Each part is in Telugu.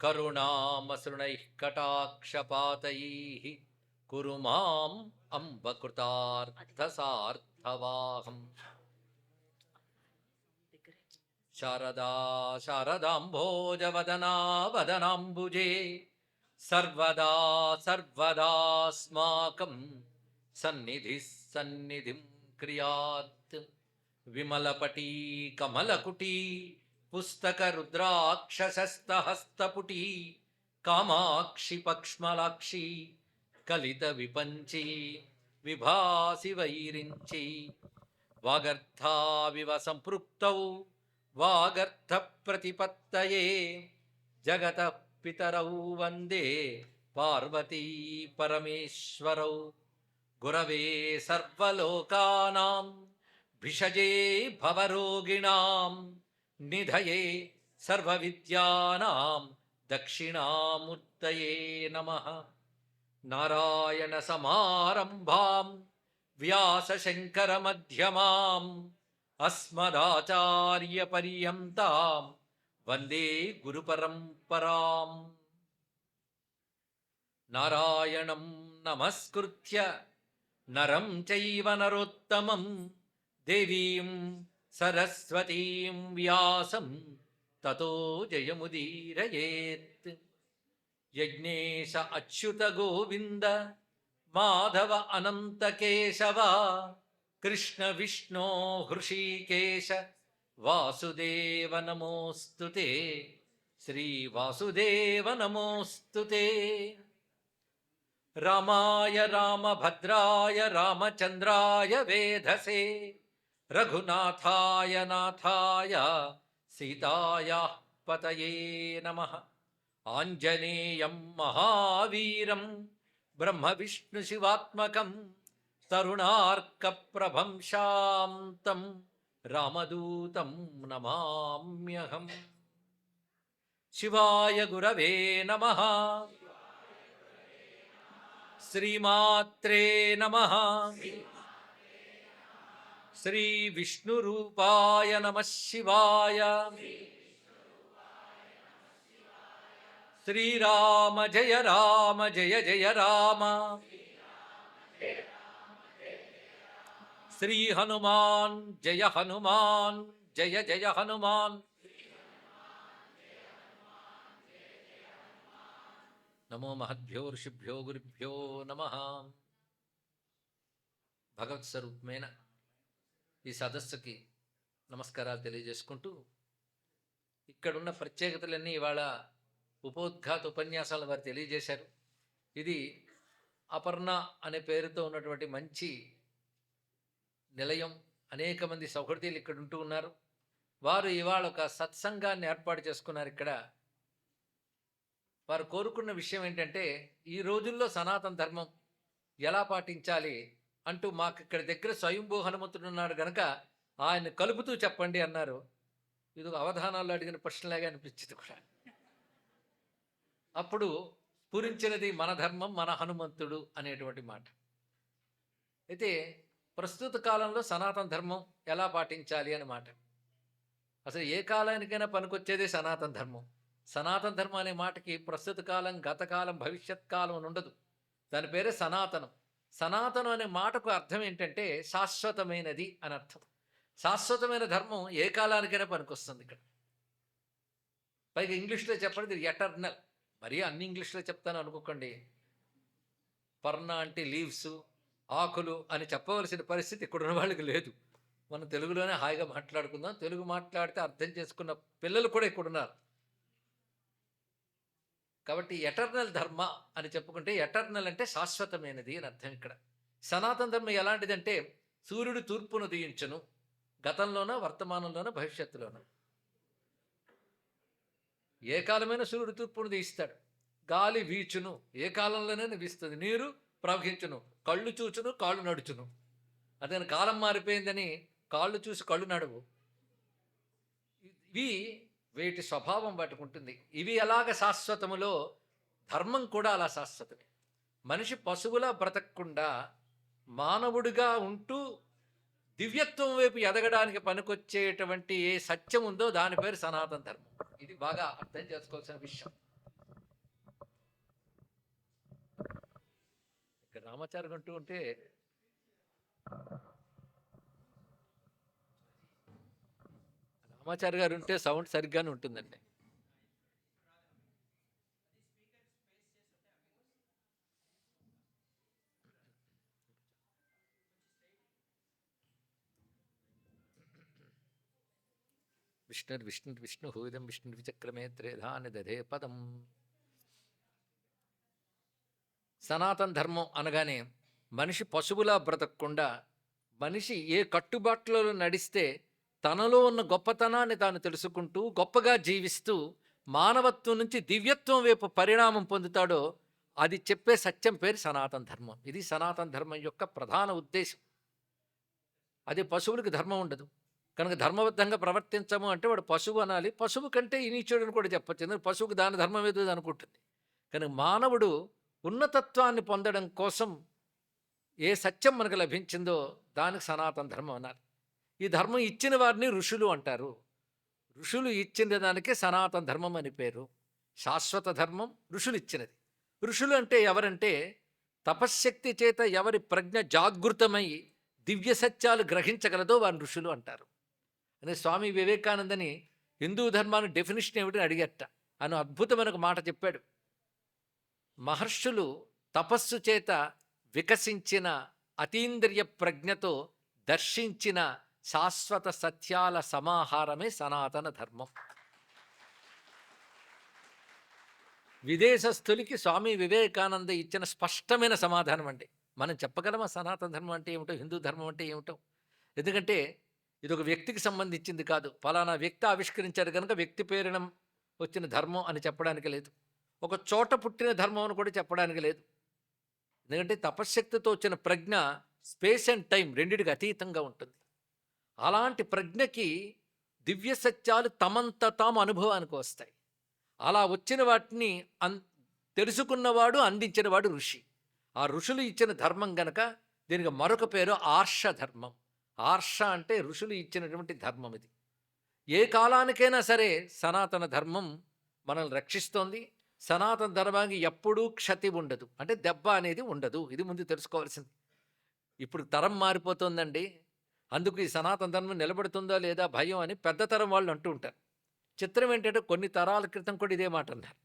కరుణామసృణైః కటాక్షపాతైః కురు మాం అంబ కృతార్థసార్థవాహం. శారదా శారదాంభోజవదనా వదనాంబుజే సర్వదా సర్వదాస్మాకం సన్నిధిః సన్నిధిం క్రియాత్. విమలపటీ కమలకుటీ పుస్తక రుద్రాక్షసస్తహస్తపుటీ కామాక్షి పక్ష్మలాక్షి కలిత విపంచి విభాసి వైరించి. వాగర్థావివ సంపృక్తౌ వాగర్థ ప్రతిపత్తయే జగత పితరౌ వందే పార్వతీ పరమేశ్వరౌ. గురవే సర్వలోకానాం భిషజే భవరోగిణాం నిధయే సర్వవిద్యానాం దక్షిణామూర్తయే నమః. నారాయణ సమారంభాం వ్యాసశంకర మధ్యమాం అస్మదాచార్య పర్యంతాం వందే గురు పరంపరాం. నారాయణం నమస్కృత్య నరం చైవ నరోత్తమం దేవీం సరస్వతీం వ్యాసం తతో జయముదీరయేత్. యజ్ఞేశ అచ్యుత గోవింద మాధవ అనంత కేశవ కృష్ణ విష్ణో హృషీకేశ వాసుదేవ నమోస్తుతే. శ్రీ వాసుదేవ నమోస్తుతే. రామాయ రామభద్రాయ రామచంద్రాయ వేధసే రఘునాథాయ నాథాయ సీతాయాః పతయే నమః. ఆంజనేయం మహావీరం బ్రహ్మ విష్ణు శివాత్మకం తరుణార్కప్రభం శాంతం రామదూతం నమామ్యహం. శివాయ గురవే నమః. శ్రీమాత్రే నమః. శ్రీ విష్ణురూపాయ నమః శివాయ. శ్రీరామ జయ రామ జయ జయ రామ. శ్రీ హనుమాన్ జయ హనుమాన్ జయ జయ హనుమాన్. నమో మహద్భ్యో ఋషిభ్యో గురుభ్యో నమః. భగవత్ స్వరూపమైన ఈ సదస్సుకి నమస్కారాలు తెలియజేసుకుంటూ, ఇక్కడున్న ప్రత్యేకతలన్నీ ఇవాళ ఉపోద్ఘాత ఉపన్యాసాల వారు తెలియజేశారు. ఇది అపర్ణ అనే పేరుతో ఉన్నటువంటి మంచి నిలయం. అనేక మంది సౌహృదీలు ఇక్కడ ఉంటూ ఉన్నారు. వారు ఇవాళ ఒక సత్సంగాన్ని ఏర్పాటు చేసుకున్నారు. ఇక్కడ వారు కోరుకున్న విషయం ఏంటంటే, ఈ రోజుల్లో సనాతన ధర్మం ఎలా పాటించాలి అంటూ మాకు ఇక్కడ దగ్గర స్వయంభూ హనుమంతుడు ఉన్నాడు గనక ఆయన కలుపుతూ చెప్పండి అన్నారు. ఇది అవధానాల్లో అడిగిన ప్రశ్నలాగా అనిపించింది కూడా. అప్పుడు స్ఫురించినది మన ధర్మం మన హనుమంతుడు అనేటువంటి మాట. అయితే ప్రస్తుత కాలంలో సనాతన ధర్మం ఎలా పాటించాలి అన్నమాట. అసలు ఏ కాలానికైనా పనికొచ్చేదే సనాతన ధర్మం. సనాతన ధర్మం అనే మాటకి ప్రస్తుత కాలం, గతకాలం, భవిష్యత్ కాలం అని ఉండదు. దాని పేరే సనాతనం. సనాతనం అనే మాటకు అర్థం ఏంటంటే శాశ్వతమైనది అని అర్థం. శాశ్వతమైన ధర్మం ఏ కాలానికైనా పనికొస్తుంది. ఇక్కడ పైగా ఇంగ్లీష్లో చెప్పండి, ఇది ఎటర్నల్. మరీ అన్ని ఇంగ్లీష్లో చెప్తాను అనుకోకండి. పర్ణ అంటే లీవ్స్, ఆకులు అని చెప్పవలసిన పరిస్థితి ఇక్కడున్న వాళ్ళకి లేదు. మనం తెలుగులోనే హాయిగా మాట్లాడుకుందాం. తెలుగు మాట్లాడితే అర్థం చేసుకున్న పిల్లలు కూడా ఇక్కడున్నారు. కాబట్టి ఎటర్నల్ ధర్మ అని చెప్పుకుంటే, ఎటర్నల్ అంటే శాశ్వతమైనది అని అర్థం. ఇక్కడ సనాతన ధర్మం ఎలాంటిదంటే, సూర్యుడు తూర్పును ఉదయించును, గతంలోనో వర్తమానంలోనో భవిష్యత్తులోనో. ఏ కాలమైన సూర్యుడు తూర్పును తీస్తాడు. గాలి వీచును, ఏ కాలంలోనైనా వీస్తుంది. నీరు ప్రవహించును, కళ్ళు చూచును, కాళ్ళు నడుచును. అదే కాలం మారిపోయిందని కాళ్ళు చూసి కళ్ళు నడువు. ఇవి వీటి స్వభావం పట్టుకుంటుంది. ఇవి ఎలాగ శాశ్వతములో ధర్మం కూడా అలా శాశ్వతమే. మనిషి పశువులా బ్రతకకుండా మానవుడిగా ఉంటూ దివ్యత్వం వైపు ఎదగడానికి పనికొచ్చేటువంటి ఏ సత్యం ఉందో దాని పేరు సనాతన ధర్మం. ఇది బాగా అర్థం చేసుకోవాల్సిన విషయం. రామాచారి అంటూ ఉంటే రామాచారి గారు ఉంటే సౌండ్ సరిగ్గానే ఉంటుందండి. విష్ణు ఇదం విష్ణుర్విచక్రమే త్రేధాని దధే పదం. సనాతన ధర్మం అనగానే మనిషి పశువులా బ్రతకకుండా, మనిషి ఏ కట్టుబాట్లలో నడిస్తే తనలో ఉన్న గొప్పతనాన్ని తాను తెలుసుకుంటూ గొప్పగా జీవిస్తూ మానవత్వం నుంచి దివ్యత్వం వైపు పరిణామం పొందుతాడో అది చెప్పే సత్యం పేరు సనాతన ధర్మం. ఇది సనాతన ధర్మం యొక్క ప్రధాన ఉద్దేశం. అదే పశువులకు ధర్మం ఉండదు కనుక ధర్మబద్ధంగా ప్రవర్తించము అంటే వాడు పశువు అనాలి. పశువు కంటే ఇనీచుడని కూడా చెప్పచ్చు, ఎందుకంటే పశువుకు దాని ధర్మం ఏదో అనుకుంటుంది. కానీ మానవుడు ఉన్నతత్వాన్ని పొందడం కోసం ఏ సత్యం మనకు లభించిందో దానికి సనాతన ధర్మం అనాలి. ఈ ధర్మం ఇచ్చిన వారిని ఋషులు అంటారు. ఋషులు ఇచ్చిన దానికే సనాతన ధర్మం అని పేరు. శాశ్వత ధర్మం ఋషులు ఇచ్చినది. ఋషులు అంటే ఎవరంటే తపశ్శక్తి చేత ఎవరి ప్రజ్ఞ జాగృతమై దివ్య సత్యాలు గ్రహించగలదో వారిని ఋషులు అంటారు. అనే స్వామి వివేకానందని హిందూ ధర్మాన్ని డెఫినిషన్ ఏమిటని అడిగట. అని అద్భుతమైన ఒక మాట చెప్పాడు. మహర్షులు తపస్సు చేత వికసించిన అతీంద్రియ ప్రజ్ఞతో దర్శించిన శాశ్వత సత్యాల సమాహారమే సనాతన ధర్మం. విదేశస్థులకి స్వామి వివేకానంద ఇచ్చిన స్పష్టమైన సమాధానం అండి. మనం చెప్పగలమా సనాతన ధర్మం అంటే ఏమిటో, హిందూ ధర్మం అంటే ఏమిటో? ఎందుకంటే ఇది ఒక వ్యక్తికి సంబంధించింది కాదు. ఫలానా వ్యక్తి ఆవిష్కరించాడు కనుక వ్యక్తి పేరున వచ్చిన ధర్మం అని చెప్పడానికి లేదు. ఒక చోట పుట్టిన ధర్మం అని కూడా చెప్పడానికి లేదు. ఎందుకంటే తపశ్శక్తితో వచ్చిన ప్రజ్ఞ స్పేస్ అండ్ టైం రెండిటికి అతీతంగా ఉంటుంది. అలాంటి ప్రజ్ఞకి దివ్య సత్యాలు తమంత తాము అనుభవానికి వస్తాయి. అలా వచ్చిన వాటిని తెలుసుకున్నవాడు, అందించినవాడు ఋషి. ఆ ఋషులు ఇచ్చిన ధర్మం గనక దీనికి మరొక పేరు ఆర్ష ధర్మం. ఆర్ష అంటే ఋషులు ఇచ్చినటువంటి ధర్మం. ఇది ఏ కాలానికైనా సరే సనాతన ధర్మం మనల్ని రక్షిస్తోంది. సనాతన ధర్మానికి ఎప్పుడూ క్షతి ఉండదు, అంటే దెబ్బ అనేది ఉండదు. ఇది ముందు తెలుసుకోవాల్సింది. ఇప్పుడు తరం మారిపోతుందండి, అందుకు ఈ సనాతన ధర్మం నిలబడుతుందా లేదా భయం అని పెద్ద తరం వాళ్ళు అంటూ ఉంటారు. చిత్రం ఏంటంటే కొన్ని తరాల క్రితం కూడా ఇదే మాట అన్నారు.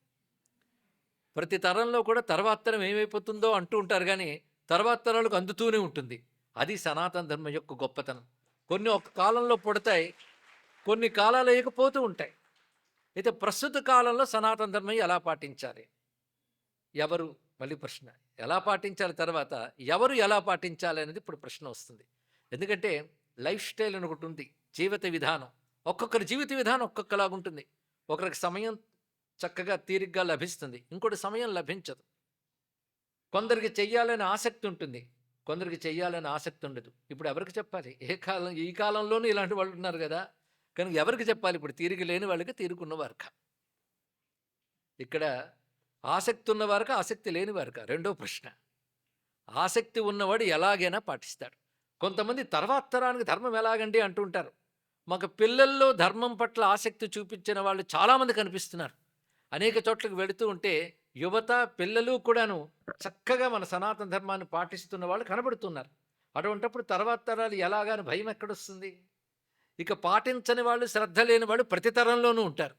ప్రతి తరంలో కూడా తర్వాత తరం ఏమైపోతుందో అంటూ ఉంటారు, కానీ తర్వాత తరాలకు అందుతూనే ఉంటుంది. అది సనాతన ధర్మం యొక్క గొప్పతనం. కొన్ని ఒక కాలంలో పుడతాయి, కొన్ని కాలాలు వేయకపోతూ ఉంటాయి. అయితే ప్రస్తుత కాలంలో సనాతన ధర్మం ఎలా పాటించాలి, ఎవరు, మళ్ళీ ప్రశ్న ఎలా పాటించాలి, తర్వాత ఎవరు ఎలా పాటించాలి అనేది ఇప్పుడు ప్రశ్న వస్తుంది. ఎందుకంటే లైఫ్ స్టైల్ అని ఒకటి ఉంది, జీవిత విధానం. ఒక్కొక్కరి జీవిత విధానం ఒక్కొక్కలాగుంటుంది. ఒకరికి సమయం చక్కగా తీరిగ్గా లభిస్తుంది, ఇంకోటి సమయం లభించదు. కొందరికి చెయ్యాలని ఆసక్తి ఉంటుంది, కొందరికి చెయ్యాలని ఆసక్తి ఉండదు. ఇప్పుడు ఎవరికి చెప్పాలి? ఈ కాలంలోనూ ఇలాంటి వాళ్ళు ఉన్నారు కదా, కనుక ఎవరికి చెప్పాలి? ఇప్పుడు తీరిక లేని వాళ్ళకి, తీరుకున్నవారుక. ఇక్కడ ఆసక్తి ఉన్నవారుక, ఆసక్తి లేని వారుక, రెండో ప్రశ్న. ఆసక్తి ఉన్నవాడు ఎలాగైనా పాటిస్తాడు. కొంతమంది తర్వాత తరానికి ధర్మం ఎలాగండి అంటుంటారు. మాకు పిల్లల్లో ధర్మం పట్ల ఆసక్తి చూపించిన వాళ్ళు చాలామంది కనిపిస్తున్నారు. అనేక చోట్లకు వెళుతూ ఉంటే యువత, పిల్లలు కూడాను చక్కగా మన సనాతన ధర్మాన్ని పాటిస్తున్న వాళ్ళు కనబడుతున్నారు. అటువంటిప్పుడు తర్వాత తరాలు ఎలాగాని భయం ఎక్కడొస్తుంది? ఇక పాటించని వాళ్ళు, శ్రద్ధ లేని వాళ్ళు ప్రతి తరంలోనూ ఉంటారు.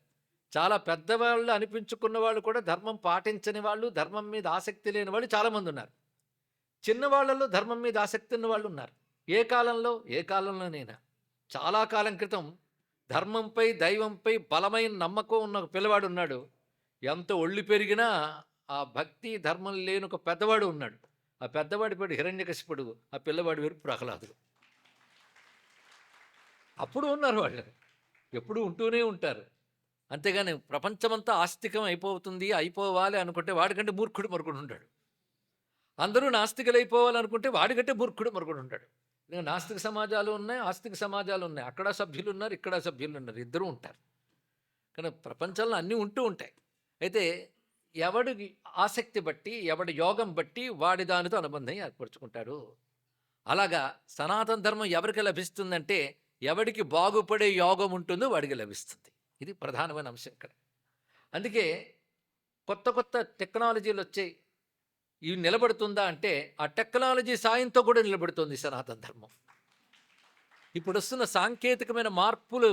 చాలా పెద్దవాళ్ళు అనిపించుకున్న వాళ్ళు కూడా ధర్మం పాటించని వాళ్ళు, ధర్మం మీద ఆసక్తి లేని వాళ్ళు చాలామంది ఉన్నారు. చిన్నవాళ్లలో ధర్మం మీద ఆసక్తి ఉన్న వాళ్ళు ఉన్నారు. ఏ కాలంలోనైనా చాలా కాలం క్రితం ధర్మంపై, దైవంపై బలమైన నమ్మకం ఉన్న ఒక పిల్లవాడు ఉన్నాడు. ఎంత ఒళ్ళు పెరిగినా ఆ భక్తి, ధర్మం లేని ఒక పెద్దవాడు ఉన్నాడు. ఆ పెద్దవాడి పేరు హిరణ్యకశిపుడు, ఆ పిల్లవాడి పేరు ప్రహ్లాదుడు. అప్పుడు ఉన్నారు వాళ్ళు, ఎప్పుడు ఉంటూనే ఉంటారు. అంతేగాని ప్రపంచమంతా ఆస్తికం అయిపోవాలి అనుకుంటే వాడికంటే మూర్ఖుడు మరొకడు ఉంటాడు. అందరూ నాస్తికులు అయిపోవాలనుకుంటే వాడికంటే మూర్ఖుడు మరొకడు ఉంటాడు. నాస్తిక సమాజాలు ఉన్నాయి, ఆస్తిక సమాజాలు ఉన్నాయి. అక్కడ సభ్యులు ఉన్నారు, ఇక్కడ సభ్యులు ఉన్నారు, ఇద్దరూ ఉంటారు. కానీ ప్రపంచంలో అన్నీ ఉంటూ ఉంటాయి. అయితే ఎవడి ఆసక్తి బట్టి, ఎవడి యోగం బట్టి వాడి దానితో అనుబంధం ఏర్పరచుకుంటాడు. అలాగా సనాతన ధర్మం ఎవరికి లభిస్తుందంటే ఎవడికి బాగుపడే యోగం ఉంటుందో వాడికి లభిస్తుంది. ఇది ప్రధానమైన అంశం ఇక్కడ. అందుకే కొత్త కొత్త టెక్నాలజీలు వచ్చాయి. ఇవి నిలబడుతుందా అంటే ఆ టెక్నాలజీ సాయంతో కూడా నిలబడుతుంది సనాతన ధర్మం. ఇప్పుడు వస్తున్న సాంకేతికమైన మార్పులు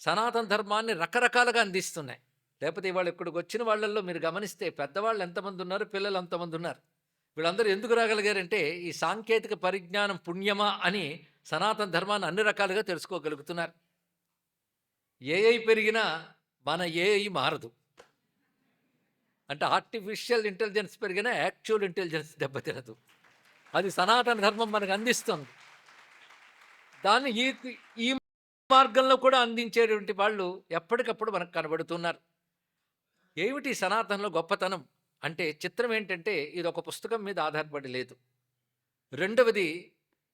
సనాతన ధర్మాన్ని రకరకాలుగా అందిస్తున్నాయి. లేకపోతే ఇవాళ ఇక్కడికి వచ్చిన వాళ్ళల్లో మీరు గమనిస్తే పెద్దవాళ్ళు ఎంతమంది ఉన్నారు, పిల్లలు అంతమంది ఉన్నారు. వీళ్ళందరూ ఎందుకు రాగలిగారంటే ఈ సాంకేతిక పరిజ్ఞానం పుణ్యమా అని సనాతన ధర్మాన్ని అన్ని రకాలుగా తెలుసుకోగలుగుతున్నారు. ఏఐ పెరిగినా మన ఏఐ మారదు. అంటే ఆర్టిఫిషియల్ ఇంటెలిజెన్స్ పెరిగినా యాక్చువల్ ఇంటెలిజెన్స్ దెబ్బతినదు. అది సనాతన ధర్మం మనకు అందిస్తుంది. దాన్ని ఈ ఈ మార్గంలో కూడా అందించేటువంటి వాళ్ళు ఎప్పటికప్పుడు మనకు కనబడుతున్నారు. ఏమిటి సనాతనలో గొప్పతనం అంటే చిత్రం ఏంటంటే ఇది ఒక పుస్తకం మీద ఆధారపడి లేదు. రెండవది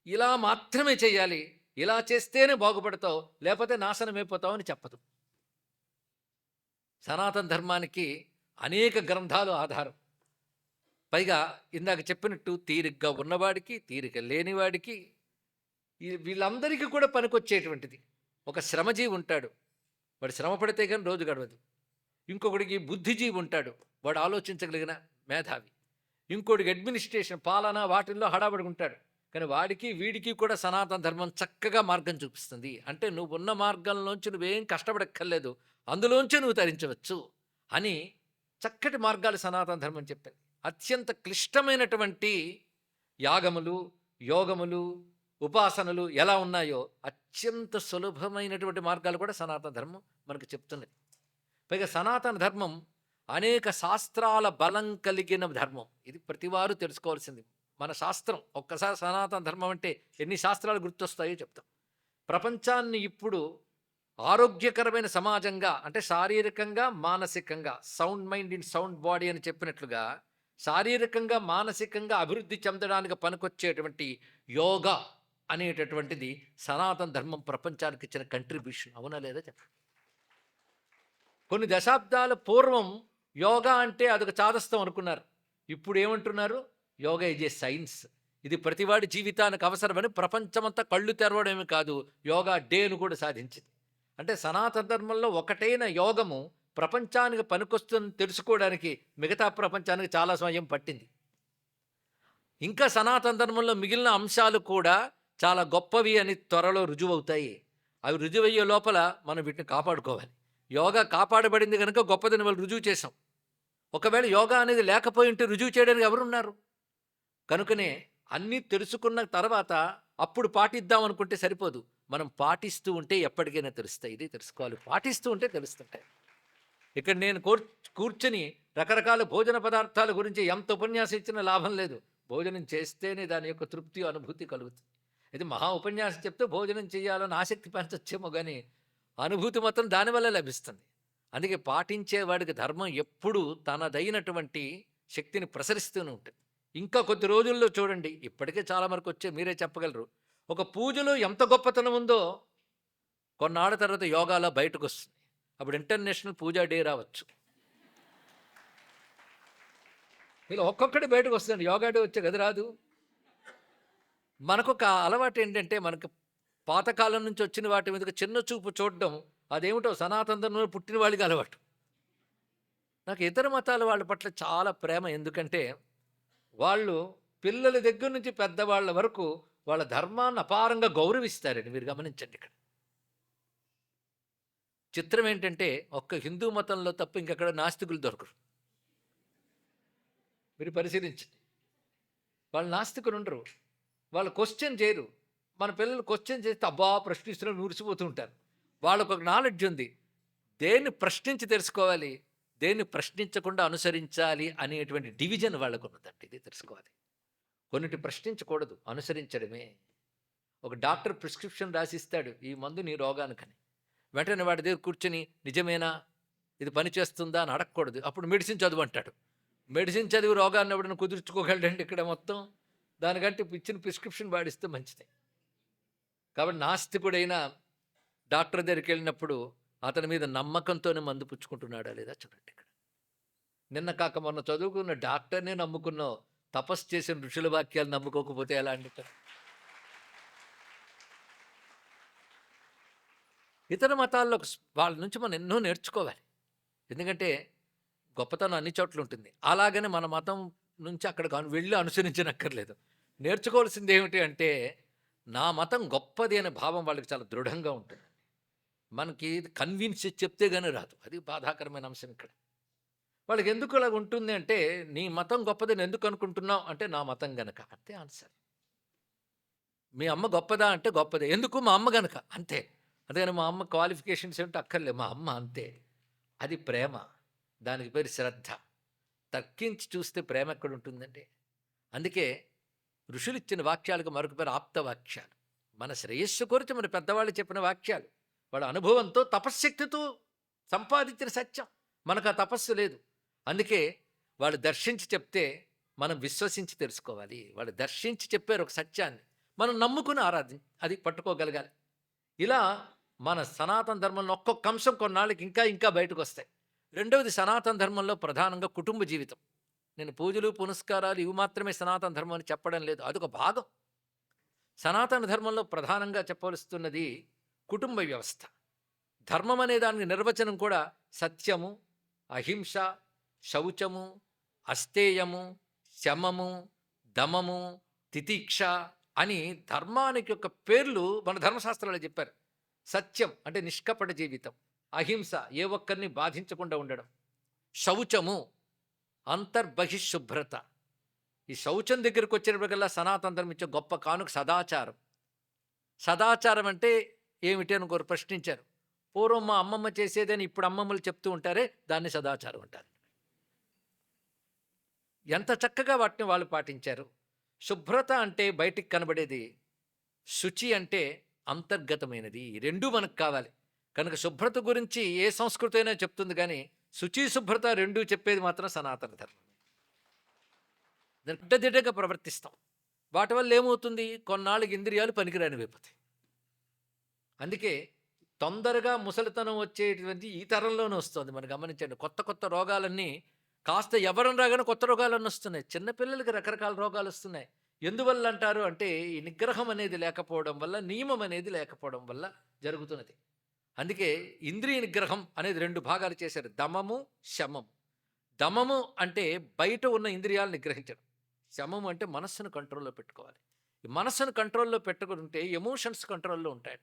ఇలా మాత్రమే చేయాలి, ఇలా చేస్తేనే బాగుపడతావు లేకపోతే నాశనమైపోతావు అని చెప్పదు. సనాతన ధర్మానికి అనేక గ్రంథాలు ఆధారం. పైగా ఇందాక చెప్పినట్టు తీరిగ్గా ఉన్నవాడికి, తీరిక లేనివాడికి, వీళ్ళందరికీ కూడా పనికొచ్చేటువంటిది. ఒక శ్రమజీవి ఉంటాడు, వాడు శ్రమ పడితే కానీ రోజు గడవదు. ఇంకొకడికి బుద్ధిజీవి ఉంటాడు, వాడు ఆలోచించగలిగిన మేధావి. ఇంకోటికి అడ్మినిస్ట్రేషన్ పాలన వాటిల్లో హడాబడి ఉంటాడు. కానీ వాడికి వీడికి కూడా సనాతన ధర్మం చక్కగా మార్గం చూపిస్తుంది. అంటే నువ్వు ఉన్న మార్గంలోంచి నువ్వేం కష్టపడక్కర్లేదు, అందులోంచే నువ్వు తరించవచ్చు అని చక్కటి మార్గాలు సనాతన ధర్మం చెప్పింది. అత్యంత క్లిష్టమైనటువంటి యాగములు, యోగములు, ఉపాసనలు ఎలా ఉన్నాయో అత్యంత సులభమైనటువంటి మార్గాలు కూడా సనాతన ధర్మం మనకు చెప్తున్నది. పైగా సనాతన ధర్మం అనేక శాస్త్రాల బలం కలిగిన ధర్మం. ఇది ప్రతివారు తెలుసుకోవాల్సింది. మన శాస్త్రం ఒక్కసారి సనాతన ధర్మం అంటే ఎన్ని శాస్త్రాలు గుర్తొస్తాయో చెప్తాం. ప్రపంచాన్ని ఇప్పుడు ఆరోగ్యకరమైన సమాజంగా అంటే శారీరకంగా మానసికంగా sound mind in sound body అని చెప్పినట్లుగా శారీరకంగా మానసికంగా అభివృద్ధి చెందడానికి పనికొచ్చేటువంటి యోగా అనేటటువంటిది సనాతన ధర్మం ప్రపంచానికి ఇచ్చిన కంట్రిబ్యూషన్. అవునా లేదా చెప్పండి. కొన్ని దశాబ్దాల పూర్వం యోగా అంటే అదొక చాదస్తం అనుకున్నారు. ఇప్పుడు ఏమంటున్నారు? యోగా ఈజ్ ఏ సైన్స్, ఇది ప్రతివాడి జీవితానికి అవసరమని ప్రపంచమంతా కళ్ళు తెరవడమే కాదు, యోగా డేను కూడా సాధించింది. అంటే సనాతన ధర్మంలో ఒకటైన యోగము ప్రపంచానికి పనికొస్తుందని తెలుసుకోవడానికి మిగతా ప్రపంచానికి చాలా సమయం పట్టింది. ఇంకా సనాతన ధర్మంలో మిగిలిన అంశాలు కూడా చాలా గొప్పవి అని త్వరలో రుజువవుతాయి. అవి రుజువయ్యే లోపల మనం వీటిని కాపాడుకోవాలి. యోగా కాపాడబడింది కనుక గొప్పదని వాళ్ళు రుజువు చేశాం. ఒకవేళ యోగా అనేది లేకపోయి ఉంటే రుజువు చేయడానికి ఎవరున్నారు? కనుకనే అన్నీ తెలుసుకున్న తర్వాత అప్పుడు పాటిద్దాం అనుకుంటే సరిపోదు. మనం పాటిస్తూ ఉంటే ఎప్పటికైనా తెలుస్తాయి. ఇది తెలుసుకోవాలి, పాటిస్తూ ఉంటే తెలుస్తుంటాయి. ఇక్కడ నేను కూర్చొని రకరకాల భోజన పదార్థాల గురించి ఎంత ఉపన్యాసం ఇచ్చినా లాభం లేదు. భోజనం చేస్తేనే దాని యొక్క తృప్తి అనుభూతి కలుగుతుంది. ఇది మహా ఉపన్యాసం చెప్తే భోజనం చేయాలని ఆసక్తి పెంచొచ్చేమో కానీ అనుభూతి మాత్రం దానివల్ల లభిస్తుంది. అందుకే పాటించేవాడికి ధర్మం ఎప్పుడూ తనదైనటువంటి శక్తిని ప్రసరిస్తూనే ఉంటుంది. ఇంకా కొద్ది రోజుల్లో చూడండి, ఇప్పటికే చాలా వరకు వచ్చే మీరే చెప్పగలరు, ఒక పూజలో ఎంత గొప్పతనం ఉందో కొన్నాళ్ళ తర్వాత యోగాలో బయటకు వస్తుంది. అప్పుడు ఇంటర్నేషనల్ పూజా డే రావచ్చు. ఇలా ఒక్కొక్కటి బయటకు వస్తుంది. యోగా డే వచ్చే గది రాదు. మనకొక అలవాటు ఏంటంటే మనకు పాతకాలం నుంచి వచ్చిన వాటి మీద చిన్న చూపు చూడడం, అదేమిటో సనాతన ధర్మంలో పుట్టిన వాళ్ళకి అలవాటు. నాకు ఇతర మతాల వాళ్ళ పట్ల చాలా ప్రేమ. ఎందుకంటే వాళ్ళు పిల్లల దగ్గర నుంచి పెద్దవాళ్ళ వరకు వాళ్ళ ధర్మాన్ని అపారంగా గౌరవిస్తారండి. మీరు గమనించండి. ఇక్కడ చిత్రం ఏంటంటే ఒక్క హిందూ మతంలో తప్ప ఇంకెక్కడ నాస్తికులు దొరకరు. మీరు పరిశీలించండి. వాళ్ళు నాస్తికులు ఉండరు, వాళ్ళు క్వశ్చన్ చేయరు. మన పిల్లలు క్వశ్చన్ చేస్తే అబ్బా ప్రశ్నిస్తున్నారు మురిసిపోతూ ఉంటారు. వాళ్ళకు ఒక నాలెడ్జ్ ఉంది. దేన్ని ప్రశ్నించి తెలుసుకోవాలి, దేన్ని ప్రశ్నించకుండా అనుసరించాలి అనేటువంటి డివిజన్ వాళ్ళకు ఉన్నదండి. ఇది తెలుసుకోవాలి. కొన్నిటి ప్రశ్నించకూడదు, అనుసరించడమే. ఒక డాక్టర్ ప్రిస్క్రిప్షన్ రాసిస్తాడు, ఈ మందు నీ రోగానికని. వెంటనే వాడి దగ్గర కూర్చొని నిజమేనా, ఇది పనిచేస్తుందా అని అడగకూడదు. అప్పుడు మెడిసిన్ చదువు అంటాడు. మెడిసిన్ చదివి రోగాన్ని ఎవడైనా కుదుర్చుకోగలడండి ఇక్కడ మొత్తం. దానికంటే ఇచ్చిన ప్రిస్క్రిప్షన్ వాడిస్తే మంచిది. కాబట్టి నాస్తికుడైన డాక్టర్ దగ్గరికి వెళ్ళినప్పుడు అతని మీద నమ్మకంతోనే మందు పుచ్చుకుంటున్నాడా లేదా చూడండి. ఇక్కడ నిన్న కాక మొన్న చదువుకున్న డాక్టర్నే నమ్ముకున్నావు, తపస్సు చేసిన ఋషుల వాక్యాలు నమ్ముకోకపోతే ఎలా అండి? ఇతర మతాల్లో వాళ్ళ నుంచి మనం ఎన్నో నేర్చుకోవాలి. ఎందుకంటే గొప్పతనం అన్ని చోట్ల ఉంటుంది. అలాగని మన మతం నుంచి అక్కడ వెళ్ళి అనుసరించనక్కర్లేదు. నేర్చుకోవాల్సింది ఏమిటి అంటే, నా మతం గొప్పది అనే భావం వాళ్ళకి చాలా దృఢంగా ఉంటుంది. మనకి కన్విన్స్ చేసి చెప్తే గాని రాదు. అది బాధాకరమైన అంశం ఇక్కడ. వాళ్ళకి ఎందుకు అలాగ ఉంటుంది అంటే, నీ మతం గొప్పదని ఎందుకు అనుకుంటున్నావు అంటే, నా మతం గనక. అంతే ఆన్సర్. మీ అమ్మ గొప్పదా అంటే గొప్పదే. ఎందుకు? మా అమ్మ గనక. అంతే. అంతేగాని మా అమ్మ క్వాలిఫికేషన్స్ ఏంటో అక్కర్లే. మా అమ్మ అంతే. అది ప్రేమ. దానికి పేరు శ్రద్ధ. తర్కించి చూస్తే ప్రేమ ఎక్కడుంటుందండి? అందుకే ఋషులిచ్చిన వాక్యాలకు మరొక పేరు ఆప్త వాక్యాలు. మన శ్రేయస్సు కోరితే మన పెద్దవాళ్ళు చెప్పిన వాక్యాలు. వాళ్ళ అనుభవంతో తపశ్శక్తితో సంపాదించిన సత్యం. మనకు ఆ తపస్సు లేదు. అందుకే వాళ్ళు దర్శించి చెప్తే మనం విశ్వసించి తెలుసుకోవాలి. వాళ్ళు దర్శించి చెప్పారు ఒక సత్యాన్ని. మనం నమ్ముకుని అది పట్టుకోగలగాలి. ఇలా మన సనాతన ధర్మంలో ఒక్కొక్క అంశం కొన్నాళ్ళకి ఇంకా ఇంకా బయటకు వస్తాయి. రెండవది సనాతన ధర్మంలో ప్రధానంగా కుటుంబ జీవితం. నేను పూజలు పునస్కారాలు ఇవి మాత్రమే సనాతన ధర్మం అని చెప్పడం లేదు. అదొక భాగం. సనాతన ధర్మంలో ప్రధానంగా చెప్పవలస్తున్నది కుటుంబ వ్యవస్థ. ధర్మం అనే దానికి నిర్వచనం కూడా సత్యము, అహింస, శౌచము, అస్తేయము, శమము, దమము, తితిక్ష అని ధర్మానికి యొక్క పేర్లు మన ధర్మశాస్త్రాలు చెప్పారు. సత్యం అంటే నిష్కపట జీవితం, అహింస ఏ ఒక్కరిని బాధించకుండా ఉండడం, శౌచము అంతర్బహిశుభ్రత. ఈ శౌచం దగ్గరికి వచ్చేటప్పటికల్లా సనాతన ధర్మం ఇచ్చే గొప్ప కానుక సదాచారం. సదాచారం అంటే ఏమిటి అని ఒకరు ప్రశ్నించారు. పూర్వం మా అమ్మమ్మ చేసేదని ఇప్పుడు అమ్మమ్మలు చెప్తూ ఉంటారే, దాన్ని సదాచారం అంటారు. ఎంత చక్కగా వాటిని వాళ్ళు పాటించారు. శుభ్రత అంటే బయటికి కనబడేది, శుచి అంటే అంతర్గతమైనది. రెండూ మనకు కావాలి. కనుక శుభ్రత గురించి ఏ సంస్కృతి అయినా చెప్తుంది, కానీ శుచి శుభ్రత రెండూ చెప్పేది మాత్రం సనాతన ధర్మం. దిట్టదిట్టగా ప్రవర్తిస్తాం. వాటి వల్ల ఏమవుతుంది? కొన్నాళ్ళకి ఇంద్రియాలు పనికిరానివైపోతాయి. అందుకే తొందరగా ముసలితనం వచ్చేటువంటి ఈ తరంలోనే వస్తుంది. మనం గమనించండి. కొత్త కొత్త రోగాలన్నీ కాస్త ఎవరం రాగానే కొత్త రోగాలన్నీ వస్తున్నాయి. చిన్నపిల్లలకి రకరకాల రోగాలు వస్తున్నాయి. ఎందువల్ల అంటారు అంటే, ఈ నిగ్రహం అనేది లేకపోవడం వల్ల, నియమం అనేది లేకపోవడం వల్ల జరుగుతున్నది. అందుకే ఇంద్రియ నిగ్రహం అనేది రెండు భాగాలు చేశారు. దమము, శమము. దమము అంటే బయట ఉన్న ఇంద్రియాలు నిగ్రహించడం. శమము అంటే మనస్సును కంట్రోల్లో పెట్టుకోవాలి. ఈ మనస్సును కంట్రోల్లో పెట్టుకుంటే ఎమోషన్స్ కంట్రోల్లో ఉంటాయి.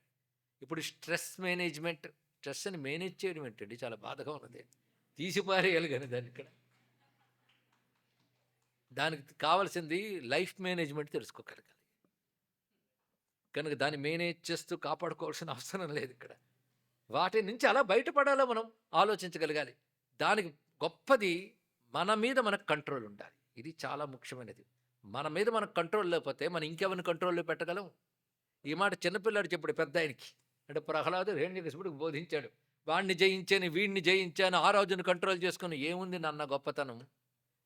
ఇప్పుడు స్ట్రెస్ని మేనేజ్ చేయడం ఏంటండి? చాలా బాధగా ఉన్నది. తీసిపారేయాలి కానీ దానికి కావాల్సింది లైఫ్ మేనేజ్మెంట్ తెలుసుకోగలగాలి. కనుక దాన్ని మేనేజ్ చేస్తూ కాపాడుకోవాల్సిన అవసరం లేదు ఇక్కడ. వాటి నుంచి అలా బయటపడాలో మనం ఆలోచించగలగాలి. దానికి గొప్పది మన మీద మనకు కంట్రోల్ ఉండాలి. ఇది చాలా ముఖ్యమైనది. మన మీద మనకు కంట్రోల్ లేకపోతే మనం ఇంకెవరిని కంట్రోల్లో పెట్టగలం? ఈ మాట చిన్నపిల్లాడు చెప్పుడు పెద్ద ఆయనకి. అంటే ప్రహ్లాదు హిరణ్యకశిపుడికి బోధించాడు. వాడిని జయించాను, వీడిని జయించాను, ఆ రాజును కంట్రోల్ చేసుకుని. ఏముంది నాన్న గొప్పతనం?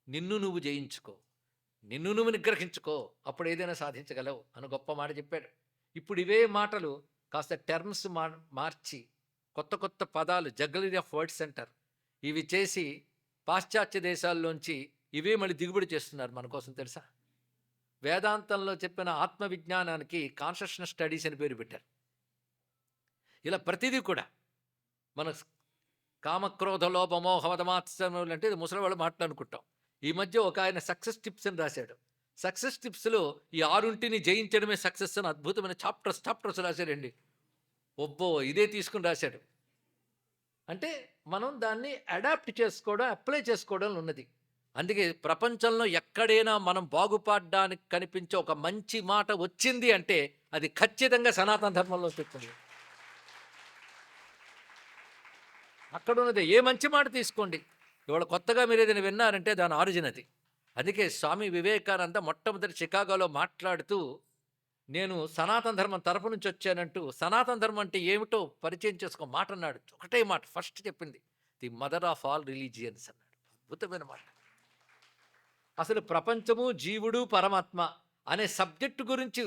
నిన్ను నువ్వు జయించుకో, నిన్ను నువ్వు నిగ్రహించుకో, అప్పుడు ఏదైనా సాధించగలవు అని గొప్ప మాట చెప్పాడు. ఇప్పుడు ఇవే మాటలు కాస్త టర్మ్స్ మార్చి కొత్త కొత్త పదాలు, జగ్లరీ ఆఫ్ వర్డ్స్ అంటారు, ఇవి చేసి పాశ్చాత్య దేశాల్లోంచి ఇవే మళ్ళీ దిగుబడి చేస్తున్నారు మన కోసం. తెలుసా? వేదాంతంలో చెప్పిన ఆత్మవిజ్ఞానానికి కాన్షియస్నెస్ స్టడీస్ అని పేరు పెట్టారు. ఇలా ప్రతిదీ కూడా మన కామక్రోధ లోభ మోహ మదమాత్సర్యములు అంటే ఇది ముసలి వాళ్ళు మాట్లాడుకుంటాం. ఈ మధ్య ఒక ఆయన సక్సెస్ టిప్స్ అని రాశాడు. సక్సెస్ టిప్స్లో ఈ 6 జయించడమే సక్సెస్ అని అద్భుతమైన చాప్టర్స్ రాశాడండి. ఒబ్బో ఇదే తీసుకుని రాశాడు. అంటే మనం దాన్ని అడాప్ట్ చేసుకోవడం, అప్లై చేసుకోవడం ఉన్నది. అందుకే ప్రపంచంలో ఎక్కడైనా మనం బాగుపడడానికి కనిపించే ఒక మంచి మాట వచ్చింది అంటే అది ఖచ్చితంగా సనాతన ధర్మంలో చెప్తుంది. అక్కడ ఉన్నది ఏ మంచి మాట తీసుకోండి. ఇవాళ కొత్తగా మీరు ఏదైనా విన్నారంటే దాని ఆరిజిన్ అది. అందుకే స్వామి వివేకానంద మొట్టమొదటి చికాగోలో మాట్లాడుతూ, నేను సనాతన ధర్మం తరపు నుంచి వచ్చానంటూ, సనాతన ధర్మం అంటే ఏమిటో పరిచయం చేసుకో మాట అన్నాడు. ఒకటే మాట ఫస్ట్ చెప్పింది, the mother of all religions అన్నాడు. అద్భుతమైన మాట. అసలు ప్రపంచము, జీవుడు, పరమాత్మ అనే సబ్జెక్టు గురించి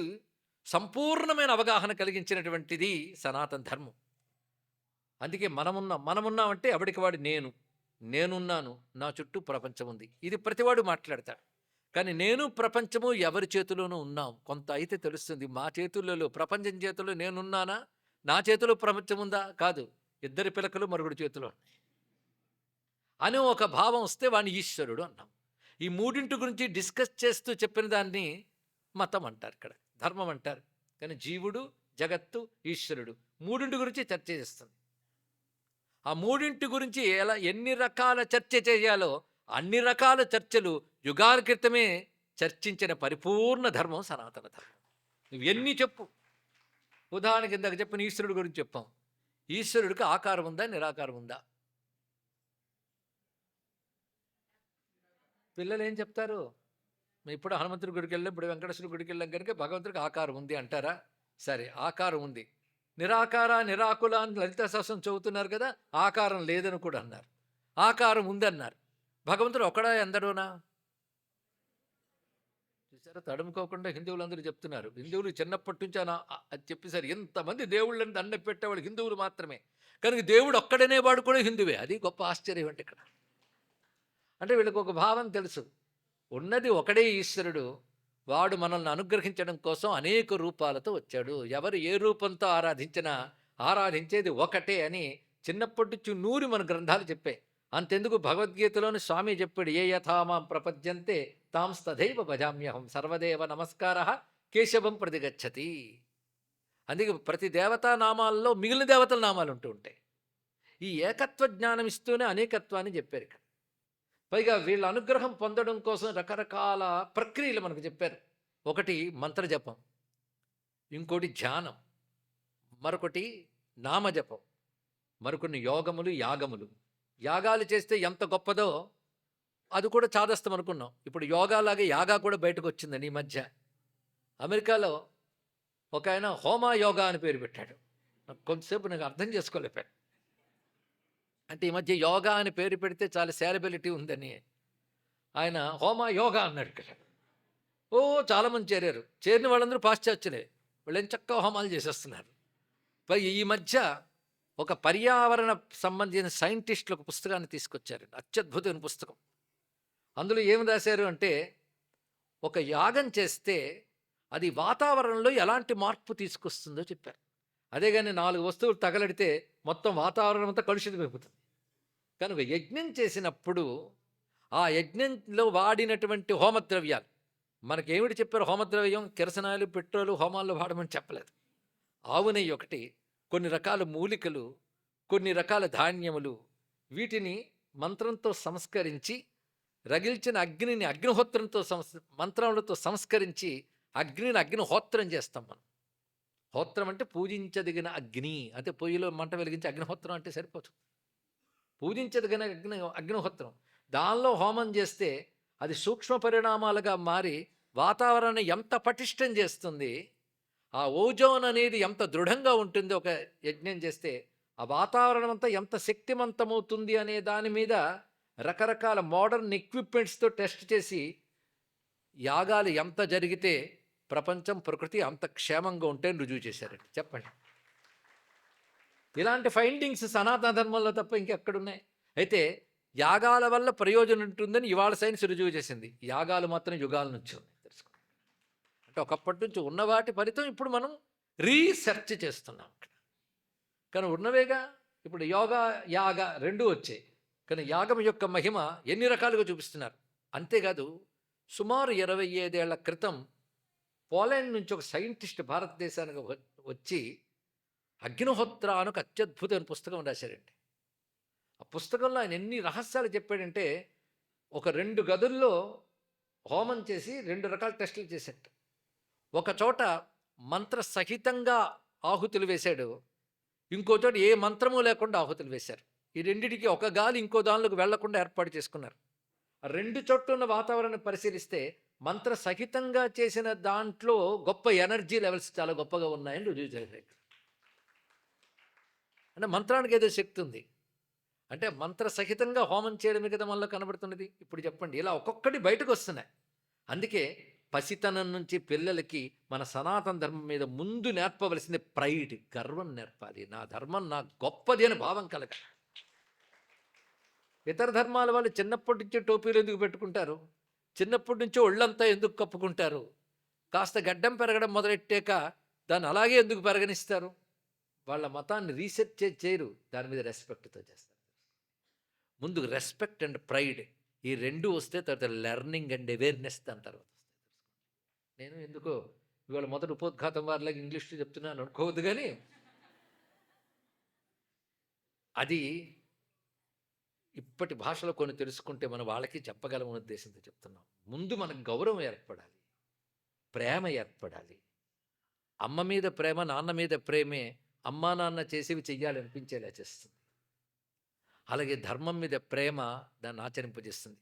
సంపూర్ణమైన అవగాహన కలిగించినటువంటిది సనాతన ధర్మం. అందుకే మనమున్నామంటే ఎవడికి వాడు నేనున్నాను, నా చుట్టూ ప్రపంచం ఉంది. ఇది ప్రతివాడు మాట్లాడతాడు. కానీ నేను ప్రపంచము ఎవరి చేతిలోనూ ఉన్నాం. కొంత అయితే తెలుస్తుంది. మా చేతుల్లో, ప్రపంచం చేతుల్లో నేనున్నానా? నా చేతిలో ప్రపంచం ఉందా? కాదు. ఇద్దరి పిలకలు మరుగుడి చేతిలో ఉన్నాయి అని ఒక భావం వస్తే వాడిని ఈశ్వరుడు అన్నాం. ఈ మూడింటి గురించి డిస్కస్ చేస్తూ చెప్పిన దాన్ని మతం అంటారు, ఇక్కడ ధర్మం అంటారు. కానీ జీవుడు, జగత్తు, ఈశ్వరుడు మూడింటి గురించి చర్చ చేస్తుంది. ఆ మూడింటి గురించి ఎన్ని రకాల చర్చ చేయాలో అన్ని రకాల చర్చలు యుగాల క్రితమే చర్చించిన పరిపూర్ణ ధర్మం సనాతన ధర్మం. నువ్వు ఎన్ని చెప్పు. ఉదాహరణకి ఇందాక చెప్పిన ఈశ్వరుడు గురించి చెప్పాం. ఈశ్వరుడికి ఆకారం ఉందా, నిరాకారం ఉందా? పిల్లలు ఏం చెప్తారు? ఇప్పుడు హనుమంతుడి గుడికి వెళ్ళాం, ఇప్పుడు వెంకటేశ్వరుడి గుడికి వెళ్ళాం కనుక భగవంతుడికి ఆకారం ఉంది అంటారా? సరే, ఆకారం ఉంది. నిరాకార నిరాకుల అని లలిత శాస్త్రం చదువుతున్నారు కదా, ఆకారం లేదని కూడా అన్నారు. ఆకారం ఉందన్నారు. భగవంతుడు ఒకడా ఎందడోనా? చూసారా, తడుముకోకుండా హిందువులందరూ చెప్తున్నారు. హిందువులు చిన్నప్పటి నుంచి అది చెప్పేశారు. ఎంతమంది దేవుళ్ళని దండ పెట్టేవాళ్ళు హిందువులు మాత్రమే. కనుక దేవుడు ఒక్కడనే వాడు కూడా హిందువే. అది గొప్ప ఆశ్చర్యం అంటే ఇక్కడ. అంటే వీళ్ళకి ఒక భావం తెలుసు, ఉన్నది ఒకడే ఈశ్వరుడు, వాడు మనల్ని అనుగ్రహించడం కోసం అనేక రూపాలతో వచ్చాడు. ఎవరు ఏ రూపంతో ఆరాధించినా ఆరాధించేది ఒకటే అని చిన్నప్పటి నుంచి నూరి మన గ్రంథాలు చెప్పాయి. అంతెందుకు భగవద్గీతలోని స్వామి చెప్పాడు, ఏ యథామాం ప్రపద్యంతే తాంస్తథైవ భజామ్యహం సర్వదేవ నమస్కార కేశవం ప్రతిగచ్చతి. అందుకే ప్రతి దేవతా నామాల్లో మిగిలిన దేవతల నామాలు ఉంటూ ఉంటాయి. ఈ ఏకత్వ జ్ఞానం ఇస్తూనే అనేకత్వాన్ని చెప్పారు ఇక్కడ. పైగా వీళ్ళ అనుగ్రహం పొందడం కోసం రకరకాల ప్రక్రియలు మనకు చెప్పారు. ఒకటి మంత్రజపం, ఇంకోటి ధ్యానం, మరొకటి నామజపం, మరికొన్ని యోగములు, యాగములు. యాగాలు చేస్తే ఎంత గొప్పదో అది కూడా చాదస్తం అనుకున్నాం. ఇప్పుడు యోగాలాగే యాగా కూడా బయటకు వచ్చిందని ఈ మధ్య. అమెరికాలో ఒక ఆయన హోమా యోగా అని పేరు పెట్టాడు. కొంతసేపు నాకు అర్థం చేసుకోలేపాడు. అంటే ఈ మధ్య యోగా అని పేరు పెడితే చాలా సేలబిలిటీ ఉందని ఆయన హోమా యోగా అన్నాడు ఇక్కడ. చాలామంది చేరారు. చేరిన వాళ్ళందరూ పాశ్చాత్యులే. వాళ్ళు ఏం చక్కగా హోమాలు చేసేస్తున్నారు. ఈ మధ్య ఒక పర్యావరణ సంబంధించిన సైంటిస్టులు ఒక పుస్తకాన్ని తీసుకొచ్చారు, అత్యద్భుతమైన పుస్తకం. అందులో ఏమి రాశారు అంటే, ఒక యాగం చేస్తే అది వాతావరణంలో ఎలాంటి మార్పు తీసుకొస్తుందో చెప్పారు. అదే కానీ 4 వస్తువులు తగలడితే మొత్తం వాతావరణం అంతా కలుషితమైపోతుంది. కనుక యజ్ఞం చేసినప్పుడు ఆ యజ్ఞంలో వాడినటువంటి హోమద్రవ్యాలు, మనకేమిటి చెప్పారు? హోమద్రవ్యం కిరసనాయలు, పెట్రోలు హోమాల్లో వాడమని చెప్పలేదు. ఆవు నెయ్యి ఒకటి, కొన్ని రకాల మూలికలు, కొన్ని రకాల ధాన్యములు, వీటిని మంత్రంతో సంస్కరించి రగిల్చిన అగ్నిని అగ్నిహోత్రంతో మంత్రములతో సంస్కరించి అగ్నిని అగ్నిహోత్రం చేస్తాం మనం. హోత్రం అంటే పూజించదగిన అగ్ని, అంటే పొయ్యిలో మంట వెలిగించి అగ్నిహోత్రం అంటే సరిపోతుంది. పూజించదగిన అగ్నిహోత్రం, దానిలో హోమం చేస్తే అది సూక్ష్మ పరిణామాలుగా మారి వాతావరణాన్ని ఎంత పటిష్టం చేస్తుంది, ఆ ఓజోన్ అనేది ఎంత దృఢంగా ఉంటుంది ఒక యజ్ఞం చేస్తే, ఆ వాతావరణం అంతా ఎంత శక్తివంతమవుతుంది అనే దాని మీద రకరకాల మోడర్న్ ఎక్విప్మెంట్స్తో టెస్ట్ చేసి యాగాలు ఎంత జరిగితే ప్రపంచం, ప్రకృతి అంత క్షేమంగా ఉంటే రుజువు చేశారండి. చెప్పండి, ఇలాంటి ఫైండింగ్స్ సనాతన ధర్మంలో తప్ప ఇంకెక్కడున్నాయి? అయితే యాగాల వల్ల ప్రయోజనం ఉంటుందని ఇవాళ సైన్స్ రుజువు చేసింది. యాగాలు మాత్రం యుగాల నుంచి ఉన్నాయి, తెలుసుకో. అంటే ఒకప్పటి నుంచి ఉన్న వాటి ఫలితం ఇప్పుడు మనం రీసెర్చ్ చేస్తున్నాం. కానీ ఉన్నవేగా ఇప్పుడు యోగా, యాగ రెండూ వచ్చాయి. కానీ యాగం యొక్క మహిమ ఎన్ని రకాలుగా చూపిస్తున్నారు. అంతేకాదు, సుమారు 25 ఏళ్ల క్రితం పోలాండ్ నుంచి ఒక సైంటిస్ట్ భారతదేశానికి వచ్చి అగ్నిహోత్ర అని ఒక అత్యద్భుతమైన పుస్తకం రాశారండి. ఆ పుస్తకంలో ఆయన ఎన్ని రహస్యాలు చెప్పాడంటే, ఒక 2 గదుల్లో హోమం చేసి 2 రకాల టెస్టులు చేశాడు. ఒక చోట మంత్ర సహితంగా ఆహుతులు వేశాడు, ఇంకో చోట ఏ మంత్రము లేకుండా ఆహుతులు వేశారు. ఈ రెండిటికి ఒక గాలి ఇంకో దానిలోకి వెళ్లకుండా ఏర్పాటు చేసుకున్నారు. ఆ 2 చోట్ల ఉన్న వాతావరణాన్ని పరిశీలిస్తే మంత్ర సహితంగా చేసిన దాంట్లో గొప్ప ఎనర్జీ లెవెల్స్ చాలా గొప్పగా ఉన్నాయని రుజువు చేశారు. అంటే మంత్రానికి ఏదో శక్తి ఉంది. అంటే మంత్ర సహితంగా హోమం చేయడమే కదా మనలో కనబడుతున్నది. ఇప్పుడు చెప్పండి, ఇలా ఒక్కొక్కటి బయటకు వస్తున్నాయి. అందుకే పసితనం నుంచి పిల్లలకి మన సనాతన ధర్మం మీద ముందు నేర్పవలసింది ప్రైడ్, గర్వం నేర్పాలి. నా ధర్మం నా గొప్పది అని భావం కలగాలి. ఇతర ధర్మాల వాళ్ళు చిన్నప్పటి నుంచే టోపీలు ఎందుకు పెట్టుకుంటారు? చిన్నప్పటి నుంచో ఒళ్ళంతా ఎందుకు కప్పుకుంటారు? కాస్త గడ్డం పెరగడం మొదలెట్టాక దాన్ని అలాగే ఎందుకు పెరగనిస్తారు? వాళ్ళ మతాన్ని రీసెర్చ్ చేయరు, దాని మీద రెస్పెక్ట్తో చేస్తారు. ముందు రెస్పెక్ట్ అండ్ ప్రైడ్, ఈ 2 వస్తే తర్వాత లెర్నింగ్ అండ్ అవేర్‌నెస్ దాని తర్వాత వస్తాయి. నేను ఎందుకో ఇవాళ మొదటి ఉపోద్ఘాతం వారిలాగా ఇంగ్లీష్‌లో చెప్తున్నాను అనుకోవద్దు గానీ, అది ఇప్పటి భాషలో కొన్ని తెలుసుకుంటే మనం వాళ్ళకి చెప్పగలమనే ఉద్దేశంతో చెప్తున్నాం. ముందు మనకు గౌరవం ఏర్పడాలి. ప్రేమ ఏర్పడాలి. అమ్మ మీద ప్రేమ, నాన్న మీద ప్రేమే అమ్మా, నాన్న చేసేవి చెయ్యాలనిపించేలా చేస్తుంది. అలాగే ధర్మం మీద ప్రేమ దాన్ని ఆచరింపజేస్తుంది.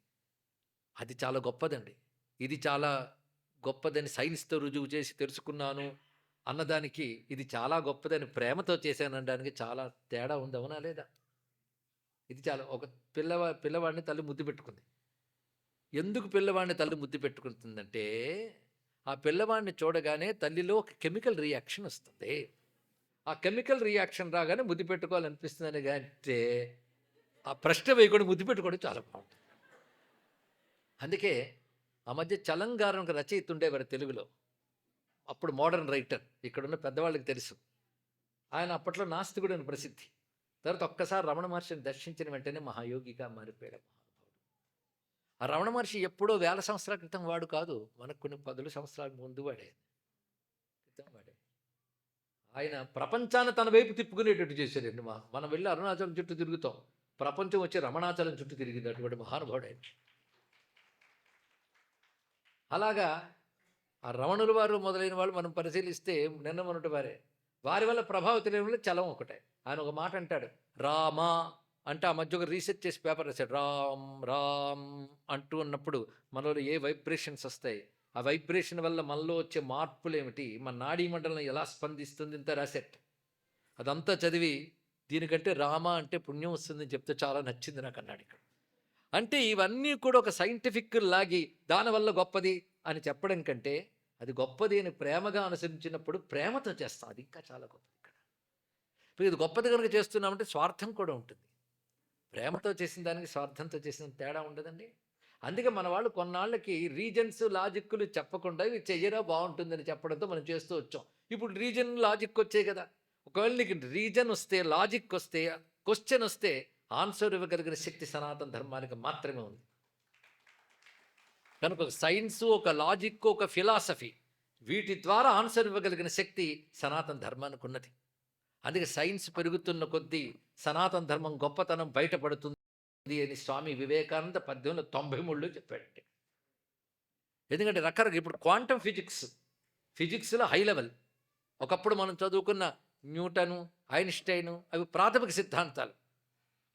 అది చాలా గొప్పదండి. ఇది చాలా గొప్పదని సైన్స్‌తో రుజువు చేసి తెలుసుకున్నాను అన్నదానికి, ఇది చాలా గొప్పదని ప్రేమతో చేశాననడానికి చాలా తేడా ఉంది. అవునా లేదా? ఇది చాలా ఒక పిల్లవాడిని తల్లి ముద్దు పెట్టుకుంది. ఎందుకు పిల్లవాడిని తల్లి ముద్దు పెట్టుకుంటుందంటే, ఆ పిల్లవాడిని చూడగానే తల్లిలో ఒక కెమికల్ రియాక్షన్ వస్తుంది. ఆ కెమికల్ రియాక్షన్ రాగానే ముద్దు పెట్టుకోవాలనిపిస్తుందని అంటే, ఆ ప్రశ్న వేయకుండా ముద్దు పెట్టుకోవడం చాలా బావుంటుంది. అందుకే ఆ మధ్య చలం గారు ఒక రచయిత ఉండేవారు తెలుగులో. అప్పుడు మోడర్న్ రైటర్. ఇక్కడున్న పెద్దవాళ్ళకి తెలుసు. ఆయన అప్పట్లో నాస్తికుడని ప్రసిద్ధి. తర్వాత ఒక్కసారి రమణ మహర్షిని దర్శించిన వెంటనే మహాయోగిగా మారిపోయాడు మహానుభావుడు. ఆ రమణ మహర్షి ఎప్పుడో వేల సంవత్సరాల క్రితం వాడు కాదు. మనకు కొన్ని పదుల సంవత్సరాల ముందు వాడే. క్రితం వాడే. ఆయన ప్రపంచాన్ని తన వైపు తిప్పుకునేటట్టు చేశాడండి. మనం వెళ్ళి అరుణాచలం చుట్టూ తిరుగుతాం. ప్రపంచం వచ్చి రమణాచలం చుట్టూ తిరిగింది అటువంటి మహానుభావుడు ఆయన. అలాగా ఆ రమణుల వారు మొదలైన వాళ్ళు మనం పరిశీలిస్తే నిన్న మొన్నటి వారే. వారి వల్ల ప్రభావితులైన చలం ఒకటే. ఆయన ఒక మాట అంటాడు, రామా అంటే ఆ మధ్య ఒక రీసెర్చ్ చేసి పేపర్ రాశాడు. రామ్ రామ్ అంటూ ఉన్నప్పుడు మనలో ఏ వైబ్రేషన్స్ వస్తాయి, ఆ వైబ్రేషన్ వల్ల మనలో వచ్చే మార్పులు ఏమిటి, మన నాడీ మండలం ఎలా స్పందిస్తుంది ఇంత రాసెట్. అదంతా చదివి దీనికంటే రామ అంటే పుణ్యం వస్తుందని చెప్తే చాలా నచ్చింది నాకు అన్నాడు ఇక్కడ. అంటే ఇవన్నీ కూడా ఒక సైంటిఫిక్ లాగి దానివల్ల గొప్పది అని చెప్పడం కంటే, అది గొప్పది అని ప్రేమగా అనుసరించినప్పుడు ప్రేమతో చేస్తాం. అది ఇంకా చాలా గొప్పది ఇక్కడ. ఇప్పుడు ఇది గొప్పది కనుక చేస్తున్నామంటే స్వార్థం కూడా ఉంటుంది. ప్రేమతో చేసిన దానికి స్వార్థంతో చేసిన తేడా ఉండదండి. అందుకే మన వాళ్ళు కొన్నాళ్ళకి రీజన్స్ లాజిక్లు చెప్పకుండా ఇవి చెయ్యరా బాగుంటుందని చెప్పడంతో మనం చేస్తూ వచ్చాం. ఇప్పుడు రీజన్ లాజిక్ వచ్చాయి కదా. ఒకవేళ నీకు రీజన్ వస్తే, లాజిక్ వస్తే, క్వశ్చన్ వస్తే ఆన్సర్ ఇవ్వగలిగిన శక్తి సనాతన ధర్మానికి మాత్రమే ఉంది. కనుక ఒక సైన్సు, ఒక లాజిక్, ఒక ఫిలాసఫీ, వీటి ద్వారా ఆన్సర్ ఇవ్వగలిగిన శక్తి సనాతన ధర్మానికి ఉన్నది. అందుకే సైన్స్ పెరుగుతున్న కొద్దీ సనాతన ధర్మం గొప్పతనం బయటపడుతుంది అని స్వామి వివేకానంద 1893లో చెప్పాడండి. ఎందుకంటే రకరకాల ఇప్పుడు క్వాంటమ్ ఫిజిక్స్లో హై లెవెల్. ఒకప్పుడు మనం చదువుకున్న న్యూటను, ఐన్స్టైను అవి ప్రాథమిక సిద్ధాంతాలు.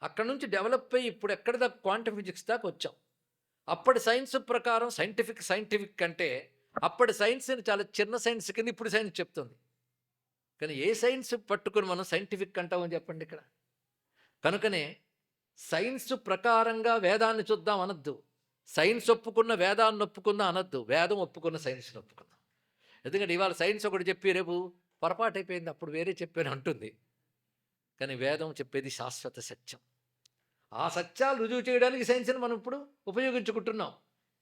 అక్కడ నుంచి డెవలప్ అయ్యి ఇప్పుడు ఎక్కడ దాకా క్వాంటమ్ ఫిజిక్స్ దాకా వచ్చాం. అప్పటి సైన్స్ ప్రకారం సైంటిఫిక్ అంటే అప్పటి సైన్స్ని చాలా చిన్న సైన్స్ కింద ఇప్పుడు సైన్స్ చెప్తుంది. కానీ ఏ సైన్స్ పట్టుకుని మనం సైంటిఫిక్ అంటామని చెప్పండి ఇక్కడ. కనుకనే సైన్స్ ప్రకారంగా వేదాన్ని చూద్దాం అనొద్దు. సైన్స్ ఒప్పుకున్న వేదాన్ని ఒప్పుకుందాం అనొద్దు. వేదం ఒప్పుకున్న సైన్స్ని ఒప్పుకుందాం. ఎందుకంటే ఇవాళ సైన్స్ ఒకటి చెప్పి రేపు పొరపాటు అయిపోయింది అప్పుడు వేరే చెప్పాను అంటుంది. కానీ వేదం చెప్పేది శాశ్వత సత్యం. ఆ సత్యాలు రుజువు చేయడానికి సైన్స్ని మనం ఇప్పుడు ఉపయోగించుకుంటున్నాం.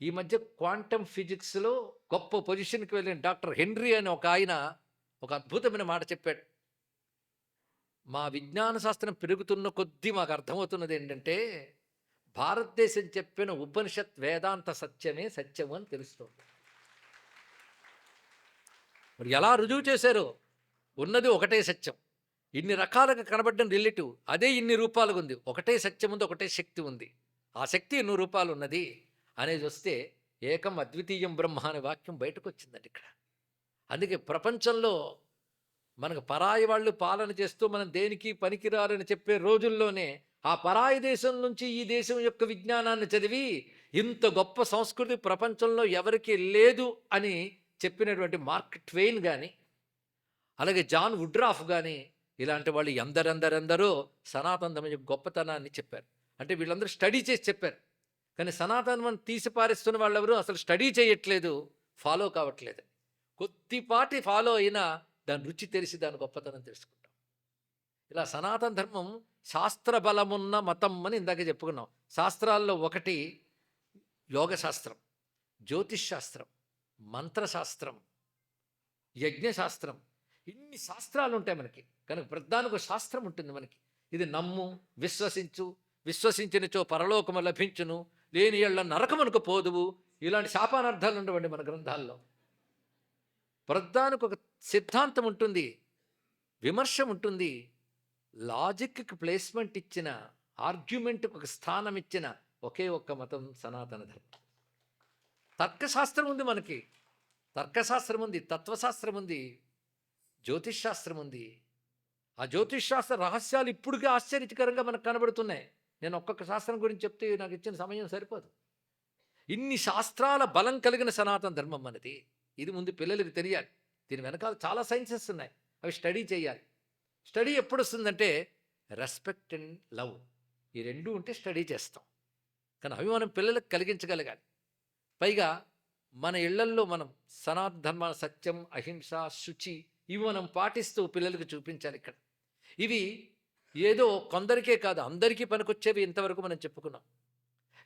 ఈ మధ్య క్వాంటమ్ ఫిజిక్స్లో గొప్ప పొజిషన్కి వెళ్ళిన డాక్టర్ హెన్రీ అని ఒక ఆయన ఒక అద్భుతమైన మాట చెప్పాడు. మా విజ్ఞాన శాస్త్రం పెరుగుతున్న కొద్దీ మాకు అర్థమవుతున్నది ఏంటంటే, భారతదేశం చెప్పిన ఉపనిషత్ వేదాంత సత్యమే సత్యము అని తెలుస్తుంది. మరి ఎలా రుజువు చేశారో, ఉన్నది ఒకటే సత్యం. ఇన్ని రకాలుగా కనబడ్డం రిలేటివ్, అదే ఇన్ని రూపాలుగా ఉంది. ఒకటే సత్యం ఉంది, ఒకటే శక్తి ఉంది. ఆ శక్తి ఎన్నో రూపాలు ఉన్నది అనేది వస్తే ఏకం అద్వితీయం బ్రహ్మ అనే వాక్యం బయటకు వచ్చిందండి ఇక్కడ. అందుకే ప్రపంచంలో మనకు పరాయి వాళ్ళు పాలన చేస్తూ మనం దేనికి పనికిరాలని చెప్పే రోజుల్లోనే ఆ పరాయి దేశం నుంచి ఈ దేశం యొక్క విజ్ఞానాన్ని చదివి ఇంత గొప్ప సంస్కృతి ప్రపంచంలో ఎవరికీ లేదు అని చెప్పినటువంటి మార్క్ ట్వెయిన్ కానీ, అలాగే జాన్ వుడ్రాఫ్ కానీ, ఇలాంటి వాళ్ళు ఎందరెందరో సనాతన ధర్మం యొక్క గొప్పతనాన్ని చెప్పారు. అంటే వీళ్ళందరూ స్టడీ చేసి చెప్పారు. కానీ సనాతనం తీసి పారేస్తున్న వాళ్ళు ఎవరు అసలు స్టడీ చేయట్లేదు, ఫాలో కావట్లేదు. కొద్దిపాటి ఫాలో అయినా దాని రుచి తెలిసి దాని గొప్పతనం తెలుసుకుంటాం. ఇలా సనాతన ధర్మం శాస్త్ర బలమున్న మతం అని ఇందాక చెప్పుకున్నాం. శాస్త్రాల్లో ఒకటి యోగశాస్త్రం, జ్యోతిష్ శాస్త్రం, మంత్రశాస్త్రం, యజ్ఞశాస్త్రం. ఇన్ని శాస్త్రాలు ఉంటాయి మనకి. కనుక ప్రధానికి ఒక శాస్త్రం ఉంటుంది మనకి. ఇది నమ్ము, విశ్వసించు, విశ్వసించినచో పరలోకము లభించును, లేని ఎళ్ళ నరకమునకు పోదువు. ఇలాంటి శాపానర్థాలు ఉండవండి మన గ్రంథాల్లో. ప్రధానికి ఒక సిద్ధాంతం ఉంటుంది, విమర్శ ఉంటుంది, లాజిక్కి ప్లేస్మెంట్ ఇచ్చిన, ఆర్గ్యుమెంట్కి ఒక స్థానం ఇచ్చిన ఒకే ఒక్క మతం సనాతన ధర్మం. తర్కశాస్త్రం ఉంది మనకి, తర్కశాస్త్రం ఉంది, తత్వశాస్త్రం ఉంది, జ్యోతిష్ శాస్త్రం ఉంది. ఆ జ్యోతిష్ శాస్త్ర రహస్యాలు ఇప్పటికీ ఆశ్చర్యకరంగా మనకు కనబడుతున్నాయి. నేను ఒక్కొక్క శాస్త్రం గురించి చెప్తే నాకు ఇచ్చిన సమయం సరిపోదు. ఇన్ని శాస్త్రాల బలం కలిగిన సనాతన ధర్మం మనది. ఇది ముందు పిల్లలకి తెలియాలి. దీని వెనకాల చాలా సైన్సెస్ ఉన్నాయి, అవి స్టడీ చేయాలి. స్టడీ ఎప్పుడు వస్తుందంటే రెస్పెక్ట్ అండ్ లవ్, ఈ రెండు ఉంటే స్టడీ చేస్తాం. కానీ అవి మనం పిల్లలకు కలిగించగలగాలి. పైగా మన ఇళ్లల్లో మనం సనాతన ధర్మ, సత్యం, అహింస, శుచి ఇవి మనం పాటిస్తూ పిల్లలకు చూపించాలి. ఇక్కడ ఇవి ఏదో కొందరికే కాదు, అందరికీ పనికొచ్చేవి ఇంతవరకు మనం చెప్పుకున్నాం.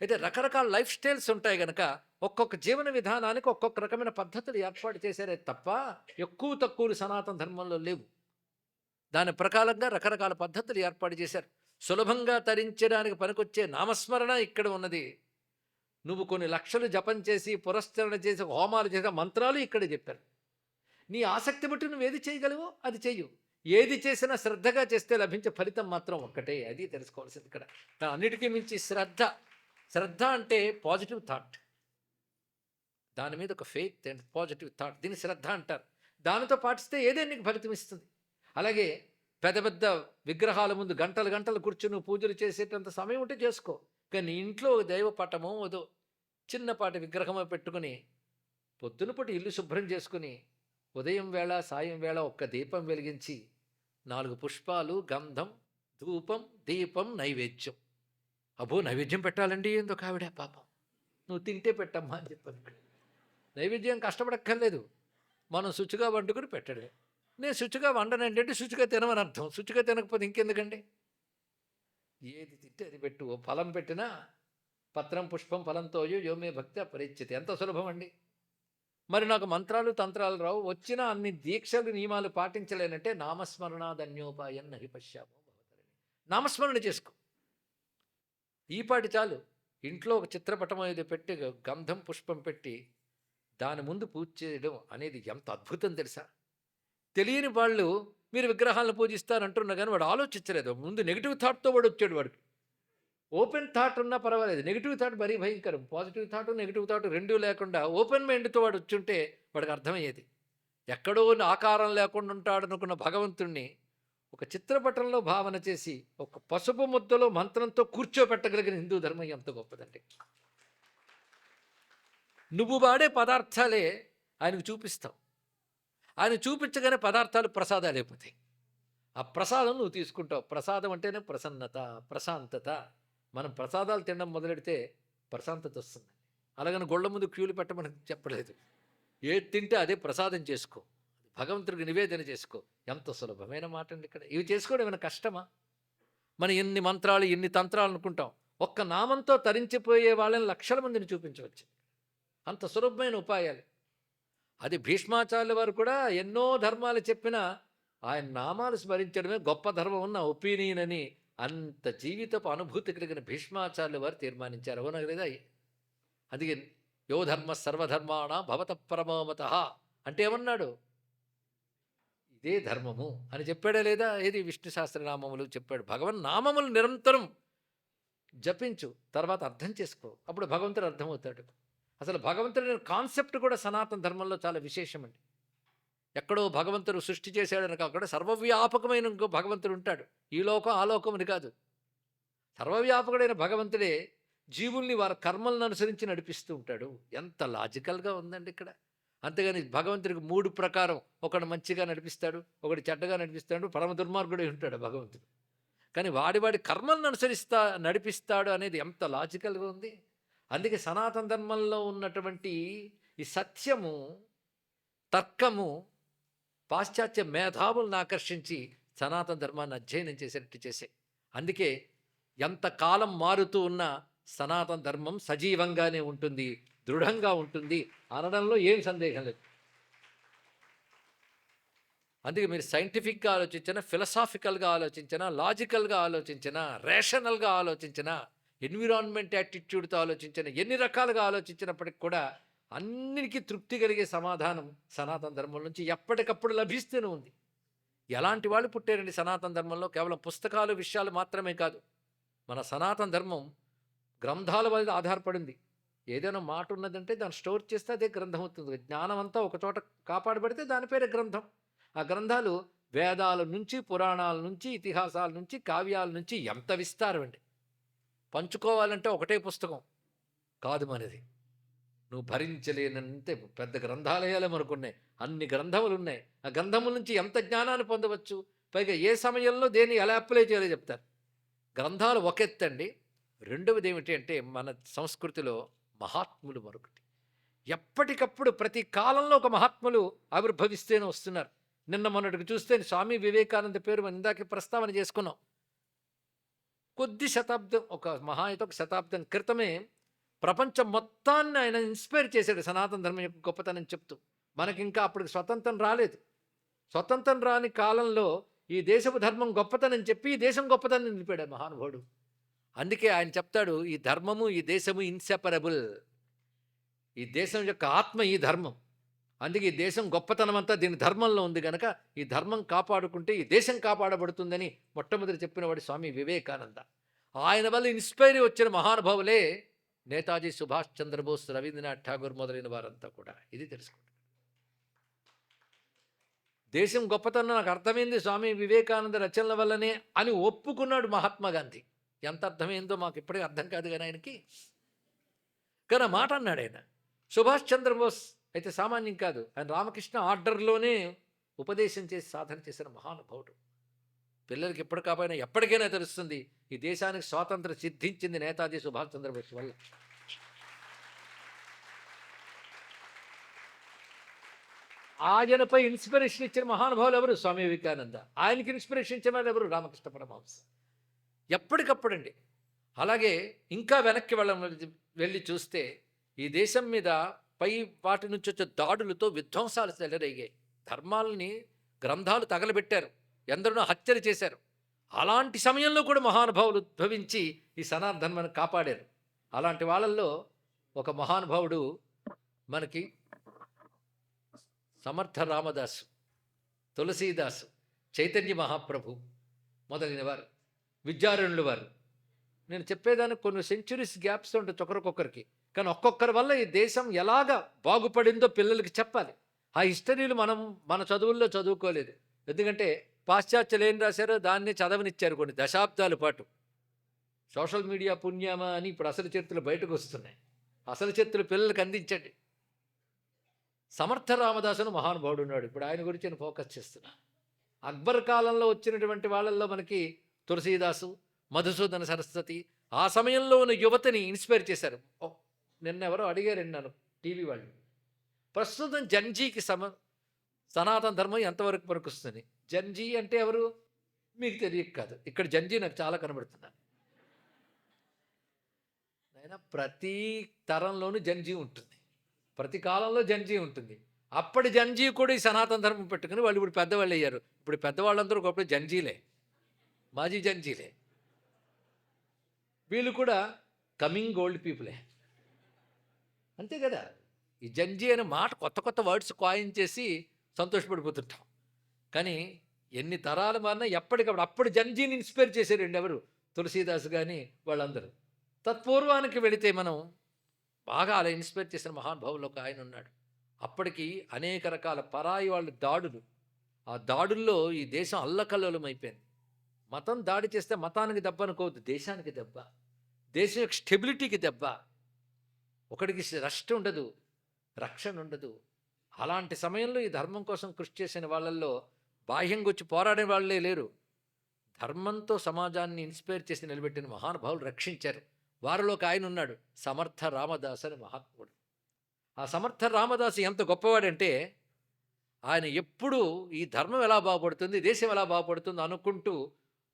అయితే రకరకాల లైఫ్ స్టైల్స్ ఉంటాయి కనుక ఒక్కొక్క జీవన విధానానికి ఒక్కొక్క రకమైన పద్ధతులు ఏర్పాటు చేశారే తప్ప ఎక్కువ తక్కువలు సనాతన ధర్మంలో లేవు. దాని ప్రకారంగా రకరకాల పద్ధతులు ఏర్పాటు చేశారు. సులభంగా తరించడానికి పనికొచ్చే నామస్మరణ ఇక్కడ ఉన్నది. నువ్వు కొన్ని లక్షలు జపం చేసి, పురస్కరణ చేసి, హోమాలు చేసే మంత్రాలు ఇక్కడ చెప్పారు. నీ ఆసక్తి బట్టి నువ్వు ఏది చేయగలవో అది చెయ్యు. ఏది చేసినా శ్రద్ధగా చేస్తే లభించే ఫలితం మాత్రం ఒక్కటే, అది తెలుసుకోవాల్సింది ఇక్కడ. అన్నిటికీ మించి శ్రద్ధ. శ్రద్ధ అంటే పాజిటివ్ థాట్, దాని మీద ఒక ఫెయిత్ అండ్ పాజిటివ్ థాట్, దీన్ని శ్రద్ధ అంటారు. దానితో పాటిస్తే ఏదే నీకు ఫలితం ఇస్తుంది. అలాగే పెద్ద పెద్ద విగ్రహాల ముందు గంటలు గంటలు కూర్చుని పూజలు చేసేటంత సమయం ఉంటే చేసుకో. కానీ ఇంట్లో దైవ పటమో ఏదో చిన్నపాటి విగ్రహమో పెట్టుకుని పొద్దున పూట ఇల్లు శుభ్రం చేసుకుని ఉదయం వేళ సాయం వేళ ఒక్క దీపం వెలిగించి 4 పుష్పాలు, గంధం, ధూపం, దీపం, నైవేద్యం. అబ్బో నైవేద్యం పెట్టాలండి ఎందుకు ఆవిడ పాపం, నువ్వు తింటే పెట్టమ్మా అని చెప్పాను. నైవేద్యం కష్టపడక్కర్లేదు, మనం శుచిగా వండుకుని పెట్టడమే. నేను శుచిగా వండనండి అంటే శుచిగా తినమని అర్థం. శుచిగా తినకపోతే ఇంకెందుకండి? ఏది తింటే అది పెట్టు. ఓ ఫలం పెట్టినా పత్రం పుష్పం ఫలంతోయో యోమే భక్తి అపరిచ్యతే, ఎంత సులభం అండి. మరి నాకు మంత్రాలు తంత్రాలు రావు, వచ్చిన అన్ని దీక్షలు నియమాలు పాటించలేనంటే నామస్మరణాధన్యోపాయం నహి పశ్యామో భవతరిణి. నామస్మరణ చేసుకో, ఈ పాటి చాలు. ఇంట్లో ఒక చిత్రపటం అనేది పెట్టి గంధం పుష్పం పెట్టి దాని ముందు పూజ చేయడం అనేది ఎంత అద్భుతం తెలుసా. తెలియని వాళ్ళు మీరు విగ్రహాలను పూజిస్తారంటున్నా కానీ వాడు ఆలోచించలేదు. ముందు నెగిటివ్ థాట్తో వాడు వచ్చాడు. వాడికి ఓపెన్ థాట్ ఉన్నా పర్వాలేదు, నెగిటివ్ థాట్ మరీ భయంకరం. పాజిటివ్ థాట్ నెగిటివ్ థాట్ రెండూ లేకుండా ఓపెన్ మైండ్తో వాడు వచ్చుంటే వాడికి అర్థమయ్యేది. ఎక్కడో ఆకారం లేకుండా ఉంటాడు అనుకున్న భగవంతుణ్ణి ఒక చిత్రపటంలో భావన చేసి ఒక పసుపు ముద్దలో మంత్రంతో కూర్చోబెట్టగలిగిన హిందూ ధర్మం ఎంత గొప్పదండి. నువ్వు వాడే పదార్థాలే ఆయనకు చూపిస్తావు. ఆయన చూపించగానే పదార్థాలు ప్రసాదాలు అయిపోతాయి. ఆ ప్రసాదం నువ్వు తీసుకుంటావు. ప్రసాదం అంటేనే ప్రసన్నత, ప్రశాంతత. మనం ప్రసాదాలు తినడం మొదలెడితే ప్రశాంతత వస్తుంది. అలాగని గొళ్ళ ముందు క్యూలు పెట్టమని చెప్పలేదు. ఏది తింటే అదే ప్రసాదం చేసుకో, భగవంతుడికి నివేదన చేసుకో. ఎంత సులభమైన మాట అండి ఇక్కడ. ఇవి చేసుకోవడం ఏమైనా కష్టమా? మనం ఎన్ని మంత్రాలు ఎన్ని తంత్రాలు అనుకుంటాం, ఒక్క నామంతో తరించిపోయే వాళ్ళని లక్షల మందిని చూపించవచ్చు. అంత సులభమైన ఉపాయాలు. అది భీష్మాచార్యుల వారు కూడా ఎన్నో ధర్మాలు చెప్పినా ఆయన నామాలు స్మరించడమే గొప్ప ధర్మం ఉన్న ఒపీనియన్ అని అంత జీవితపు అనుభూతి కలిగిన భీష్మాచార్యుల వారు తీర్మానించారు. అవునా లేదా? అందుకే యో ధర్మ సర్వధర్మాణ భవత పరమోమత అంటే ఏమన్నాడు? ఇదే ధర్మము అని చెప్పాడా లేదా? ఏది విష్ణు సహస్రనామములు చెప్పాడు. భగవన్ నామములు నిరంతరం జపించు, తర్వాత అర్థం చేసుకో, అప్పుడు భగవంతుడు అర్థమవుతాడు. అసలు భగవంతుడి కాన్సెప్ట్ కూడా సనాతన ధర్మంలో చాలా విశేషమండి. ఎక్కడో భగవంతుడు సృష్టి చేశాడని కాకుండా సర్వవ్యాపకమైన ఇంకో భగవంతుడు ఉంటాడు. ఈ లోకం ఆ లోకం అని కాదు. సర్వవ్యాపకుడైన భగవంతుడే జీవుల్ని వారి కర్మలను అనుసరించి నడిపిస్తూ ఉంటాడు. ఎంత లాజికల్గా ఉందండి ఇక్కడ. అంతేగాని భగవంతుడికి 3 ప్రకారం, ఒకడు మంచిగా నడిపిస్తాడు, ఒకడు చెడ్డగా నడిపిస్తాడు, పరమ దుర్మార్గుడే ఉంటాడు భగవంతుడు. కానీ వాడి కర్మలను నడిపిస్తాడు అనేది ఎంత లాజికల్గా ఉంది. అందుకే సనాతన ధర్మంలో ఉన్నటువంటి ఈ సత్యము, తర్కము పాశ్చాత్య మేధావులను ఆకర్షించి సనాతన ధర్మాన్ని అధ్యయనం చేసేటట్టు చేసే. అందుకే ఎంతకాలం మారుతూ ఉన్న సనాతన ధర్మం సజీవంగానే ఉంటుంది, దృఢంగా ఉంటుంది అనడంలో ఏం సందేహం లేదు. అందుకే మీరు సైంటిఫిక్గా ఆలోచించినా, ఫిలసాఫికల్గా ఆలోచించినా, లాజికల్గా ఆలోచించినా, రేషనల్గా ఆలోచించినా ఎన్విరాన్మెంట్ యాటిట్యూడ్తో ఆలోచించిన, ఎన్ని రకాలుగా ఆలోచించినప్పటికి కూడా అన్నిటికీ తృప్తి కలిగే సమాధానం సనాతన ధర్మం నుంచి ఎప్పటికప్పుడు లభిస్తూనే ఉంది. ఎలాంటి వాళ్ళు పుట్టారండి సనాతన ధర్మంలో? కేవలం పుస్తకాలు, విషయాలు మాత్రమే కాదు. మన సనాతన ధర్మం గ్రంథాల మీద ఆధారపడింది. ఏదైనా మాట ఉన్నదంటే దాన్ని స్టోర్ చేస్తే అదే గ్రంథం అవుతుంది. జ్ఞానం అంతా ఒకచోట కాపాడబడితే దాని పేరే గ్రంథం. ఆ గ్రంథాలు వేదాల నుంచి, పురాణాల నుంచి, ఇతిహాసాల నుంచి, కావ్యాల నుంచి ఎంత విస్తారం అండి. పంచుకోవాలంటే ఒకటే పుస్తకం కాదు మనది. నువ్వు భరించలేనంతే పెద్ద గ్రంథాలయాలే మనకున్నాయి. అన్ని గ్రంథములు ఉన్నాయి. ఆ గ్రంథముల నుంచి ఎంత జ్ఞానాన్ని పొందవచ్చు, పైగా ఏ సమయంలో దేన్ని ఎలా అప్లై చేయాలో చెప్తారు. గ్రంథాలు ఒక ఎత్తండి. రెండవది ఏమిటి అంటే మన సంస్కృతిలో మహాత్ములు మరొకటి. ఎప్పటికప్పుడు ప్రతి కాలంలో ఒక మహాత్ములు ఆవిర్భవిస్తూనే వస్తున్నారు. నిన్న మొన్నటికి చూస్తే స్వామి వివేకానంద పేరు మనం ఇందాక ప్రస్తావన చేసుకున్నాం. కొద్ది శతాబ్దం, ఒక మహా అయితే ఒక శతాబ్దం క్రితమే ప్రపంచం మొత్తాన్ని ఆయన ఇన్స్పైర్ చేశాడు సనాతన ధర్మం యొక్క గొప్పతనం చెప్తూ. మనకి ఇంకా అప్పటికి స్వతంత్రం రాలేదు. స్వతంత్రం రాని కాలంలో ఈ దేశపు ధర్మం గొప్పతనం చెప్పి ఈ దేశం గొప్పతనం నిలిపాడు మహానుభావుడు. అందుకే ఆయన చెప్తాడు, ఈ ధర్మము ఈ దేశము ఇన్సెపరబుల్. ఈ దేశం యొక్క ఆత్మ ఈ ధర్మం. అందుకే ఈ దేశం గొప్పతనం అంతా దీని ధర్మంలో ఉంది కనుక ఈ ధర్మం కాపాడుకుంటే ఈ దేశం కాపాడబడుతుందని మొట్టమొదటి చెప్పినవాడు స్వామి వివేకానంద. ఆయన వల్ల ఇన్స్పైర్ వచ్చిన మహానుభావులే నేతాజీ సుభాష్ చంద్రబోస్, రవీంద్రనాథ్ ఠాగూర్ మొదలైన వారంతా కూడా. ఇది తెలుసుకుంటారు. దేశం గొప్పతనం నాకు అర్థమైంది స్వామి వివేకానంద రచనల వల్లనే అని ఒప్పుకున్నాడు మహాత్మా గాంధీ. ఎంత అర్థమైందో మాకు ఇప్పటికీ అర్థం కాదు కానీ ఆయనకి. కానీ మాట అన్నాడు ఆయన. సుభాష్ చంద్రబోస్ అయితే సామాన్యం కాదు. ఆయన రామకృష్ణ ఆర్డర్లోనే ఉపదేశం చేసి సాధన చేసిన మహానుభావుడు. పిల్లలకి ఎప్పుడు కాకపోయినా ఎప్పటికైనా తెలుస్తుంది ఈ దేశానికి స్వాతంత్రం సిద్ధించింది నేతాజీ సుభాష్ చంద్రబోస్ వల్ల. ఆయనపై ఇన్స్పిరేషన్ ఇచ్చిన మహానుభావులు ఎవరు? స్వామి వివేకానంద. ఆయనకి ఇన్స్పిరేషన్ ఇచ్చిన వాళ్ళు ఎవరు? రామకృష్ణ పరమహంస. ఎప్పటికప్పుడండి. అలాగే ఇంకా వెనక్కి వెళ్ళి చూస్తే ఈ దేశం మీద పై వాటి నుంచి వచ్చే దాడులతో విధ్వంసాలు చెలరేగాయి. ధర్మాలని, గ్రంథాలు తగలబెట్టారు, ఎందరినో హత్యలు చేశారు. అలాంటి సమయంలో కూడా మహానుభావులు ఉద్భవించి ఈ సనాతన ధర్మాన్ని కాపాడారు. అలాంటి వాళ్ళల్లో ఒక మహానుభావుడు మనకి సమర్థ రామదాసు, తులసీదాసు, చైతన్య మహాప్రభు మొదలైన వారు, విద్యారణులు వారు. నేను చెప్పేదానికి కొన్ని సెంచురీస్ గ్యాప్స్ ఉంటుంది ఒకరికొకరికి. కానీ ఒక్కొక్కరి వల్ల ఈ దేశం ఎలాగ బాగుపడిందో పిల్లలకి చెప్పాలి. ఆ హిస్టరీలు మన చదువుల్లో చదువుకోలేదు. ఎందుకంటే పాశ్చాత్యులు ఏం రాశారో దాన్ని చదవనిచ్చారు కొన్ని దశాబ్దాల పాటు. సోషల్ మీడియా పుణ్యమా అని ఇప్పుడు అసలు చరిత్రలు బయటకు వస్తున్నాయి. అసలు చరిత్రలు పిల్లలకు అందించండి. సమర్థ రామదాసును మహానుభావుడు ఉన్నాడు. ఇప్పుడు ఆయన గురించి నేను ఫోకస్ చేస్తున్నా. అక్బర్ కాలంలో వచ్చినటువంటి వాళ్ళల్లో మనకి తులసీదాసు, మధుసూదన సరస్వతి ఆ సమయంలో ఉన్న యువతని ఇన్స్పైర్ చేశారు. నిన్న ఎవరో అడిగారండి నన్ను టీవీ వాళ్ళు, ప్రస్తుతం జన్జీకి సనాతన ధర్మం ఎంతవరకు పనికొస్తుంది? జన్జీ అంటే ఎవరు మీకు తెలియక కాదు. ఇక్కడ జన్జీ నాకు చాలా కనబడుతున్నారు. అయినా ప్రతి తరంలోనూ జన్జీ ఉంటుంది, ప్రతి కాలంలో జన్జీ ఉంటుంది. అప్పటి జన్జీ కూడా ఈ సనాతన ధర్మం పెట్టుకుని వాళ్ళు ఇప్పుడు పెద్దవాళ్ళు అయ్యారు. ఇప్పుడు పెద్దవాళ్ళందరూ ఒకప్పుడు జన్జీలే, మాజీ జన్జీలే. వీళ్ళు కూడా కమింగ్ ఓల్డ్ పీపులే, అంతే కదా. ఈ జన్జీ అనే మాట కొత్త కొత్త వర్డ్స్ కాయిన్ చేసి సంతోషపడిపోతుంటాం. కానీ ఎన్ని తరాలు మారినా ఎప్పటికప్పుడు అప్పుడు జన్జీని ఇన్స్పైర్ చేశారండి ఎవరు? తులసీదాస్ కానీ వాళ్ళందరూ. తత్పూర్వానికి వెళితే మనం బాగా అలా ఇన్స్పైర్ చేసిన మహానుభావులు ఒక ఆయన ఉన్నాడు. అప్పటికి అనేక రకాల పరాయి వాళ్ళ దాడులు, ఆ దాడుల్లో ఈ దేశం అల్లకల్లోలం అయిపోయింది. మతం దాడి చేస్తే మతానికి దెబ్బ అనుకోవద్దు, దేశానికి దెబ్బ, దేశం యొక్క స్టెబిలిటీకి దెబ్బ. ఒకడికి రెస్ట్ ఉండదు, రక్షణ ఉండదు. అలాంటి సమయంలో ఈ ధర్మం కోసం కృషి చేసిన వాళ్ళల్లో బాహ్యంగా వచ్చి పోరాడే వాళ్ళే లేరు. ధర్మంతో సమాజాన్ని ఇన్స్పైర్ చేసి నిలబెట్టిన మహానుభావులు రక్షించారు. వారిలో ఒక ఆయన ఉన్నాడు, సమర్థ రామదాస్ అని మహాత్ముడు. ఆ సమర్థ రామదాసు ఎంత గొప్పవాడంటే ఆయన ఎప్పుడూ ఈ ధర్మం ఎలా బాగుపడుతుంది, దేశం ఎలా బాగుపడుతుంది అనుకుంటూ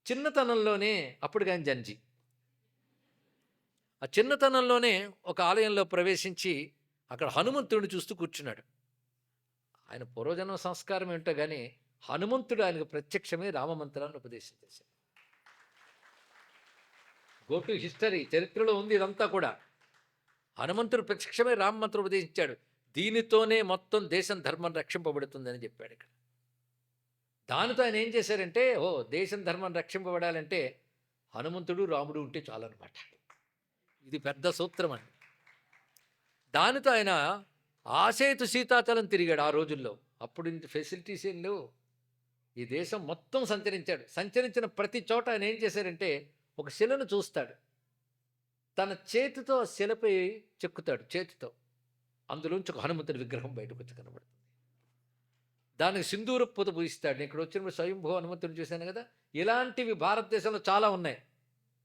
చిన్నతనంలోనే, అప్పుడు ఆయన జన్జీ, ఆ చిన్నతనంలోనే ఒక ఆలయంలో ప్రవేశించి అక్కడ హనుమంతుడిని చూస్తూ కూర్చున్నాడు. ఆయన పూర్వజన్మ సంస్కారం ఏంటో కానీ హనుమంతుడు ఆయనకు ప్రత్యక్షమే రామమంత్రాన్ని ఉపదేశం చేశాడు. గో టు హిస్టరీ, చరిత్రలో ఉంది ఇదంతా కూడా. హనుమంతుడు ప్రత్యక్షమే రామ మంత్రం ఉపదేశించాడు. దీనితోనే మొత్తం దేశం ధర్మం రక్షింపబడుతుందని చెప్పాడు ఇక్కడ. దానితో ఆయన ఏం చేశారంటే, దేశం ధర్మం రక్షింపబడాలంటే హనుమంతుడు రాముడు ఉంటే చాలన్నమాట. ఇది పెద్ద సూత్రం అండి. దానితో ఆయన ఆసేతు సీతాచలం తిరిగాడు ఆ రోజుల్లో. అప్పుడు ఇంత ఫెసిలిటీస్ ఏం లేవు. ఈ దేశం మొత్తం సంచరించాడు. సంచరించిన ప్రతి చోట ఆయన ఏం చేశారంటే, ఒక శిలను చూస్తాడు, తన చేతితో ఆ శిలపై చెక్కుతాడు చేతితో. అందులోంచి ఒక హనుమంతుడి విగ్రహం బయటకు వచ్చి కనబడుతుంది. దానికి సింధూర పూత పూయిస్తాడు. ఇక్కడ వచ్చినప్పుడు స్వయంభూ హనుమంతుడిని చూశాను కదా. ఇలాంటివి భారతదేశంలో చాలా ఉన్నాయి,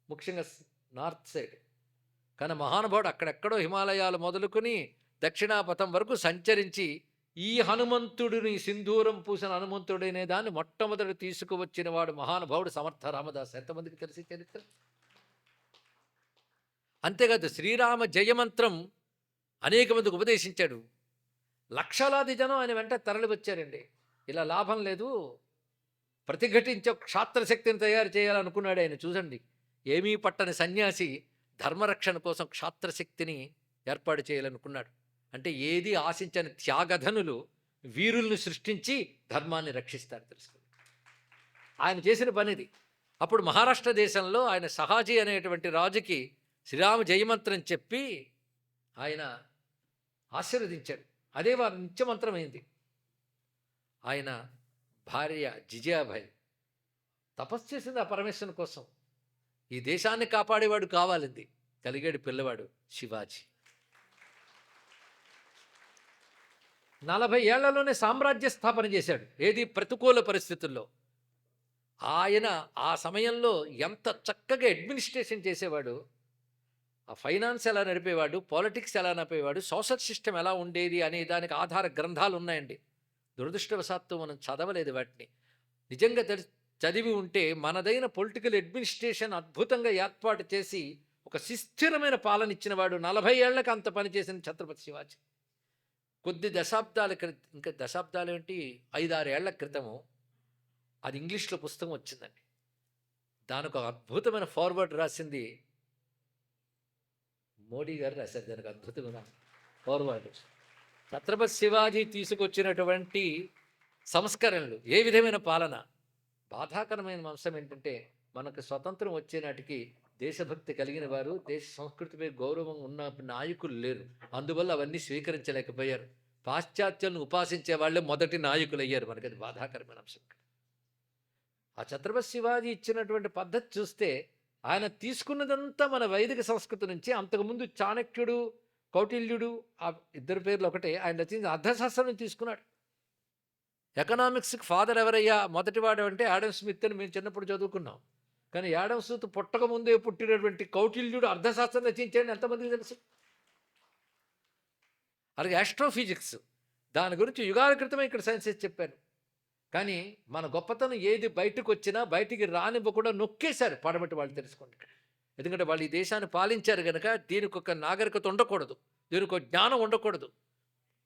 ముఖ్యంగా నార్త్ సైడ్. కానీ మహానుభావుడు అక్కడెక్కడో హిమాలయాలు మొదలుకొని దక్షిణాపథం వరకు సంచరించి ఈ హనుమంతుడిని, సింధూరం పూసిన హనుమంతుడనే దాన్ని మొట్టమొదటి తీసుకువచ్చిన వాడు మహానుభావుడు సమర్థ రామదాస్. ఎంతమందికి తెలిసి చరిత్ర? అంతేకాదు శ్రీరామ జయమంత్రం అనేక మందికి ఉపదేశించాడు. లక్షలాది జనం ఆయన వెంట తరలి వచ్చారండి. ఇలా లాభం లేదు, ప్రతిఘటించే క్షాత్రశక్తిని తయారు చేయాలనుకున్నాడు ఆయన. చూడండి, ఏమీ పట్టని సన్యాసి ధర్మరక్షణ కోసం క్షాత్రశక్తిని ఏర్పాటు చేయాలనుకున్నాడు. అంటే ఏది ఆశించని త్యాగధనులు వీరుల్ని సృష్టించి ధర్మాన్ని రక్షిస్తారు. తెలుసుకోండి, ఆయన చేసిన పనిది. అప్పుడు మహారాష్ట్ర దేశంలో ఆయన సహాజీ అనేటువంటి రాజుకి శ్రీరామ జయమంత్రం చెప్పి ఆయన ఆశీర్వదించాడు. అదే వారి నిత్యమంత్రమైంది. ఆయన భార్య జిజాబాయి తపస్సు చేసింది ఆ పరమేశ్వరుని కోసం. ఈ దేశాన్ని కాపాడేవాడు కావాలింది. కలిగాడు పిల్లవాడు శివాజీ. 40 ఏళ్లలోనే సామ్రాజ్య స్థాపన చేశాడు. ఏది ప్రతికూల పరిస్థితుల్లో. ఆయన ఆ సమయంలో ఎంత చక్కగా అడ్మినిస్ట్రేషన్ చేసేవాడు, ఆ ఫైనాన్స్ ఎలా నడిపేవాడు, పాలిటిక్స్ ఎలా నడిపేవాడు, సోషల్ సిస్టమ్ ఎలా ఉండేది అనే దానికి ఆధార గ్రంథాలు ఉన్నాయండి. దురదృష్టవశాత్తు మనం చదవలేదు వాటిని. నిజంగా చదివి ఉంటే మనదైన పొలిటికల్ అడ్మినిస్ట్రేషన్ అద్భుతంగా ఏర్పాటు చేసి ఒక సుస్థిరమైన పాలన ఇచ్చిన వాడు. 40 ఏళ్లకు అంత పనిచేసిన ఛత్రపతి శివాజీ. కొద్ది దశాబ్దాల క్రితం, ఇంకా దశాబ్దాలు ఏంటి, 5-6 ఏళ్ల క్రితము అది ఇంగ్లీష్లో పుస్తకం వచ్చిందండి. దానికి ఒక అద్భుతమైన ఫార్వర్డ్ రాసింది మోడీ గారు రాశారు. దానికి అద్భుతమైన ఫార్వర్డ్. ఛత్రపతి శివాజీ తీసుకొచ్చినటువంటి సంస్కరణలు, ఏ విధమైన పాలన. బాధాకరమైన అంశం ఏంటంటే, మనకు స్వతంత్రం వచ్చే నాటికి దేశభక్తి కలిగిన వారు, దేశ సంస్కృతిపై గౌరవం ఉన్న నాయకులు లేరు. అందువల్ల అవన్నీ స్వీకరించలేకపోయారు. పాశ్చాత్యాలను ఉపాసించే వాళ్ళే మొదటి నాయకులు అయ్యారు. మనకి అది బాధాకరమైన అంశం. ఆ ఛత్రపతి శివాజీ ఇచ్చినటువంటి పద్ధతి చూస్తే ఆయన తీసుకున్నదంతా మన వైదిక సంస్కృతి నుంచి. అంతకుముందు చాణక్యుడు, కౌటిల్యుడు, ఆ ఇద్దరు పేర్లు ఒకటే. ఆయన రచించిన అర్థశాస్త్రం తీసుకున్నాడు. ఎకనామిక్స్కి ఫాదర్ ఎవరయ్యా మొదటివాడు అంటే యాడమ్ స్మిత్ అని మేము చిన్నప్పుడు చదువుకున్నాం. కానీ యాడమ్ స్మిత్ పుట్టక ముందే పుట్టినటువంటి కౌటిల్యుడు అర్థశాస్త్రం రచించాడు. ఎంతమందికి తెలుసు? అలాగే ఆస్ట్రోఫిజిక్స్, దాని గురించి యుగాల క్రితమే ఇక్కడ సైన్సెస్ చెప్పారు. కానీ మన గొప్పతనం ఏది బయటకు వచ్చినా బయటికి రానివ్వకుండా నొక్కేశారు పడమటి వాళ్ళు. తెలుసుకోండి, ఎందుకంటే వాళ్ళు ఈ దేశాన్ని పాలించారు కనుక దీనికి ఒక నాగరికత ఉండకూడదు, దీనికి ఒక జ్ఞానం ఉండకూడదు.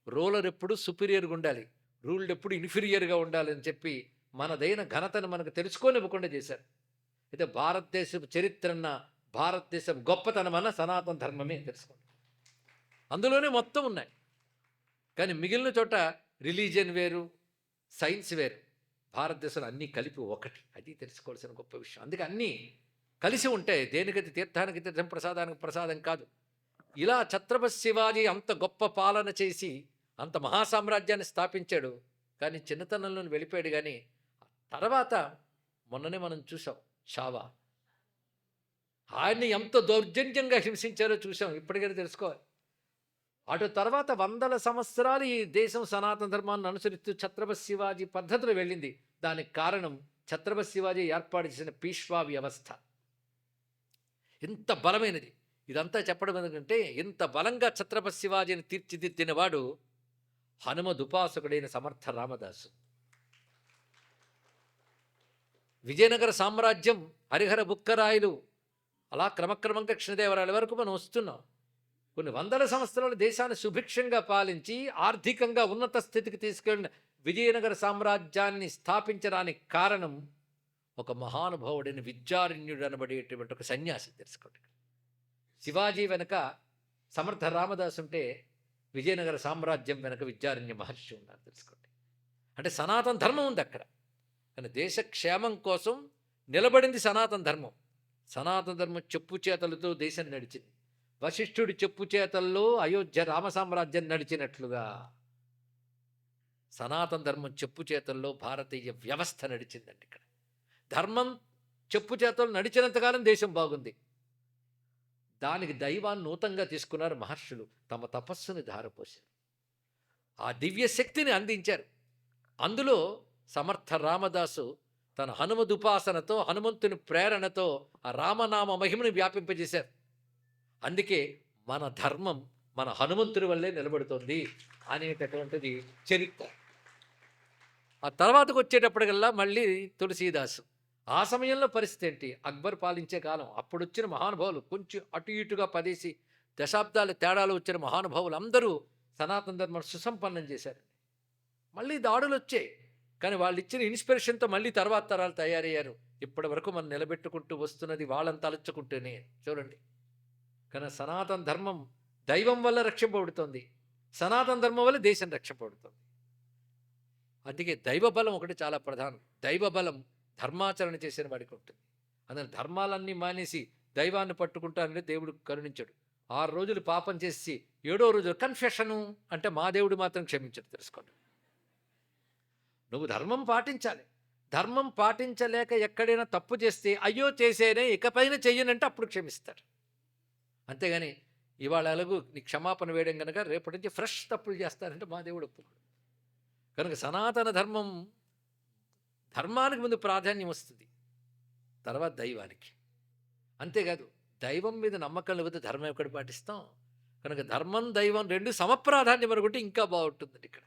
రూలర్ ఎప్పుడు సుపీరియర్గా ఉండాలి, రూల్డ్ ఎప్పుడు ఇన్ఫీరియర్గా ఉండాలని చెప్పి మనదైన ఘనతను మనకు తెలుసుకోనివ్వకుండా చేశారు. అయితే భారతదేశపు చరిత్రన్న, భారతదేశం గొప్పతనమన్న సనాతన ధర్మమే. తెలుసుకోండి, అందులోనే మొత్తం ఉన్నాయి. కానీ మిగిలిన చోట రిలీజియన్ వేరు, సైన్స్ వేరు. భారతదేశంలో అన్నీ కలిపి ఒకటి. అది తెలుసుకోవాల్సిన గొప్ప విషయం. అందుకే అన్నీ కలిసి ఉంటాయి. దేనికైతే తీర్థానికి తీర్థం, ప్రసాదానికి ప్రసాదం కాదు. ఇలా ఛత్రపతి శివాజీ అంత గొప్ప పాలన చేసి అంత మహాసామ్రాజ్యాన్ని స్థాపించాడు. కానీ చిన్నతనంలో వెళ్ళిపోయాడు. కానీ తర్వాత మొన్ననే మనం చూసాం షావా. ఆయన్ని ఎంత దౌర్జన్యంగా హింసించారో చూసాం. ఇప్పటికైనా తెలుసుకోవాలి. అటు తర్వాత 100 సంవత్సరాలు ఈ దేశం సనాతన ధర్మాన్ని అనుసరిస్తూ ఛత్రపతి శివాజీ పద్ధతిలో వెళ్ళింది. దానికి కారణం ఛత్రపతి శివాజీ ఏర్పాటు చేసిన పీష్వా వ్యవస్థ. ఇంత బలమైనది. ఇదంతా చెప్పడం ఎందుకంటే, ఇంత బలంగా ఛత్రపతి శివాజీని తీర్చిదిద్దినవాడు హనుమదుపాసకుడైన సమర్థ రామదాసు. విజయనగర సామ్రాజ్యం, హరిహర బుక్కరాయలు, అలా క్రమక్రమంగా కృష్ణదేవరాయల వరకు మనం వస్తున్నాం. కొన్ని 100 సంవత్సరాలు దేశాన్ని సుభిక్షంగా పాలించి ఆర్థికంగా ఉన్నత స్థితికి తీసుకెళ్ళిన విజయనగర సామ్రాజ్యాన్ని స్థాపించడానికి కారణం ఒక మహానుభావుడైన విద్యారణ్యుడు అనబడేటువంటి ఒక సన్యాసి తెలుసుకోండి. శివాజీ వెనక సమర్థ రామదాస్ ఉంటే విజయనగర సామ్రాజ్యం వెనక విద్యారణ్య మహర్షి ఉన్నారు తెలుసుకోండి. అంటే సనాతన ధర్మం ఉంది అక్కడ. కానీ దేశ క్షేమం కోసం నిలబడింది సనాతన ధర్మం. సనాతన ధర్మం చెప్పు చేతలతో దేశం నడిచింది. వశిష్ఠుడి చెప్పు చేతల్లో అయోధ్య రామ సామ్రాజ్యం నడిచినట్లుగా సనాతన ధర్మం చెప్పు చేతల్లో భారతీయ వ్యవస్థ నడిచిందండి. ఇక్కడ ధర్మం చెప్పు చేతలు నడిచినంతకాలం దేశం బాగుంది. దానికి దైవాన్ని నూతంగా తీసుకున్నారు మహర్షులు. తమ తపస్సుని ధారపోశారు, ఆ దివ్య శక్తిని అందించారు. అందులో సమర్థ రామదాసు తన హనుమదుపాసనతో, హనుమంతుని ప్రేరణతో ఆ రామనామ మహిమను వ్యాపింపజేశారు. అందుకే మన ధర్మం మన హనుమంతుడి వల్లే నిలబడుతోంది అనేటటువంటిది చరిత్ర. ఆ తర్వాతకు వచ్చేటప్పటికల్లా మళ్ళీ తులసీదాసు. ఆ సమయంలో పరిస్థితి ఏంటి? అక్బర్ పాలించే కాలం. అప్పుడు వచ్చిన మహానుభావులు కొంచెం అటు ఇటుగా పదేసి దశాబ్దాల తేడాలు వచ్చిన మహానుభావులు అందరూ సనాతన ధర్మం సుసంపన్నం చేశారు. మళ్ళీ దాడులు వచ్చాయి, కానీ వాళ్ళు ఇచ్చిన ఇన్స్పిరేషన్తో మళ్ళీ తర్వాత తరాలు తయారయ్యారు. ఇప్పటి వరకు మనం నిలబెట్టుకుంటూ వస్తున్నది వాళ్ళని తలుచుకుంటూనే. చూడండి, కానీ సనాతన ధర్మం దైవం వల్ల రక్షింపబడుతోంది, సనాతన ధర్మం వల్ల దేశం రక్షింపబడుతుంది. అందుకే దైవబలం ఒకటి చాలా ప్రధానం. దైవబలం ధర్మాచరణ చేసిన వాడికి ఉంటుంది. అందుకని ధర్మాలన్నీ మానేసి దైవాన్ని పట్టుకుంటానంటే దేవుడు కరుణించడు. 6 రోజులు పాపం చేసి 7వ రోజు కన్ఫెషను అంటే మా దేవుడు మాత్రం క్షమించడు. తెలుసుకోండి, నువ్వు ధర్మం పాటించాలి. ధర్మం పాటించలేక ఎక్కడైనా తప్పు చేస్తే అయ్యో చేసేనే ఇకపైన చెయ్యనంటే అప్పుడు క్షమిస్తాడు. అంతేగాని ఇవాళ ఎలాగూ నీ క్షమాపణ వేయడం కనుక రేపటి నుంచి ఫ్రెష్ తప్పులు చేస్తారంటే మా దేవుడు ఒప్పుకోడు. కనుక సనాతన ధర్మం, ధర్మానికి ముందు ప్రాధాన్యం వస్తుంది, తర్వాత దైవానికి. అంతేకాదు దైవం మీద నమ్మకం లేకపోతే ధర్మం ఎక్కడ పాటిస్తాం? కనుక ధర్మం దైవం రెండు సమప్రాధాన్యం అనుకుంటే ఇంకా బాగుంటుందండి ఇక్కడ.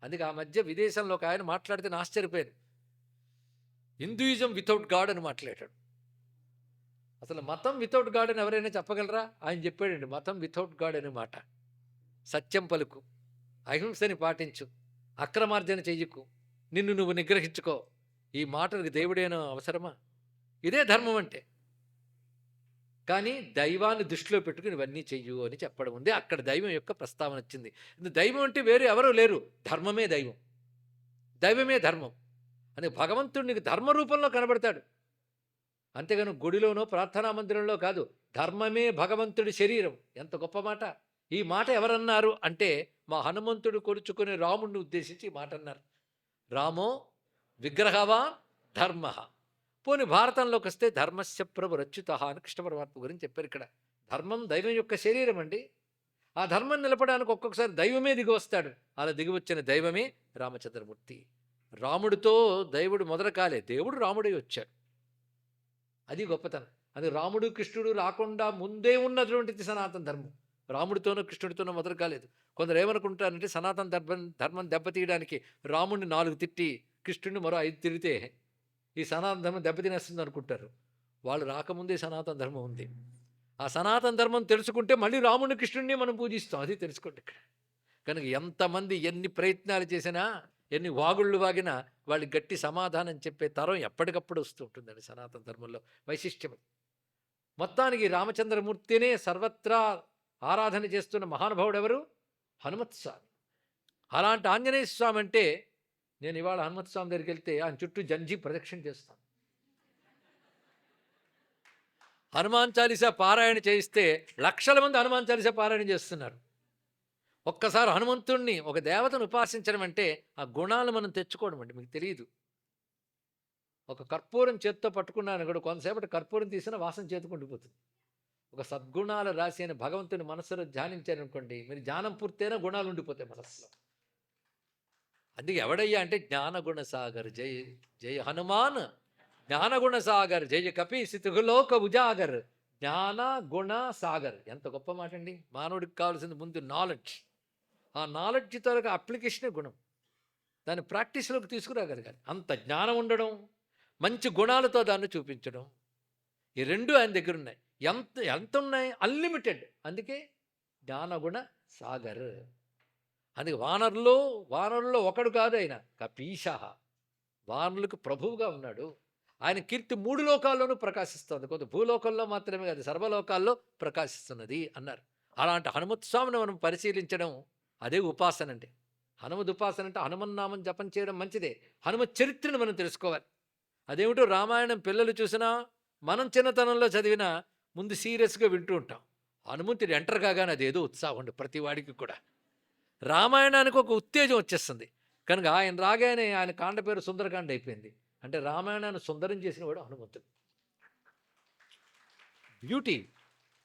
అందుకే ఆ మధ్య విదేశంలో ఒక ఆయన మాట్లాడితే నేను ఆశ్చర్యపోయాను. హిందూయిజం వితౌట్ గాడ్ అని మాట్లాడాడు. అసలు మతం వితౌట్ గాడ్ అని ఎవరైనా చెప్పగలరా? ఆయన చెప్పాడండి, మతం వితౌట్ గాడ్ అనే మాట. సత్యం పలుకు, అహింసని పాటించు, అక్రమార్జన చెయ్యకు, నిన్ను నువ్వు నిగ్రహించుకో. ఈ మాటలకు దేవుడేనో అవసరమా? ఇదే ధర్మం అంటే. కానీ దైవాన్ని దృష్టిలో పెట్టుకుని ఇవన్నీ చెయ్యు అని చెప్పడం ఉంది. అక్కడ దైవం యొక్క ప్రస్తావన వచ్చింది. దైవం అంటే వేరు ఎవరూ లేరు, ధర్మమే దైవం, దైవమే ధర్మం అని భగవంతుడు నీకు ధర్మ రూపంలో కనబడతాడు. అంతేగాని గుడిలోనో ప్రార్థనా మందిరంలో కాదు. ధర్మమే భగవంతుడి శరీరం. ఎంత గొప్ప మాట! ఈ మాట ఎవరన్నారు అంటే మా హనుమంతుడు కొలుచుకునే రాముడిని ఉద్దేశించి ఈ మాట అన్నారు. రామో విగ్రహవా ధర్మ. పోని భారతంలోకి వస్తే ధర్మస్య ప్రభురచ్యుత అని కృష్ణ పరమాత్మ గురించి చెప్పారు. ఇక్కడ ధర్మం దైవం యొక్క శరీరం అండి. ఆ ధర్మం నిలపడానికి ఒక్కొక్కసారి దైవమే దిగి వస్తాడు. అలా దిగి వచ్చిన దైవమే రామచంద్రమూర్తి. రాముడితో దేవుడు మొదలు కాలే, దేవుడు రాముడై వచ్చాడు. అది గొప్పతనం. అది రాముడు కృష్ణుడు రాకుండా ముందే ఉన్నటువంటిది సనాతన ధర్మం. రాముడితోనో కృష్ణుడితోనో మొదలు కాలేదు. కొందరు ఏమనుకుంటారంటే సనాతన ధర్మం దెబ్బతీయడానికి రాముడిని 4 తిట్టి కృష్ణుడిని మరో 5 తిరిగితే ఈ సనాతన ధర్మం దెబ్బతినేస్తుంది అనుకుంటారు. వాళ్ళు రాకముందే సనాతన ధర్మం ఉంది. ఆ సనాతన ధర్మం తెలుసుకుంటే మళ్ళీ రాముడిని కృష్ణుడిని మనం పూజిస్తాం. అది తెలుసుకోండి ఇక్కడ. కనుక ఎంతమంది ఎన్ని ప్రయత్నాలు చేసినా, ఎన్ని వాగుళ్ళు వాగినా వాళ్ళకి గట్టి సమాధానం చెప్పే తరం ఎప్పటికప్పుడు వస్తూ ఉంటుందండి సనాతన ధర్మంలో వైశిష్ట్యం. మొత్తానికి రామచంద్రమూర్తినే సర్వత్రా ఆరాధన చేస్తున్న మహానుభావుడు ఎవరు? హనుమత్ స్వామి. అలాంటి ఆంజనేయ స్వామి అంటే నేను ఇవాళ హనుమత్ స్వామి దగ్గరికి వెళ్తే ఆయన చుట్టూ జంజీ ప్రదక్షిణ చేస్తాను. హనుమాన్ చాలీసా పారాయణ చేయిస్తే లక్షల మంది హనుమాన్ చాలీసా పారాయణ చేస్తున్నారు. ఒక్కసారి హనుమంతుణ్ణి, ఒక దేవతను ఉపాసించడం అంటే ఆ గుణాలు మనం తెచ్చుకోవడం అండి. మీకు తెలియదు. ఒక కర్పూరం చేత్తో పట్టుకున్నాను కూడా కొంతసేపటి కర్పూరం తీసిన వాసన చేతికి ఉండిపోతుంది. ఒక సద్గుణాల రాశి అని భగవంతుని మనస్సులో ధ్యానించారనుకోండి, మీరు ధ్యానం పూర్తయినా గుణాలు ఉండిపోతాయి మనస్సులో. అందుకే ఎవడయ్యా అంటే జ్ఞానగుణ సాగర్ జయ జయ హనుమాన్, జ్ఞానగుణ సాగర్ జయ కపి సితులోక ఉజాగర్, జ్ఞాన గుణ సాగర్. ఎంత గొప్ప మాట అండి. మానవుడికి కావాల్సింది ముందు నాలెడ్జ్. ఆ నాలెడ్జ్ త్వరగా అప్లికేషనే గుణం. దాన్ని ప్రాక్టీస్లోకి తీసుకురాగలగాలి. అంత జ్ఞానం ఉండడం, మంచి గుణాలతో దాన్ని చూపించడం, ఈ రెండు ఆయన దగ్గర ఉన్నాయి. ఎంత ఎంత ఉన్నాయి? అన్లిమిటెడ్. అందుకే జ్ఞానగుణ సాగర్. అందుకే వానరుల్లో ఒకడు కాదు ఆయన, కపీశ. వానరులకు ప్రభువుగా ఉన్నాడు. ఆయన కీర్తి 3 లోకాల్లోనూ ప్రకాశిస్తుంది. కొంత భూలోకంలో మాత్రమే కాదు, సర్వలోకాల్లో ప్రకాశిస్తున్నది అన్నారు. అలాంటి హనుమత్ స్వామిని మనం పరిశీలించడం అదే ఉపాసన అంటే. హనుమద్ ఉపాసన అంటే హనుమన్నామం జపం చేయడం మంచిదే. హనుమత్ చరిత్రను మనం తెలుసుకోవాలి. అదేమిటో రామాయణం పిల్లలు చూసినా, మనం చిన్నతనంలో చదివినా ముందు సీరియస్‌గా వింటూ ఉంటాం. హనుమంతుడు ఎంటర్ కాగానే అదేదో ఉత్సాహం ఉండు ప్రతి వాడికి కూడా. రామాయణానికి ఒక ఉత్తేజం వచ్చేస్తుంది. కనుక ఆయన రాగానే ఆయన కాండ పేరు సుందరకాండ అయిపోయింది. అంటే రామాయణాన్ని సుందరం చేసినవాడు హనుమంతుడు. బ్యూటీ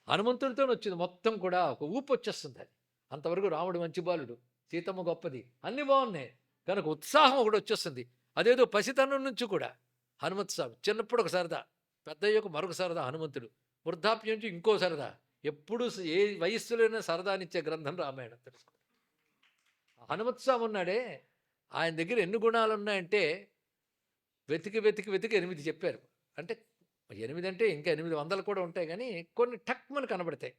హనుమంతుడితోనే వచ్చింది మొత్తం కూడా. ఒక ఊపు వచ్చేస్తుంది అది. అంతవరకు రాముడు మంచి బాలుడు, సీతమ్మ గొప్పది, అన్నీ బాగున్నాయి. కనుక ఉత్సాహం ఒకటి వచ్చేస్తుంది. అదేదో పసితనం నుంచి కూడా హనుమంతు స్వామి చిన్నప్పుడు ఒక సరదా, పెద్దయ్యకు మరొక సరదా హనుమంతుడు, వృద్ధాప్యం నుంచి ఇంకో సరదా. ఎప్పుడు ఏ వయస్సులోనే సరదానిచ్చే గ్రంథం రామాయణం. తెలుసుకో, హనుమంతు స్వామి ఉన్నాడే, ఆయన దగ్గర ఎన్ని గుణాలు ఉన్నాయంటే వెతికి వెతికి వెతికి 8 చెప్పారు. అంటే 8 అంటే ఇంకా 800 కూడా ఉంటాయి కానీ కొన్ని టక్‌మని కనబడతాయి.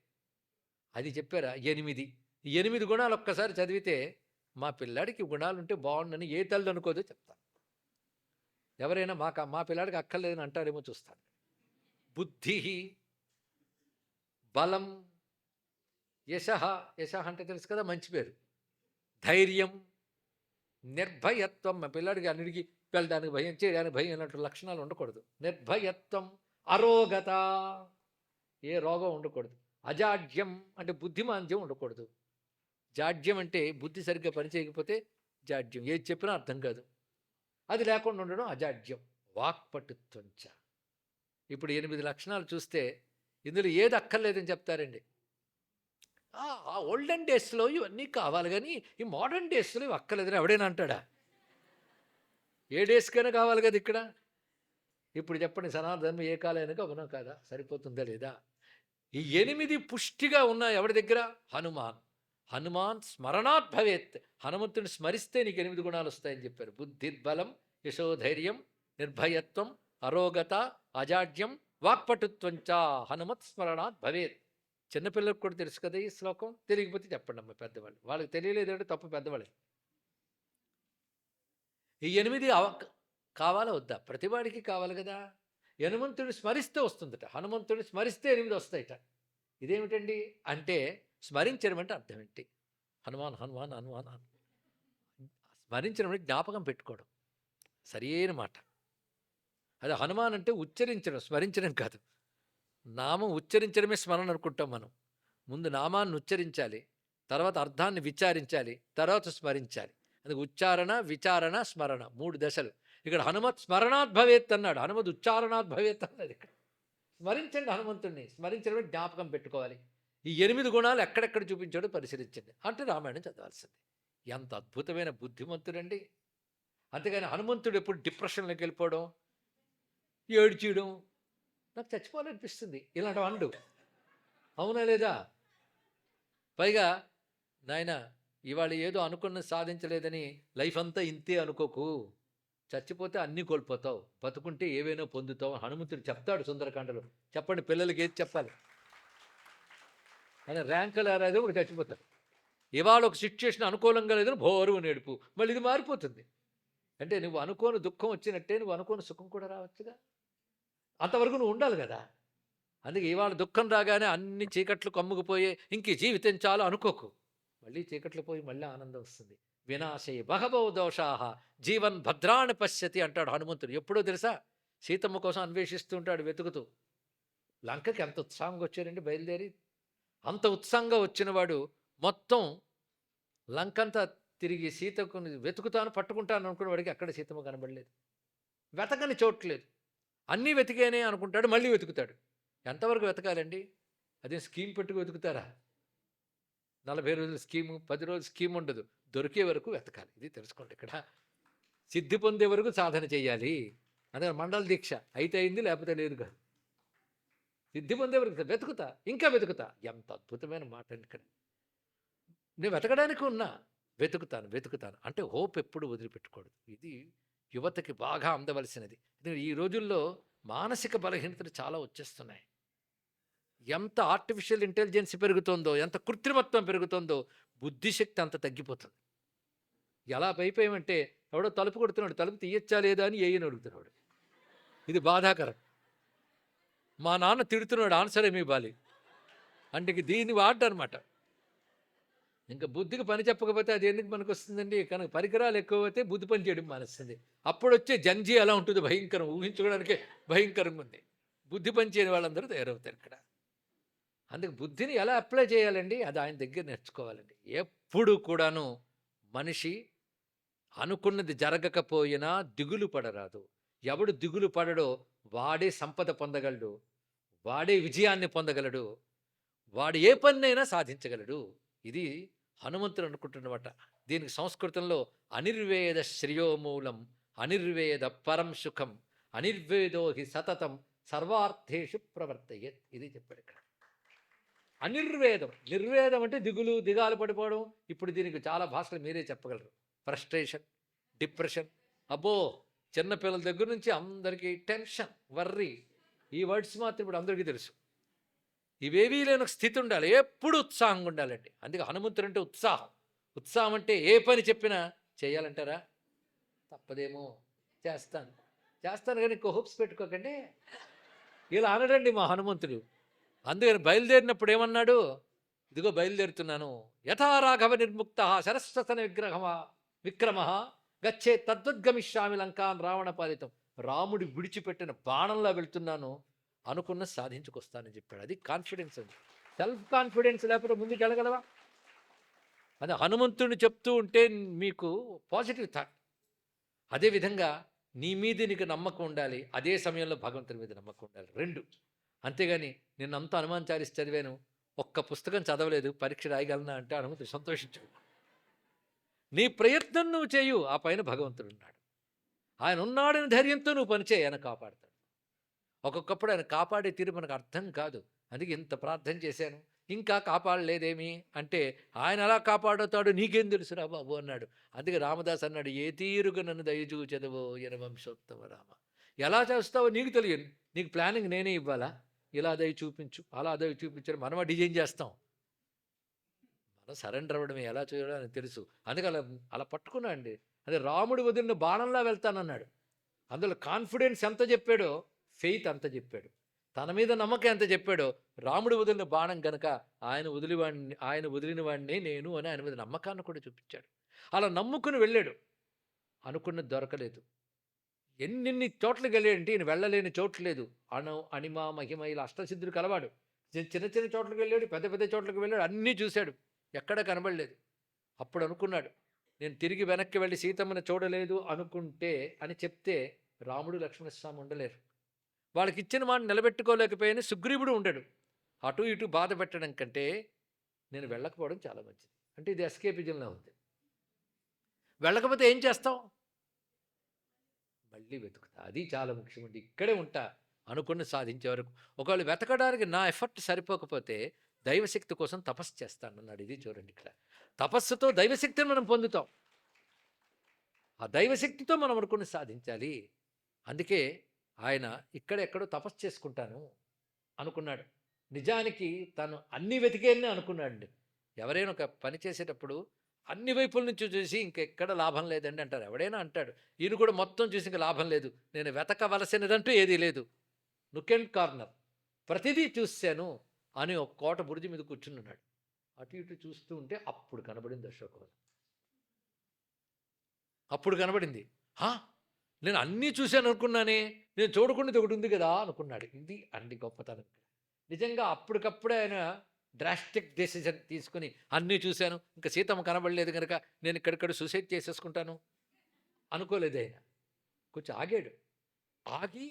అది చెప్పారా 8. ఈ 8 గుణాలు ఒక్కసారి చదివితే మా పిల్లాడికి గుణాలుంటే బావుండని ఏ తల్లి అనుకోదో చెప్తాను. ఎవరైనా మా పిల్లాడికి అక్కర్లేదని అంటారేమో చూస్తాను. బుద్ధిః, బలం, యశః, యశః అంటే తెలుసు కదా మంచి పేరు. ధైర్యం, నిర్భయత్వం, మా పిల్లాడికి అన్నిటికి వెళ్ళడానికి భయం, చేయడానికి భయం అన్నట్టు లక్షణాలు ఉండకూడదు. నిర్భయత్వం, అరోగత, ఏ రోగం ఉండకూడదు. అజాడ్యం అంటే బుద్ధిమాంద్యం ఉండకూడదు. జాడ్యం అంటే బుద్ధి సరిగ్గా పనిచేయకపోతే జాడ్యం, ఏది చెప్పినా అర్థం కాదు. అది లేకుండా ఉండడం అజాడ్యం. వాక్పటుత్వంచ. ఇప్పుడు 8 లక్షణాలు చూస్తే ఇందులో ఏది అక్కర్లేదని చెప్తారండి. ఆ ఓల్డెన్ డేస్‌లో ఇవన్నీ కావాలి గానీ, ఈ మోడర్న్ డేస్‌లో ఇవి అక్కర్లేదని ఎవడైనా అంటాడా? ఏ డేస్‌కైనా కావాలి కదా ఇక్కడ. ఇప్పుడు చెప్పండి, సనాతన ధర్మం ఏ కాలానికి అవునా కాదా? సరిపోతుందా లేదా? ఈ 8 పుష్టిగా ఉన్నాయి ఎవడి దగ్గర? హనుమాన్. హనుమాన్ స్మరణాత్ భవేత్. హనుమంతుడిని స్మరిస్తే నీకు 8 గుణాలు వస్తాయని చెప్పారు. బుద్ధిర్బలం, యశోధైర్యం, నిర్భయత్వం, అరోగత, అజాడ్యం, వాక్పటుత్వంచ హనుమత్ స్మరణాత్ భవేత్. చిన్నపిల్లలకు కూడా తెలుసు కదా ఈ శ్లోకం. తెలియకపోతే చెప్పండి అమ్మ పెద్దవాళ్ళు. వాళ్ళకి తెలియలేదంటే తప్పు పెద్దవాళ్ళే. ఈ 8 కావాలా వద్దా? ప్రతివాడికి కావాలి కదా. హనుమంతుడిని స్మరిస్తే వస్తుందట. హనుమంతుడిని స్మరిస్తే 8 వస్తాయిట. ఇదేమిటండి అంటే, స్మరించడం అంటే అర్థం ఏంటి? హనుమాన్ హనుమాన్ హనుమాన్ స్మరించడం అంటే జ్ఞాపకం పెట్టుకోవడం. సరియైన మాట. అది హనుమాన్ అంటే ఉచ్చరించడం, స్మరించడం కాదు. నామం ఉచ్చరించడమే స్మరణ అనుకుంటాం మనం. ముందు నామాన్ని ఉచ్చరించాలి, తర్వాత అర్థాన్ని విచారించాలి, తర్వాత స్మరించాలి. అది ఉచ్చారణ, విచారణ, స్మరణ 3 దశలు. ఇక్కడ హనుమత్ స్మరణాత్ భవేత్ అన్నాడు. హనుమద్ ఉచ్చారణాత్ భవేత్ అన్నది ఇక్కడ. స్మరించండి హనుమంతుడిని. స్మరించడమే జ్ఞాపకం పెట్టుకోవాలి. ఈ 8 గుణాలు ఎక్కడెక్కడ చూపించాడో పరిశీలించండి. అంటే రామాయణం చదవాల్సింది. ఎంత అద్భుతమైన బుద్ధిమంతుడండి. అంతేగాని హనుమంతుడు ఎప్పుడు డిప్రెషన్లోకి వెళ్ళిపోవడం, ఏడ్చేయడం, నాకు చచ్చిపోవాలనిపిస్తుంది ఇలాంటివి అండు. అవునా లేదా? పైగా నాయనా ఇవాళ ఏదో అనుకున్నది సాధించలేదని లైఫ్ అంతా ఇంతే అనుకోకు. చచ్చిపోతే అన్నీ కోల్పోతావు. బతుకుంటే ఏవైనా పొందుతావు. హనుమంతుడు చెప్తాడు సుందరకాండలో. చెప్పండి పిల్లలకి ఏది చెప్పాలి? ఆయన ర్యాంకులు రాదే ఒకటి చచ్చిపోతాడు. ఇవాళ ఒక సిచ్యుయేషన్ అనుకూలంగా లేదని భోరు అని ఏడుపు. మళ్ళీ ఇది మారిపోతుంది. అంటే నువ్వు అనుకోని దుఃఖం వచ్చినట్టే నువ్వు అనుకోని సుఖం కూడా రావచ్చుగా. అంతవరకు నువ్వు ఉండాలి కదా. అందుకే ఇవాళ దుఃఖం రాగానే అన్ని చీకట్లు కమ్ముకుపోయే ఇంక ఈ జీవితం చాలు అనుకోకు. మళ్ళీ చీకట్లు పోయి మళ్ళీ ఆనందం వస్తుంది. వినాశే బహవో దోషాహ జీవన్ భద్రాన్ని పశ్యతి అంటాడు హనుమంతుడు. ఎప్పుడో తెలుసా? సీతమ్మ కోసం అన్వేషిస్తూ ఉంటాడు వెతుకుతూ. లంకకి ఎంత ఉత్సాహంగా వచ్చారండి బయలుదేరి. అంత ఉత్సాహంగా వచ్చినవాడు మొత్తం లంకంతా తిరిగి సీతకు వెతుకుతాను పట్టుకుంటాను అనుకున్న వాడికి అక్కడ సీతమ్మ కనబడలేదు. వెతకని చోట్లేదు. అన్నీ వెతికేనే అనుకుంటాడు, మళ్ళీ వెతుకుతాడు. ఎంతవరకు వెతకాలండి? అదే స్కీమ్ పెట్టుకు వెతుకుతారా? 40 రోజుల స్కీము, 10 రోజుల స్కీమ్ ఉండదు. దొరికే వరకు వెతకాలి. ఇది తెలుసుకోండి ఇక్కడ. సిద్ధి పొందే వరకు సాధన చేయాలి. అదే మండల దీక్ష. అయితే అయింది, లేకపోతే లేదు కాదు. సిద్ధి పొందే వరకు వెతుకుతా, ఇంకా వెతుకుతా. ఎంత అద్భుతమైన మాట అండి ఇక్కడ. నేను వెతకడానికి ఉన్నా, వెతుకుతాను వెతుకుతాను అంటే హోప్ ఎప్పుడు వదిలిపెట్టుకోడు. ఇది యువతకి బాగా అందవలసినది. ఈ రోజుల్లో మానసిక బలహీనతలు చాలా వచ్చేస్తున్నాయి. ఎంత ఆర్టిఫిషియల్ ఇంటెలిజెన్స్ పెరుగుతుందో, ఎంత కృత్రిమత్వం పెరుగుతుందో బుద్ధిశక్తి అంత తగ్గిపోతుంది. ఎలా అయిపోయామంటే ఎవడో తలుపు కొడుతున్నాడు, తలుపు తీయచ్చా లేదా అని ఏయని అడుగుతున్నాడు. ఇది బాధాకరం. మా నాన్న తిడుతున్నాడు, ఆన్సర్ ఏమి ఇవ్వాలి అంటే ఇంక దీన్ని వాడనమాట. ఇంకా బుద్ధికి పని చెప్పకపోతే అది ఎందుకు మనకు వస్తుందండి? కనుక పరికరాలు ఎక్కువైతే బుద్ధి పని చేయడం మానేస్తుంది. అప్పుడొచ్చే జంజీ ఎలా ఉంటుందో భయంకరం, ఊహించుకోవడానికే భయంకరంగా ఉంది. బుద్ధి పని చేయని వాళ్ళందరూ తయారవుతారు ఇక్కడ. అందుకు బుద్ధిని ఎలా అప్లై చేయాలండి? అది ఆయన దగ్గర నేర్చుకోవాలండి. ఎప్పుడు కూడాను మనిషి అనుకున్నది జరగకపోయినా దిగులు పడరాదు. ఎవడు దిగులు పడడో వాడే సంపద పొందగలడు, వాడే విజయాన్ని పొందగలడు, వాడు ఏ పన్నైనా సాధించగలడు. ఇది హనుమంతుడు అనుకుంటున్నమాట. దీనికి సంస్కృతంలో అనిర్వేద శ్రేయోమూలం, అనిర్వేద పరం సుఖం, అనిర్వేదో హి సతతం సర్వార్థేషు ప్రవర్తయేత్. ఇది చెప్పాడు ఇక్కడ. అనిర్వేదం, నిర్వేదం అంటే దిగులు, దిగాలు పడిపోవడం. ఇప్పుడు దీనికి చాలా భాషలు మీరే చెప్పగలరు. ఫ్రస్ట్రేషన్, డిప్రెషన్, అబ్బో చిన్నపిల్లల దగ్గర నుంచి అందరికీ టెన్షన్, వర్రీ, ఈ వర్డ్స్ మాత్రం ఇప్పుడు అందరికీ తెలుసు. ఇవేవీ లేని ఒక స్థితి ఉండాలి, ఎప్పుడు ఉత్సాహంగా ఉండాలండి. అందుకే హనుమంతుడు అంటే ఉత్సాహం. ఉత్సాహం అంటే ఏ పని చెప్పినా చేయాలంటారా? తప్పదేమో, చేస్తాను చేస్తాను కానీ ఇంకో హోప్స్ పెట్టుకోకండి, ఇలా అనడండి మా హనుమంతుడు. అందుకని బయలుదేరినప్పుడు ఏమన్నాడు? ఇదిగో బయలుదేరుతున్నాను. యథా రాఘవ నిర్ముక్త సరస్వతన విక్రమ గచ్చే తద్వద్గమిష్యామి లంకాన్ రావణ పాలితం. రాముడి విడిచిపెట్టిన బాణంలా వెళ్తున్నాను, అనుకున్న సాధించుకొస్తానని చెప్పాడు. అది కాన్ఫిడెన్స్ అండి. సెల్ఫ్ కాన్ఫిడెన్స్ లేకపోతే ముందుకు వెళ్ళగలవా? అది హనుమంతుడిని చెప్తూ ఉంటే మీకు పాజిటివ్ థాట్. అదేవిధంగా నీ మీద నీకు నమ్మకం ఉండాలి, అదే సమయంలో భగవంతుని మీద నమ్మకం ఉండాలి, రెండు. అంతేగాని నిన్నంతా హనుమాన్చాలీస చదివాను, ఒక్క పుస్తకం చదవలేదు, పరీక్ష రాయగలనా అంటే హనుమంతుడు సంతోషించాడు. నీ ప్రయత్నం నువ్వు చేయు, ఆ పైన భగవంతుడు ఉన్నాడు. ఆయన ఉన్నాడని ధైర్యంతో నువ్వు పనిచేయి, ఆయన కాపాడతాడు. ఒక్కొక్కప్పుడు ఆయన కాపాడే తీరు మనకు అర్థం కాదు. అందుకే ఇంత ప్రార్థన చేశాను, ఇంకా కాపాడలేదేమి అంటే, ఆయన ఎలా కాపాడుతాడు నీకేం తెలుసురా బాబు అన్నాడు. అందుకే రామదాస్ అన్నాడు, ఏ తీరుగా నన్ను దయచూచెదవో ఎన వంశోత్తమ రామ. ఎలా చేస్తావో నీకు తెలియదు, నీకు ప్లానింగ్ నేనే ఇవ్వాలా? ఇలా దయ చూపించు, అలా దయ చూపించడం మనమా డిజైన్ చేస్తాం. మనం సరెండర్ అవ్వడమే, ఎలా చేయడం అని తెలుసు. అందుకే అలా అలా పట్టుకున్నా అండి. అదే రాముడు వదిలిన బాణంలా వెళ్తానన్నాడు. అందులో కాన్ఫిడెన్స్ ఎంత చెప్పాడో, ఫెయిత్ అంత చెప్పాడు. తన మీద నమ్మకం ఎంత చెప్పాడో, రాముడు వదిలిన బాణం కనుక ఆయన వదిలిన వాడినే నేను అని ఆయన మీద నమ్మకాన్ని కూడా చూపించాడు. అలా నమ్ముకుని వెళ్ళాడు. అనుకున్నది దొరకలేదు. ఎన్నెన్ని చోట్లకి వెళ్ళాడంటే ఈయన వెళ్ళలేని చోట్లు లేదు. అణిమ మహిమ ఇలా అష్టసిద్ధుడు కలవాడు. చిన్న చిన్న చోట్లకి వెళ్ళాడు, పెద్ద పెద్ద చోట్లకి వెళ్ళాడు, అన్నీ చూశాడు, ఎక్కడా కనబడలేదు. అప్పుడు అనుకున్నాడు, నేను తిరిగి వెనక్కి వెళ్ళి సీతమ్మని చూడలేదు అనుకుంటే అని చెప్తే రాముడు లక్ష్మణస్వామి ఉండలేరు. వాళ్ళకి ఇచ్చిన మాట నిలబెట్టుకోలేకపోయినా సుగ్రీవుడు ఉండడు. అటు ఇటు బాధ పెట్టడం కంటే నేను వెళ్ళకపోవడం చాలా మంచిది. అంటే ఇది ఎస్కేపిజంలో ఉంది. వెళ్ళకపోతే ఏం చేస్తాం? మళ్ళీ వెతుకుతా. అది చాలా ముఖ్యమండి. ఇక్కడే ఉంటా అనుకుని సాధించే వరకు. ఒకవేళ వెతకడానికి నా ఎఫర్ట్ సరిపోకపోతే దైవశక్తి కోసం తపస్సు చేస్తానన్నాడు. ఇది చూడండి ఇక్కడ. తపస్సుతో దైవశక్తిని మనం పొందుతాం. ఆ దైవశక్తితో మనం అనుకుని సాధించాలి. అందుకే ఆయన ఇక్కడెక్కడో తపస్సు చేసుకుంటాను అనుకున్నాడు. నిజానికి తను అన్ని వెతికేనే అనుకున్నాడండి. ఎవరైనా ఒక పని చేసేటప్పుడు అన్ని వైపుల నుంచి చూసి ఇంకెక్కడ లాభం లేదండి అంటారు. ఎవడైనా అంటాడు. ఈయన కూడా మొత్తం చూసి ఇంకా లాభం లేదు, నేను వెతకవలసినదంటూ ఏదీ లేదు, నుక్ అండ్ కార్నర్, ప్రతిదీ చూశాను అని ఒక కోట బురుజు మీద కూర్చున్నాడు. అటు ఇటు చూస్తూ ఉంటే అప్పుడు కనబడింది అశోకవనం. అప్పుడు కనబడింది. నేను అన్నీ చూశాను అనుకున్నానే, నేను చూడకుండా ఒకటి ఉంది కదా అనుకున్నాడు. ఇది అండి గొప్పతనం. నిజంగా అప్పటికప్పుడే ఆయన డ్రాస్టిక్ డెసిజన్ తీసుకుని అన్నీ చూశాను, ఇంకా సీతమ్మ కనబడలేదు కనుక నేను ఇక్కడిక్కడ సూసైడ్ చేసేసుకుంటాను అనుకోలేదు. ఆయన కొంచెం ఆగాడు. ఆగి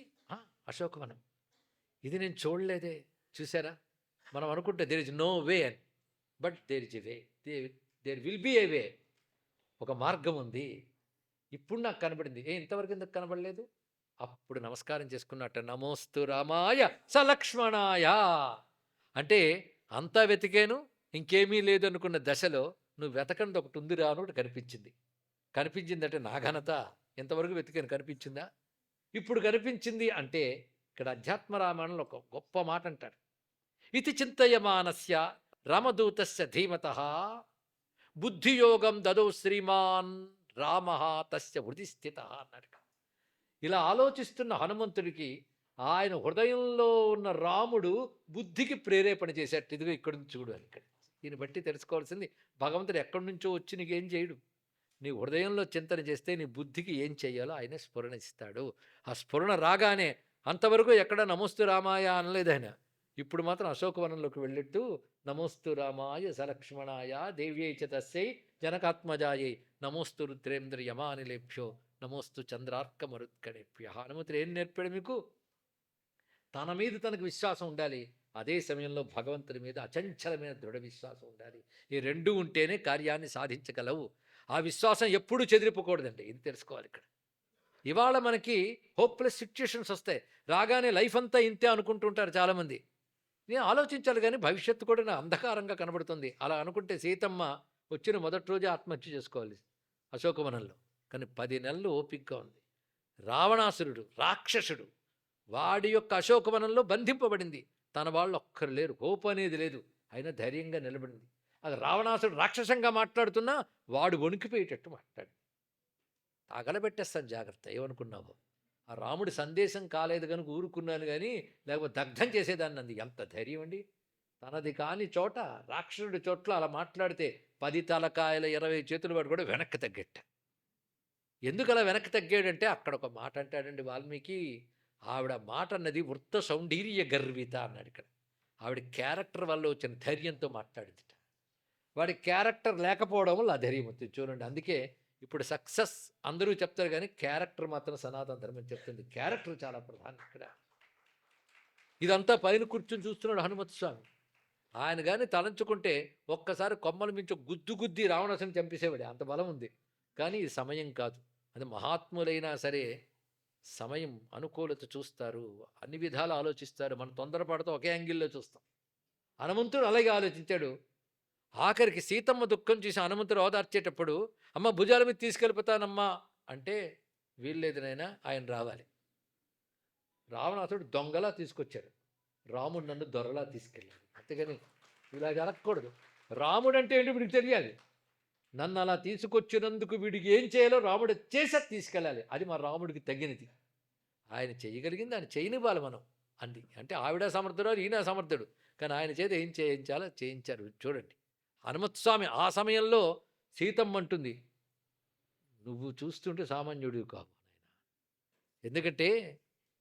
అశోకవనం ఇది నేను చూడలేదే, చూసారా? మనం అనుకుంటే దేర్ ఇస్ నో వే అని, but there is a way, there will be a way. ఒక మార్గం ఉంది. ఇప్పుడు నాకు కనబడింది. ఇంతవరకు ఎందుకు కనబడలేదు? అప్పుడు నమస్కారం చేసుకున్నట్ట. నమోస్తు రామాయ సలక్ష్మణాయ అంటే అంతా వెతికాను, ఇంకేమీ లేదు అనుకున్న దశలో నువ్వు వెతకండి ఒకటి ఉందిరా అని ఒకటి కనిపించింది. కనిపించిందంటే నా ఘనత. ఎంతవరకు వెతికాను, కనిపించిందా? ఇప్పుడు కనిపించింది అంటే ఇక్కడ అధ్యాత్మ రామాయణంలో ఒక గొప్ప మాట అంటాడు. ఇది చింతయమానస్య రామదూతస్య ధీమతః బుద్ధియోగం దదో శ్రీమాన్ రామ తస్య హృది స్థిత అన్నాడు. ఇలా ఆలోచిస్తున్న హనుమంతుడికి ఆయన హృదయంలో ఉన్న రాముడు బుద్ధికి ప్రేరేపణ చేసేట్టు. ఇదిగో ఇక్కడ నుంచి చూడు అని. ఇక్కడ దీన్ని బట్టి తెలుసుకోవాల్సింది, భగవంతుడు ఎక్కడి నుంచో వచ్చి నీకేం చేయడు. నీ హృదయంలో చింతన చేస్తే నీ బుద్ధికి ఏం చెయ్యాలో ఆయనే స్ఫురణ ఇస్తాడు. ఆ స్ఫురణ రాగానే, అంతవరకు ఎక్కడ నమోస్తు రామాయ అనలేదు ఆయన. ఇప్పుడు మాత్రం అశోకవనంలోకి వెళ్ళిట్టు నమోస్తు రామాయ సలక్ష్మణాయ దేవ్యై చ తస్యై జనకాత్మజాయై నమోస్తు రుద్రేంద్ర యమానిలేభ్యో నమోస్తు చంద్రార్క మరుత్కణేభ్య. హనుమంతుడు ఏం నేర్పాడు మీకు? తన మీద తనకు విశ్వాసం ఉండాలి, అదే సమయంలో భగవంతుడి మీద అచంచలమైన దృఢ విశ్వాసం ఉండాలి. ఈ రెండు ఉంటేనే కార్యాన్ని సాధించగలవు. ఆ విశ్వాసం ఎప్పుడూ చెదిరిపోకూడదండి, ఇది తెలుసుకోవాలి ఇక్కడ. ఇవాళ మనకి హోప్లెస్ సిచ్యుయేషన్స్ వస్తాయి, రాగానే లైఫ్ అంతా ఇంతే అనుకుంటుంటారు చాలామంది. నేను ఆలోచించాలి, కానీ భవిష్యత్తు కూడా నా అంధకారంగా కనబడుతుంది. అలా అనుకుంటే సీతమ్మ వచ్చిన మొదటి రోజే ఆత్మహత్య చేసుకోవాలి అశోకవనంలో. కానీ 10 నెలలు ఓపికగా ఉంది. రావణాసురుడు రాక్షసుడు, వాడి యొక్క అశోకవనంలో బంధింపబడింది. తన వాళ్ళు ఒక్కరు లేరు, హోప్ అనేది లేదు, అయినా ధైర్యంగా నిలబడింది. అది రావణాసురుడు రాక్షసంగా మాట్లాడుతున్నా వాడు వణికిపోయేటట్టు మాట్లాడు. తగలబెట్టేస్తాను జాగ్రత్త, ఏమనుకున్నావు? ఆ రాముడి సందేశం కాలేదు కనుక ఊరుకున్నాను, కానీ లేకపోతే దగ్ధం చేసేదాన్ని. అంది ఎంత ధైర్యం అండి! తనది కాని చోట, రాక్షసుడి చోట్ల అలా మాట్లాడితే 10 తలకాయల 20 చేతులు వాడు కూడా వెనక్కి తగ్గట్ట. ఎందుకు అలా వెనక్కి తగ్గాడంటే, అక్కడ ఒక మాట అంటాడండి వాల్మీకి. ఆవిడ మాట అన్నది వృత్త సౌందర్య గర్విత అన్నాడు ఇక్కడ. ఆవిడ క్యారెక్టర్ వల్ల వచ్చిన ధైర్యంతో మాట్లాడింది. వాడి క్యారెక్టర్ లేకపోవడం వల్ల ఆ ధైర్యం వచ్చింది చూడండి. అందుకే ఇప్పుడు సక్సెస్ అందరూ చెప్తారు, కానీ క్యారెక్టర్ మాత్రం సనాతన ధర్మం చెప్తుంది. క్యారెక్టర్ చాలా ప్రధానం ఇక్కడ. ఇదంతా పైన కూర్చొని చూస్తున్నాడు హనుమత్ స్వామి. ఆయన కానీ తలంచుకుంటే ఒక్కసారి కొమ్మల మించి గుద్దు గుద్ది రావణాసుని చంపేసేవాడే, అంత బలం ఉంది. కానీ ఇది సమయం కాదు. అది మహాత్ములైనా సరే సమయం అనుకూలత చూస్తారు, అన్ని విధాలు ఆలోచిస్తారు. మనం తొందరపడతాం, ఒకే యాంగిల్లో చూస్తాం. హనుమంతుడు అలాగే ఆలోచించాడు. ఆఖరికి సీతమ్మ దుఃఖం చూసి హనుమంతుడు ఓదార్చేటప్పుడు, అమ్మ భుజాల మీద తీసుకెళ్ళిపోతానమ్మా అంటే, వీల్లేదు నైనా, ఆయన రావాలి. రావణాసుడు దొంగలా తీసుకొచ్చాడు, రాముడు నన్ను దొరలా తీసుకెళ్ళాడు. అంతేగాని ఇలా జరగకూడదు. రాముడు అంటే ఏంటి వీడికి తెలియాలి. నన్ను అలా తీసుకొచ్చినందుకు వీడికి ఏం చేయాలో రాముడు చేసే తీసుకెళ్ళాలి. అది మా రాముడికి తగినది. ఆయన చేయగలిగింది ఆయన చేయనివ్వాలి మనం అంది. అంటే ఆవిడ సమర్థుడు, ఈయన సమర్థుడు, కానీ ఆయన చేత ఏం చేయించాలో చేయించారు. చూడండి హనుమత్స్వామి ఆ సమయంలో సీతమ్మ అంటుంది, నువ్వు చూస్తుంటే సామాన్యుడివి కావు నాయన. ఎందుకంటే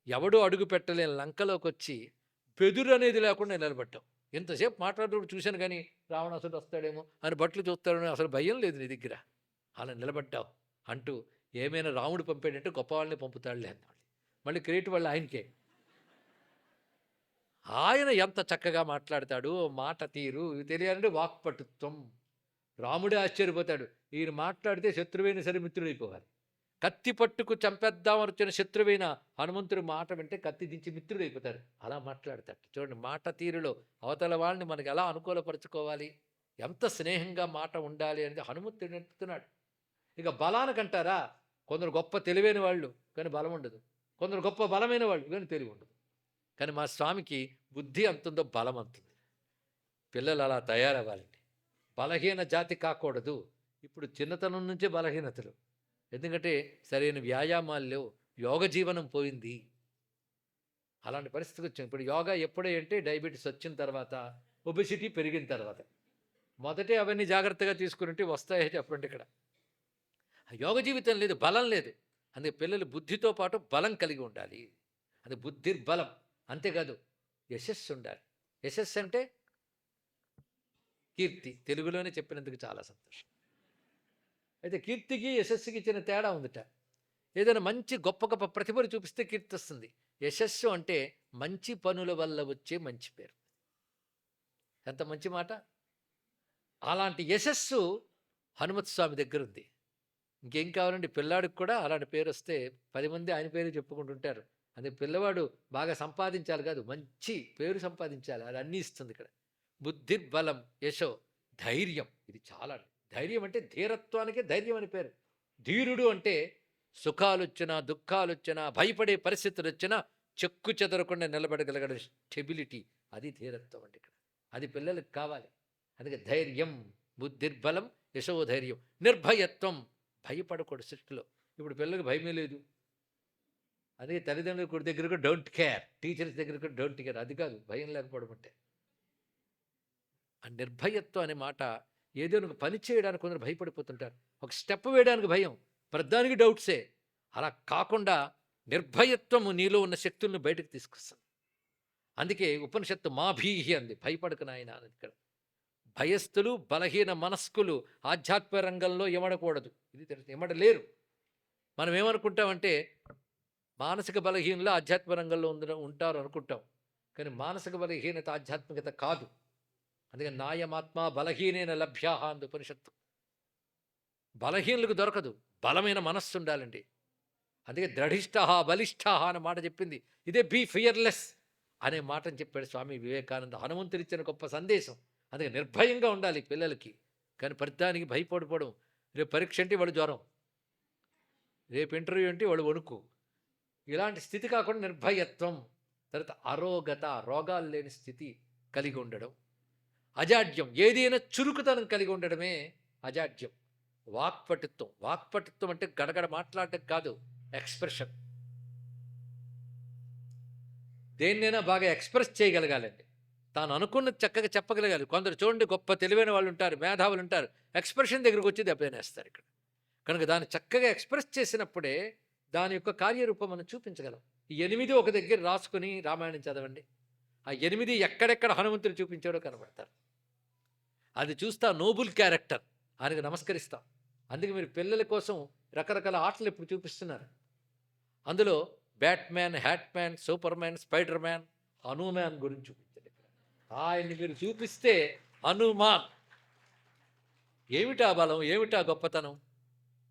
ఎవడూ అడుగు పెట్టలేని లంకలోకి వచ్చి బెదురు అనేది లేకుండా నిలబడ్డావు. ఎంతసేపు మాట్లాడుతూ చూశాను, కానీ రావణాసుడు వస్తాడేమో అని బట్టలు చూస్తాడేమో, అసలు భయం లేదు నీ దగ్గర, అలా నిలబడ్డావు అంటూ. ఏమైనా రాముడు పంపాడంటే గొప్ప వాళ్ళని పంపుతాడులే అన్నాడు. మళ్ళీ క్రెడిట్ వాళ్ళు ఆయనకే. ఆయన ఎంత చక్కగా మాట్లాడతాడు, మాట తీరు తెలియాలంటే వాక్పటుత్వం. రాముడే ఆశ్చర్యపోతాడు, ఈయన మాట్లాడితే శత్రువైన సరే మిత్రుడైపోవాలి. కత్తి పట్టుకు చంపేద్దామని వచ్చిన శత్రువైన హనుమంతుడి మాట వింటే కత్తి దించి మిత్రుడైపోతాడు. అలా మాట్లాడతాడు. చూడండి మాట తీరులో అవతల వాళ్ళని మనకి ఎలా అనుకూలపరచుకోవాలి, ఎంత స్నేహంగా మాట ఉండాలి అనేది హనుమంతుడు నేర్పుతున్నాడు. ఇక బలానికంటారా, కొందరు గొప్ప తెలివైన వాళ్ళు కానీ బలం ఉండదు, కొందరు గొప్ప బలమైన వాళ్ళు కానీ తెలివి ఉండదు. కానీ మా స్వామికి బుద్ధి అంతుందో బలం అంతుంది. పిల్లలు అలా తయారవ్వాలండి. బలహీన జాతి కాకూడదు. ఇప్పుడు చిన్నతనం నుంచే బలహీనతలు, ఎందుకంటే సరైన వ్యాయామాలు లేవు, యోగ జీవనం పోయింది. అలాంటి పరిస్థితికి వచ్చింది. ఇప్పుడు యోగా ఎప్పుడే అంటే డయాబెటీస్ వచ్చిన తర్వాత, ఒబెసిటీ పెరిగిన తర్వాత. మొదటే అవన్నీ జాగ్రత్తగా తీసుకుని వస్తాయో చెప్పండి. ఇక్కడ యోగ జీవితం లేదు, బలం లేదు. అందుకే పిల్లలు బుద్ధితో పాటు బలం కలిగి ఉండాలి. అది బుద్ధిర్బలం. అంతేకాదు యశస్సు ఉండాలి. యశస్సు అంటే కీర్తి. తెలుగులోనే చెప్పినందుకు చాలా సంతోషం. అయితే కీర్తికి యశస్సుకి ఇచ్చిన తేడా ఉందిట. ఏదైనా మంచి గొప్ప గొప్ప ప్రతిభలు చూపిస్తే కీర్తి వస్తుంది. యశస్సు అంటే మంచి పనుల వల్ల వచ్చే మంచి పేరు. ఎంత మంచి మాట! అలాంటి యశస్సు హనుమత్ స్వామి దగ్గర ఉంది. ఇంకేం కావాలండి, పిల్లాడికి కూడా అలాంటి పేరు వస్తే 10 మంది ఆయన పేరు చెప్పుకుంటుంటారు. అందుకే పిల్లవాడు బాగా సంపాదించాలి కాదు, మంచి పేరు సంపాదించాలి. అది అన్నీ ఇస్తుంది ఇక్కడ. బుద్ధిర్బలం, యశో, ధైర్యం. ఇది చాలా. ధైర్యం అంటే ధీరత్వానికే ధైర్యం అని పేరు. ధీరుడు అంటే సుఖాలు వచ్చినా దుఃఖాలు వచ్చినా భయపడే పరిస్థితులు వచ్చినా చెక్కు చెదరకుండా నిలబడగలగడం స్టెబిలిటీ, అది ధీరత్వం అంటే ఇక్కడ. అది పిల్లలకు కావాలి. అందుకే ధైర్యం, బుద్ధిర్బలం, యశో ధైర్యం. నిర్భయత్వం, భయపడకూడదు సృష్టిలో. ఇప్పుడు పిల్లలకు భయమే లేదు. అదే తల్లిదండ్రుల దగ్గర కూడా డోంట్ కేర్, టీచర్స్ దగ్గర కూడా డోంట్ కేర్. అది కాదు భయం లేకపోవడం అంటే. ఆ నిర్భయత్వం అనే మాట, ఏదైనా ఒక పని చేయడానికి కొందరు భయపడిపోతుంటారు. ఒక స్టెప్ వేయడానికి భయం, ప్రతిదానికి డౌట్సే. అలా కాకుండా నిర్భయత్వము నీలో ఉన్న శక్తులను బయటకు తీసుకొస్తుంది. అందుకే ఉపనిషత్తు మాభీహి అంది, భయపడకు నాయన అని. ఇక్కడ భయస్థులు బలహీన మనస్కులు ఆధ్యాత్మిక రంగంలో ఇమడకూడదు. ఇది తెలుసు, ఇమడలేరు. మనం ఏమనుకుంటామంటే మానసిక బలహీనలు ఆధ్యాత్మిక రంగంలో ఉంటారు అనుకుంటాం. కానీ మానసిక బలహీనత ఆధ్యాత్మికత కాదు. అందుకని నాయమాత్మ బలహీనైన లభ్యాహ అంది ఉపనిషత్తు. బలహీనులకు దొరకదు, బలమైన మనస్సు ఉండాలండి. అందుకే దృఢిష్ట బలిష్ట అనే మాట చెప్పింది. ఇదే బీ ఫియర్లెస్ అనే మాటని చెప్పాడు స్వామి వివేకానంద. హనుమంతుడిచ్చిన గొప్ప సందేశం. అందుకే నిర్భయంగా ఉండాలి పిల్లలకి. కానీ ప్రతిదానికి భయపడిపోవడం. రేపు పరీక్ష అంటే వాడు జ్వరం, రేపు ఇంటర్వ్యూ అంటే వాడు వణుకు. ఇలాంటి స్థితి కాకుండా నిర్భయత్వం. తర్వాత అరోగత, రోగాలు లేని స్థితి కలిగి ఉండడం. అజాడ్యం, ఏదైనా చురుకుతనం కలిగి ఉండడమే అజాడ్యం. వాక్పటుత్వం, వాక్పటుత్వం అంటే గడగడ మాట్లాడటం కాదు, ఎక్స్ప్రెషన్. దేన్నైనా బాగా ఎక్స్ప్రెస్ చేయగలగాలండి. తాను అనుకున్నది చక్కగా చెప్పగలగాలి. కొందరు చూడండి, గొప్ప తెలివైన వాళ్ళు ఉంటారు, మేధావులు ఉంటారు, ఎక్స్ప్రెషన్ దగ్గరకు వచ్చి దెబ్బతినేస్తారు ఇక్కడ. కనుక దాన్ని చక్కగా ఎక్స్ప్రెస్ చేసినప్పుడే దాని యొక్క కార్యరూపం మనం చూపించగలం. ఈ 8 ఒక దగ్గర రాసుకుని రామాయణం చదవండి. ఆ 8 ఎక్కడెక్కడ హనుమంతుడు చూపించాడో కనబడతారు. అది చూస్తా నోబుల్ క్యారెక్టర్, ఆయనకు నమస్కరిస్తాం. అందుకే మీరు పిల్లల కోసం రకరకాల ఆటలు ఇప్పుడు చూపిస్తున్నారు. అందులో Batman, hatman, Superman, Spiderman, Hanuman గురించి చూపించండి. ఆయన్ని మీరు చూపిస్తే హనుమాన్ ఏమిటా బలం, ఏమిటా గొప్పతనం.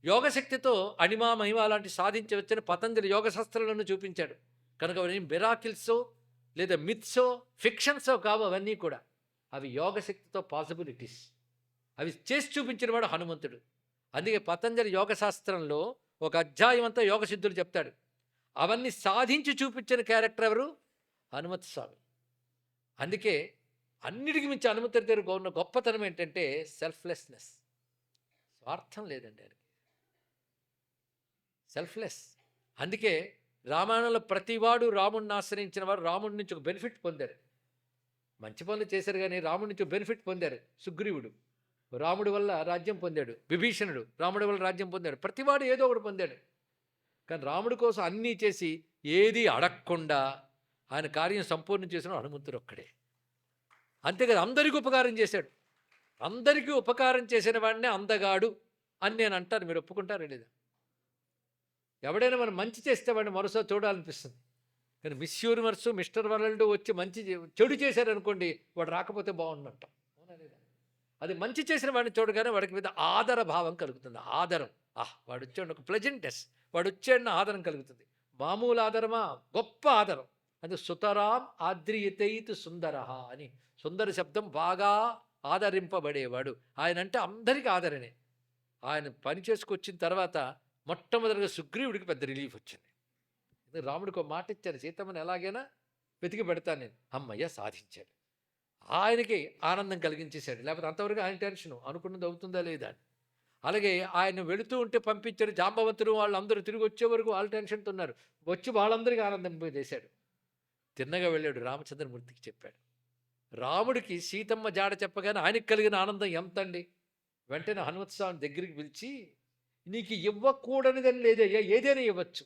యోగశక్తితో అణిమా మహిమ లాంటి సాధించవచ్చని పతంజలి యోగ శాస్త్రాలను చూపించాడు. కనుక అవన్నీ మిరాకిల్సో లేదా మిత్సో ఫిక్షన్సో కావు, అవన్నీ కూడా అవి యోగశక్తితో పాసిబిలిటీస్. అవి చేసి చూపించిన వాడు హనుమంతుడు. అందుకే పతంజలి యోగ శాస్త్రంలో ఒక అధ్యాయం అంతా యోగ సిద్ధులు చెప్తాడు. అవన్నీ సాధించి చూపించిన క్యారెక్టర్ ఎవరు? హనుమత్ స్వామి. అందుకే అన్నిటికీ మించి హనుమంతుడి దగ్గర ఉన్న గొప్పతనం ఏంటంటే సెల్ఫ్లెస్నెస్. స్వార్థం లేదండి ఆయనకి, సెల్ఫ్లెస్. అందుకే రామాయణంలో ప్రతివాడు రాముడిని ఆశ్రయించిన వారు రాముడి నుంచి ఒక బెనిఫిట్ పొందారు. మంచి పనులు చేశారు, కానీ రాముడి నుంచి బెనిఫిట్ పొందారు. సుగ్రీవుడు రాముడి వల్ల రాజ్యం పొందాడు, విభీషణుడు రాముడి వల్ల రాజ్యం పొందాడు. ప్రతివాడు ఏదో ఒకటి పొందాడు. కానీ రాముడి కోసం అన్నీ చేసి ఏది అడగకుండా ఆయన కార్యం సంపూర్ణం చేసిన హనుమంతుడు ఒక్కడే. అంతేకాదు, అందరికీ ఉపకారం చేశాడు. అందరికీ ఉపకారం చేసిన వాడినే అందగాడు అని నేను అంటాను. మీరు ఒప్పుకుంటారా లేదా? ఎవడైనా మనం మంచి చేస్తే వాడిని మరోసారి చూడాలనిపిస్తుంది. కానీ మిస్ యూనివర్స్, మిస్టర్ వరల్డ్ వచ్చి చెడు చేశారనుకోండి, వాడు రాకపోతే బాగుండంటాం. అవునా లేదా? అది మంచి చేసిన వాడిని చూడగానే వాడికి మీద ఆదర భావం కలుగుతుంది. ఆదరం, వాడు వచ్చాడు, ఒక ప్లెజెంట్నెస్, వాడు వచ్చాడన్న ఆదరం కలుగుతుంది. మామూలు ఆదరమా? గొప్ప ఆదరం. అది సుతరాం ఆద్రియతైతు సుందర అని, సుందర శబ్దం బాగా ఆదరింపబడేవాడు. ఆయన అంటే అందరికీ ఆదరణే. ఆయన పని చేసుకొచ్చిన తర్వాత మొట్టమొదటిగా సుగ్రీవుడికి పెద్ద రిలీఫ్ వచ్చింది. రాముడికి ఒక మాట ఇచ్చారు, సీతమ్మని ఎలాగైనా వెతికి పెడతాను నేను. అమ్మయ్య, సాధించాడు. ఆయనకి ఆనందం కలిగించేశాడు. లేకపోతే అంతవరకు ఆయన టెన్షన్, అనుకున్నది అవుతుందా లేదా అని. అలాగే ఆయన వెళుతూ ఉంటే పంపించారు. జాంబవంతుడు వాళ్ళందరూ తిరిగి వచ్చే వరకు వాళ్ళు టెన్షన్తో ఉన్నారు. వచ్చి వాళ్ళందరికీ ఆనందం చేశాడు. తిన్నగా వెళ్ళాడు, రామచంద్రమూర్తికి చెప్పాడు. రాముడికి సీతమ్మ జాడ చెప్పగానే ఆయనకి కలిగిన ఆనందం ఎంత అండి. వెంటనే హనుమత్స్వామి దగ్గరికి పిలిచి, నీకు ఇవ్వకూడనిదని లేదయ్యా, ఏదైనా ఇవ్వచ్చు,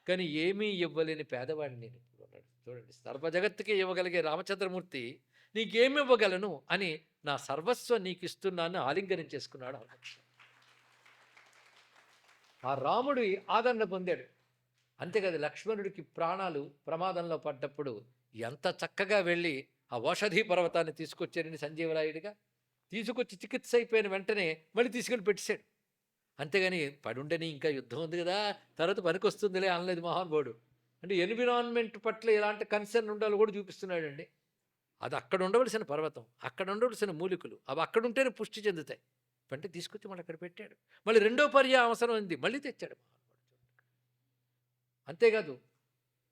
కానీ ఏమీ ఇవ్వలేని పేదవాడిని నేను ఇప్పుడు అన్నాడు. చూడండి, సర్వ జగత్తుకే ఇవ్వగలిగే రామచంద్రమూర్తి నీకేమి ఇవ్వగలను అని నా సర్వస్వం నీకు ఇస్తున్నాను ఆలింగనం చేసుకున్నాడు హనుమక్ష. ఆ రాముడు ఆదరణ పొందాడు. అంతేకాదు, లక్ష్మణుడికి ప్రాణాలు ప్రమాదంలో పడ్డప్పుడు ఎంత చక్కగా వెళ్ళి ఆ ఓషధీ పర్వతాన్ని తీసుకొచ్చారని సంజీవరాయుడిగా తీసుకొచ్చి చికిత్స అయిపోయిన వెంటనే మళ్ళీ తీసుకెళ్ళి పెట్టేశాడు. అంతేగాని పడుండని ఇంకా యుద్ధం ఉంది కదా, తర్వాత పనికొస్తుందిలే అనలేదు మహానుభావుడు. అంటే ఎన్విరాన్మెంట్ పట్ల ఎలాంటి కన్సర్న్ ఉండాలో కూడా చూపిస్తున్నాడండి. అది అక్కడ ఉండవలసిన పర్వతం, అక్కడ ఉండవలసిన మూలికలు, అవి అక్కడ ఉంటేనే పుష్టి చెందుతాయి. అంటే తీసుకొచ్చి మళ్ళీ అక్కడ పెట్టాడు. మళ్ళీ రెండో పర్యాయం అవసరం ఉంది, మళ్ళీ తెచ్చాడు మహానుభావుడు. అంతేకాదు,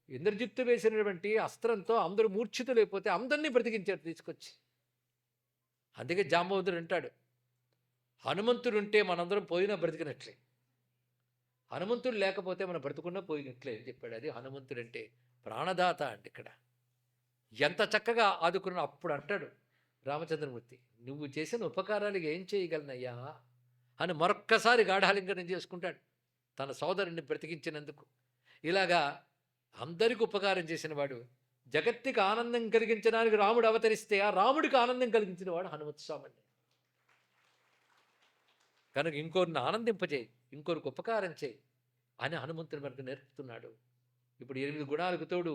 ఇంద్రజిత్తు వేసినటువంటి అస్త్రంతో అందరూ మూర్ఛితులైపోతే అందరినీ బ్రతికించాడు తీసుకొచ్చి. అందుకే జాంబవంతుడు అంటాడు, హనుమంతుడు ఉంటే మనందరం పోయినా బ్రతికినట్లే. హనుమంతుడు లేకపోతే మన బ్రతుకున్న పోయినట్లే అని చెప్పాడు. అది హనుమంతుడు అంటే ప్రాణదాత అండి ఇక్కడ. ఎంత చక్కగా ఆదుకున్న అప్పుడు అంటాడు రామచంద్రమూర్తి, నువ్వు చేసిన ఉపకారాలకు ఏం చేయగలనయ్యా అని మరొక్కసారి గాఢాలింగనం చేసుకుంటాడు తన సోదరుణ్ణి బ్రతికించినందుకు. ఇలాగా అందరికి ఉపకారం చేసిన వాడు, జగత్తుకి ఆనందం కలిగించడానికి రాముడు అవతరిస్తే ఆ రాముడికి ఆనందం కలిగించిన వాడు హనుమంతు స్వామి. కనుక ఇంకోరిని ఆనందింపజేయి, ఇంకొరికి ఉపకారం చేయి అని హనుమంతుని మనకు నేర్పుతున్నాడు. ఇప్పుడు 8 గుణాలకు తోడు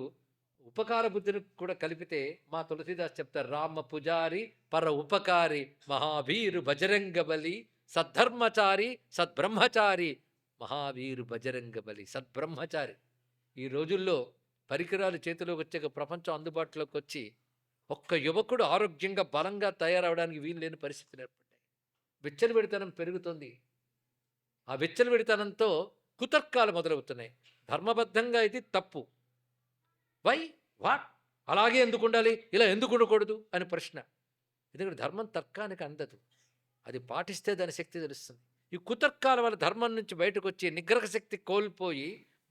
ఉపకార బుద్ధిని కూడా కలిపితే మా తులసీదాస్ చెప్తారు, రామ పుజారి పర ఉపకారి మహావీరు బజరంగ బలి సద్ధర్మచారి సద్బ్రహ్మచారి మహావీరు బజరంగ బలి సద్బ్రహ్మచారి. ఈ రోజుల్లో పరికరాలు చేతిలోకి వచ్చాక ప్రపంచం అందుబాటులోకి వచ్చి ఒక్క యువకుడు ఆరోగ్యంగా బలంగా తయారవడానికి వీలు లేని పరిస్థితులు ఏర్పడ్డాయి. విచ్చలవిడితనం పెరుగుతుంది. ఆ విచ్చలవిడితనంతో కుతర్కాలు మొదలవుతున్నాయి. ధర్మబద్ధంగా ఇది తప్పు, వై వాట్, అలాగే ఎందుకు ఉండాలి, ఇలా ఎందుకు ఉండకూడదు అని ప్రశ్న. ఎందుకంటే ధర్మం తర్కానికి అందదు, అది పాటిస్తే దాని శక్తి తెలుస్తుంది. ఈ కుతర్కాల వల్ల ధర్మం నుంచి బయటకు వచ్చి నిగ్రహ శక్తి కోల్పోయి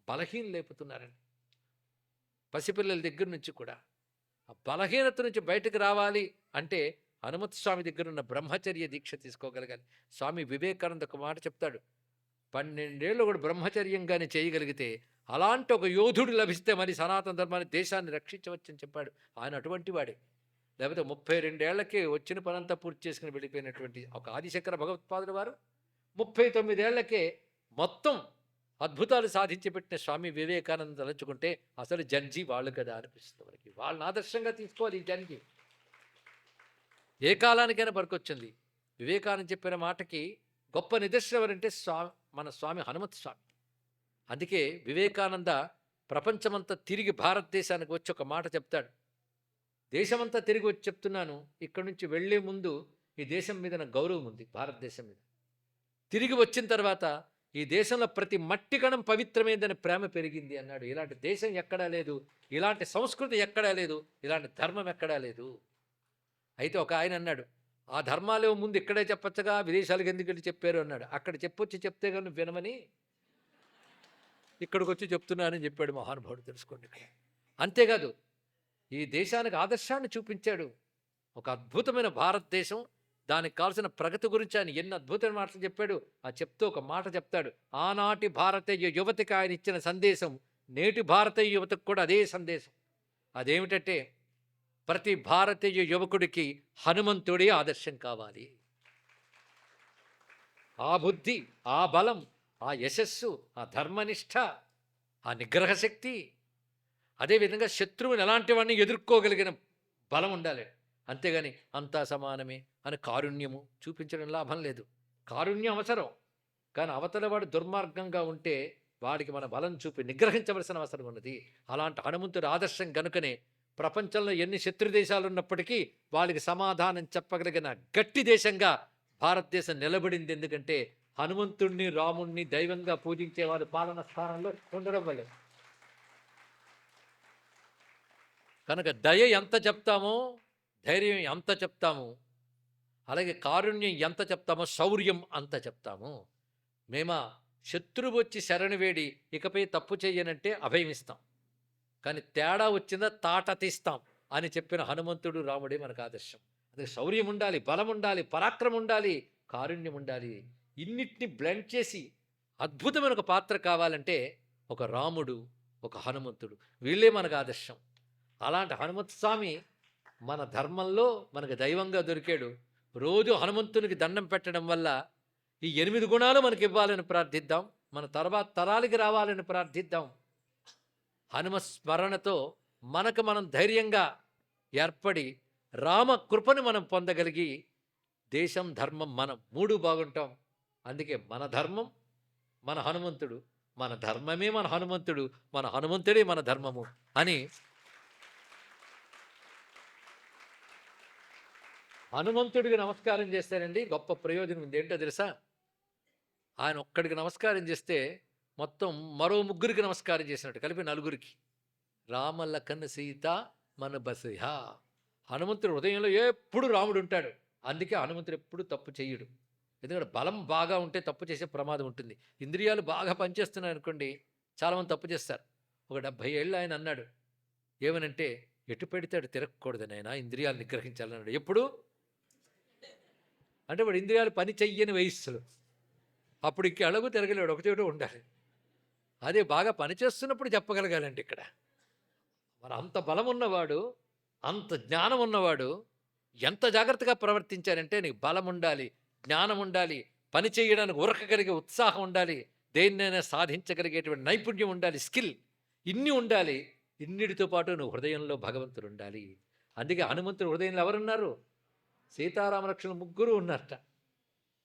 బలహీన లేపుతున్నారండి. పసిపిల్లల దగ్గర నుంచి కూడా ఆ బలహీనత నుంచి బయటకు రావాలి అంటే హనుమంత స్వామి దగ్గర ఉన్న బ్రహ్మచర్య దీక్ష తీసుకోగలగాలి. స్వామి వివేకానంద ఒక మాట చెప్తాడు, 12 ఏళ్ళు కూడా బ్రహ్మచర్యంగానే చేయగలిగితే అలాంటి ఒక యోధుడు లభిస్తే మరి సనాతన ధర్మాన్ని దేశాన్ని రక్షించవచ్చని చెప్పాడు. ఆయన అటువంటి వాడే. లేకపోతే 32 ఏళ్లకే వచ్చిన పనంతా పూర్తి చేసుకుని వెళ్ళిపోయినటువంటి ఒక ఆదిశంకర భగవత్పాదుల వారు 39 ఏళ్లకే మొత్తం అద్భుతాలు సాధించి పెట్టిన స్వామి వివేకానంద తలుచుకుంటే అసలు జన్జీ వాళ్ళు కదా అనిపిస్తుంది మనకి. వాళ్ళని ఆదర్శంగా తీసుకోవాలి ఈ జన్జీ. ఏ కాలానికైనా పనికొచ్చింది. వివేకానంద చెప్పిన మాటకి గొప్ప నిదర్శనం ఎవరంటే మన స్వామి హనుమంత స్వామి. అందుకే వివేకానంద ప్రపంచమంతా తిరిగి భారతదేశానికి వచ్చి ఒక మాట చెప్తాడు, దేశమంతా తిరిగి వచ్చి చెప్తున్నాను, ఇక్కడి నుంచి వెళ్లే ముందు ఈ దేశం మీద నాకు గౌరవం ఉంది, భారతదేశం మీద. తిరిగి వచ్చిన తర్వాత ఈ దేశంలో ప్రతి మట్టి కణం పవిత్రమైందని ప్రేమ పెరిగింది అన్నాడు. ఇలాంటి దేశం ఎక్కడా లేదు, ఇలాంటి సంస్కృతి ఎక్కడా లేదు, ఇలాంటి ధర్మం ఎక్కడా లేదు. అయితే ఒక ఆయన అన్నాడు, ఆ ధర్మాలు ముందు ఇక్కడే చెప్పొచ్చగా, విదేశాలకు ఎందుకు వెళ్ళి చెప్పారు అన్నాడు. అక్కడ చెప్పొచ్చి చెప్తే కానీ వినమని ఇక్కడికి వచ్చి చెప్తున్నానని చెప్పాడు మహానుభావుడు. తెలుసుకోండి ఇక్కడ. అంతేకాదు ఈ దేశానికి ఆదర్శాన్ని చూపించాడు. ఒక అద్భుతమైన భారతదేశం, దానికి కావాల్సిన ప్రగతి గురించి ఆయన ఎన్ని అద్భుతమైన మాటలు చెప్పాడు. ఆ చెప్తూ ఒక మాట చెప్తాడు, ఆనాటి భారతీయ యువతకి ఆయన ఇచ్చిన సందేశం నేటి భారతీయ యువతకు కూడా అదే సందేశం. అదేమిటంటే ప్రతి భారతీయ యువకుడికి హనుమంతుడే ఆదర్శం కావాలి. ఆ బుద్ధి, ఆ బలం, ఆ యశస్సు, ఆ ధర్మనిష్ట, ఆ నిగ్రహ శక్తి, అదేవిధంగా శత్రువుని ఎలాంటి వాడిని ఎదుర్కోగలిగిన బలం ఉండాలి. అంతేగాని అంతా సమానమే అని కారుణ్యము చూపించడం లాభం లేదు. కారుణ్యం అవసరం, కానీ అవతల వాడు దుర్మార్గంగా ఉంటే వాడికి మన బలం చూపి నిగ్రహించవలసిన అవసరం ఉన్నది. అలాంటి హనుమంతుడి ఆదర్శం గనుకనే ప్రపంచంలో ఎన్ని శత్రు దేశాలు ఉన్నప్పటికీ వాళ్ళకి సమాధానం చెప్పగలిగిన గట్టి దేశంగా భారతదేశం నిలబడింది. ఎందుకంటే హనుమంతుడిని, రాముణ్ణి దైవంగా పూజించే వారి పాలన స్థానంలో ఉండడం వల్ల. కనుక దయ ఎంత చెప్తామో, ధైర్యం ఎంత చెప్తాము, అలాగే కారుణ్యం ఎంత చెప్తామో, శౌర్యం అంత చెప్తాము. మేమా శత్రువు వచ్చి శరణు వేడి ఇకపై తప్పు చెయ్యనంటే అభయం ఇస్తాం, కానీ తేడా వచ్చిందా తాట తీస్తాం అని చెప్పిన హనుమంతుడు, రాముడే మనకు ఆదర్శం. అదే శౌర్యం ఉండాలి, బలం ఉండాలి, పరాక్రమం ఉండాలి, కారుణ్యం ఉండాలి. ఇన్నిటిని బ్లెండ్ చేసి అద్భుతమైన ఒక పాత్ర కావాలంటే ఒక రాముడు, ఒక హనుమంతుడు, వీళ్ళే మనకు ఆదర్శం. అలాంటి హనుమంత స్వామి మన ధర్మంలో మనకు దైవంగా దొరికాడు. రోజు హనుమంతునికి దండం పెట్టడం వల్ల ఈ 8 గుణాలు మనకి ఇవ్వాలని ప్రార్థిద్దాం. మన తర్వాత తరాలకి రావాలని ప్రార్థిద్దాం. హనుమ స్మరణతో మనకు మనం ధైర్యంగా ఏర్పడి రామ కృపను మనం పొందగలిగి దేశం, ధర్మం, మనం 3 బాగుంటాం. అందుకే మన ధర్మం మన హనుమంతుడు, మన ధర్మమే మన హనుమంతుడు, మన హనుమంతుడే మన ధర్మము అని హనుమంతుడికి నమస్కారం చేస్తానండి. గొప్ప ప్రయోజనం ఉంది. ఏంటో తెలుసా? ఆయన ఒక్కడికి నమస్కారం చేస్తే మొత్తం మరో 3కి నమస్కారం చేసినట్టు, కలిపి 4కి. రామ లఖన్ సీత మన బసయా. హనుమంతుడు హృదయంలో ఎప్పుడు రాముడు ఉంటాడు. అందుకే హనుమంతుడు ఎప్పుడు తప్పు చెయ్యడు. ఎందుకంటే బలం బాగా ఉంటే తప్పు చేసే ప్రమాదం ఉంటుంది. ఇంద్రియాలు బాగా పనిచేస్తున్నాయి అనుకోండి, చాలామంది తప్పు చేస్తారు. ఒక 70 ఏళ్ళు ఆయన అన్నాడు. ఏమనంటే, ఎటు పెడితే అటు తిరగకూడదు నాయనా, ఇంద్రియాలు నిగ్రహించాలన్నాడు. ఎప్పుడు? అంటే వాడు ఇంద్రియాలు పని చెయ్యని వయస్సులో. అప్పుడు ఇంక ఎలాగూ తిరగలేడు, ఒక చోట ఉండాలి. అదే బాగా పనిచేస్తున్నప్పుడు చెప్పగలగాలండి ఇక్కడ. మరి అంత బలం ఉన్నవాడు, అంత జ్ఞానం ఉన్నవాడు ఎంత జాగ్రత్తగా ప్రవర్తించారంటే, నీకు బలం ఉండాలి, జ్ఞానం ఉండాలి, పని చేయడానికి ఉరకగలిగే ఉత్సాహం ఉండాలి, దేన్నైనా సాధించగలిగేటువంటి నైపుణ్యం ఉండాలి, స్కిల్ ఇన్ని ఉండాలి. ఇన్నిటితో పాటు నువ్వు హృదయంలో భగవంతుడు ఉండాలి. అందుకే హనుమంతుడు హృదయంలో ఎవరున్నారు? సీతారామలక్ష్మణులు ముగ్గురు ఉన్నారట.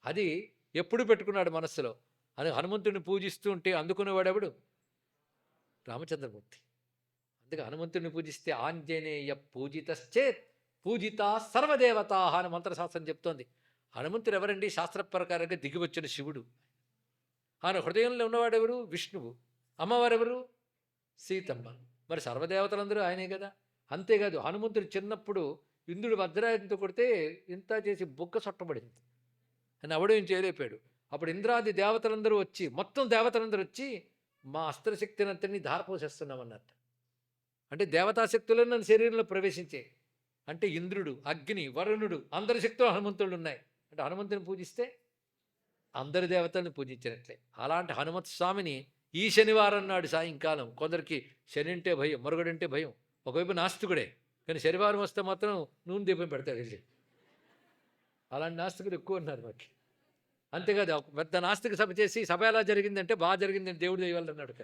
అది ఎప్పుడు పెట్టుకున్నాడు మనస్సులో. అది హనుమంతుడిని పూజిస్తూ ఉంటే అందుకునేవాడెవడు? రామచంద్రమూర్తి. అందుకే హనుమంతుడిని పూజిస్తే ఆంజనేయ పూజితశ్చేత్ పూజిత సర్వదేవతా అని మంత్రశాస్త్రం చెప్తోంది. హనుమంతుడు ఎవరండి? శాస్త్ర ప్రకారంగా దిగివచ్చిన శివుడు. ఆయన హృదయంలో ఉన్నవాడెవరు? విష్ణువు. అమ్మవారెవరు? సీతమ్మ. మరి సర్వదేవతలందరూ ఆయనే కదా. అంతేకాదు, హనుమంతుడు చిన్నప్పుడు ఇంద్రుడు వజ్రాయుధంతో కొడితే ఇంత చేసి బొగ్గ సొట్టబడింది. అని అవడం ఏం చేయలేపాడు. అప్పుడు ఇంద్రాది దేవతలందరూ వచ్చి, మొత్తం దేవతలందరూ వచ్చి, మా అస్త్రశక్తిని అంతని ధారపోసేస్తున్నామన్నట్ట. అంటే దేవతాశక్తులను నన్ను శరీరంలో ప్రవేశించే. అంటే ఇంద్రుడు, అగ్ని, వరుణుడు అందరి శక్తులు హనుమంతుడు ఉన్నాయి. అంటే హనుమంతుని పూజిస్తే అందరి దేవతలను పూజించినట్లే. అలాంటి హనుమంత స్వామిని ఈ శనివారం నాడు సాయంకాలం, కొందరికి శని అంటే భయం, మరొకడంటే భయం. ఒకవైపు నాస్తికుడే, కానీ శనివారం వస్తే మాత్రం నూనె దీపం పెడతాడు వెళ్ళి. అలాంటి నాస్తికులు ఎక్కువ ఉన్నారు మాకు. అంతేకాదు, ఒక పెద్ద నాస్తిక సభ చేసి, సభ ఎలా జరిగిందంటే బాగా జరిగిందని దేవుడు దయవల్లన్నాడు.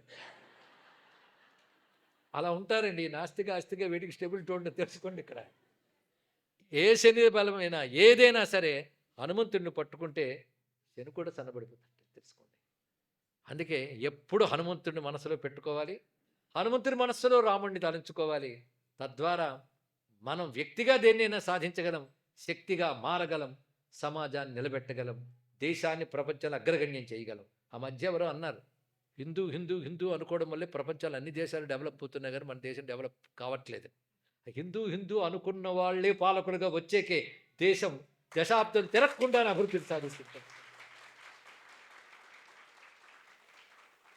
అలా ఉంటారండి నాస్తిక ఆస్తిక, వీటికి స్టెబిలిటీ ఉండదు, తెలుసుకోండి. ఇక్కడ ఏ శని బలమైనా ఏదైనా సరే హనుమంతుడిని పట్టుకుంటే శని కూడా సన్నబడిపోతుంది, తెలుసుకోండి. అందుకే ఎప్పుడు హనుమంతుడిని మనసులో పెట్టుకోవాలి, హనుమంతుడి మనస్సులో రాముడిని తలంచుకోవాలి. తద్వారా మనం వ్యక్తిగా దేన్నైనా సాధించగలం, శక్తిగా మారగలం, సమాజాన్ని నిలబెట్టగలం, దేశాన్ని ప్రపంచంలో అగ్రగణ్యం చేయగలం. ఆ మధ్య ఎవరో అన్నారు, హిందూ హిందూ హిందూ అనుకోవడం వల్లే ప్రపంచాలు అన్ని దేశాలు డెవలప్ అవుతున్నాయి, కానీ మన దేశం డెవలప్ కావట్లేదు. హిందూ హిందూ అనుకున్న వాళ్ళే పాలకులుగా వచ్చేకే దేశం దశాబ్దాలు తిరగకుండా అభివృద్ధి సాధిస్తుంది.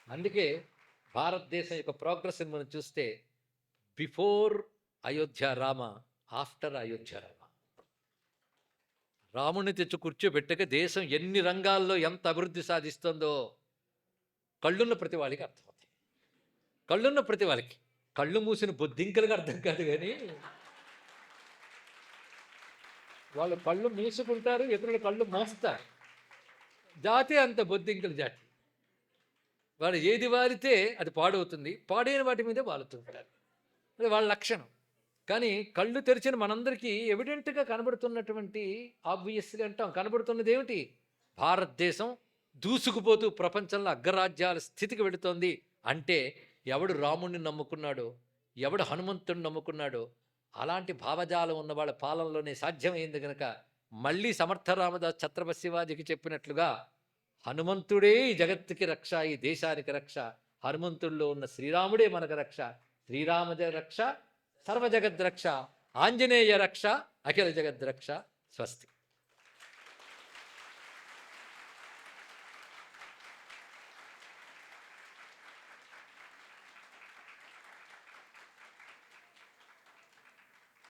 అందుకే భారతదేశం యొక్క ప్రోగ్రెస్ని మనం చూస్తే, బిఫోర్ అయోధ్య రామ, ఆఫ్టర్ అయోధ్య రామ. రాముడిని తెచ్చి కూర్చోబెట్టక దేశం ఎన్ని రంగాల్లో ఎంత అభివృద్ధి సాధిస్తుందో కళ్ళున్న ప్రతి వాళ్ళకి అర్థమవుతుంది. కళ్ళున్న ప్రతి వాళ్ళకి, కళ్ళు మూసిన బొద్దింకలకు అర్థం కాదు, కానీ వాళ్ళు కళ్ళు మూసుకుంటారు, ఇతరుల కళ్ళు మోస్తారు. జాతి అంత బొద్దింకల జాతి. వాడు ఏది వారితే అది పాడవుతుంది, పాడైన వాటి మీదే వాలుతుంటారు. అది వాళ్ళ లక్షణం. కానీ కళ్ళు తెరిచిన మనందరికీ ఎవిడెంట్గా కనబడుతున్నటువంటి, ఆబ్వియస్గా అంటాం, కనబడుతున్నది ఏమిటి? భారతదేశం దూసుకుపోతూ ప్రపంచంలో అగ్రరాజ్యాల స్థితికి వెళుతోంది. అంటే ఎవడు రాముడిని నమ్ముకున్నాడో, ఎవడు హనుమంతుడిని నమ్ముకున్నాడో, అలాంటి భావజాలం ఉన్న వాళ్ళ పాలనలోనే సాధ్యమైంది కనుక, మళ్ళీ సమర్థ రామదాస్ ఛత్రపతి శివాజీకి చెప్పినట్లుగా, హనుమంతుడే ఈ జగత్తుకి రక్ష, ఈ దేశానికి రక్ష, హనుమంతుల్లో ఉన్న శ్రీరాముడే మనకు రక్ష, శ్రీరామ రక్ష సర్వజగద్రక్ష, ఆంజనేయ రక్ష అఖిల జగద్రక్ష. స్వస్తి.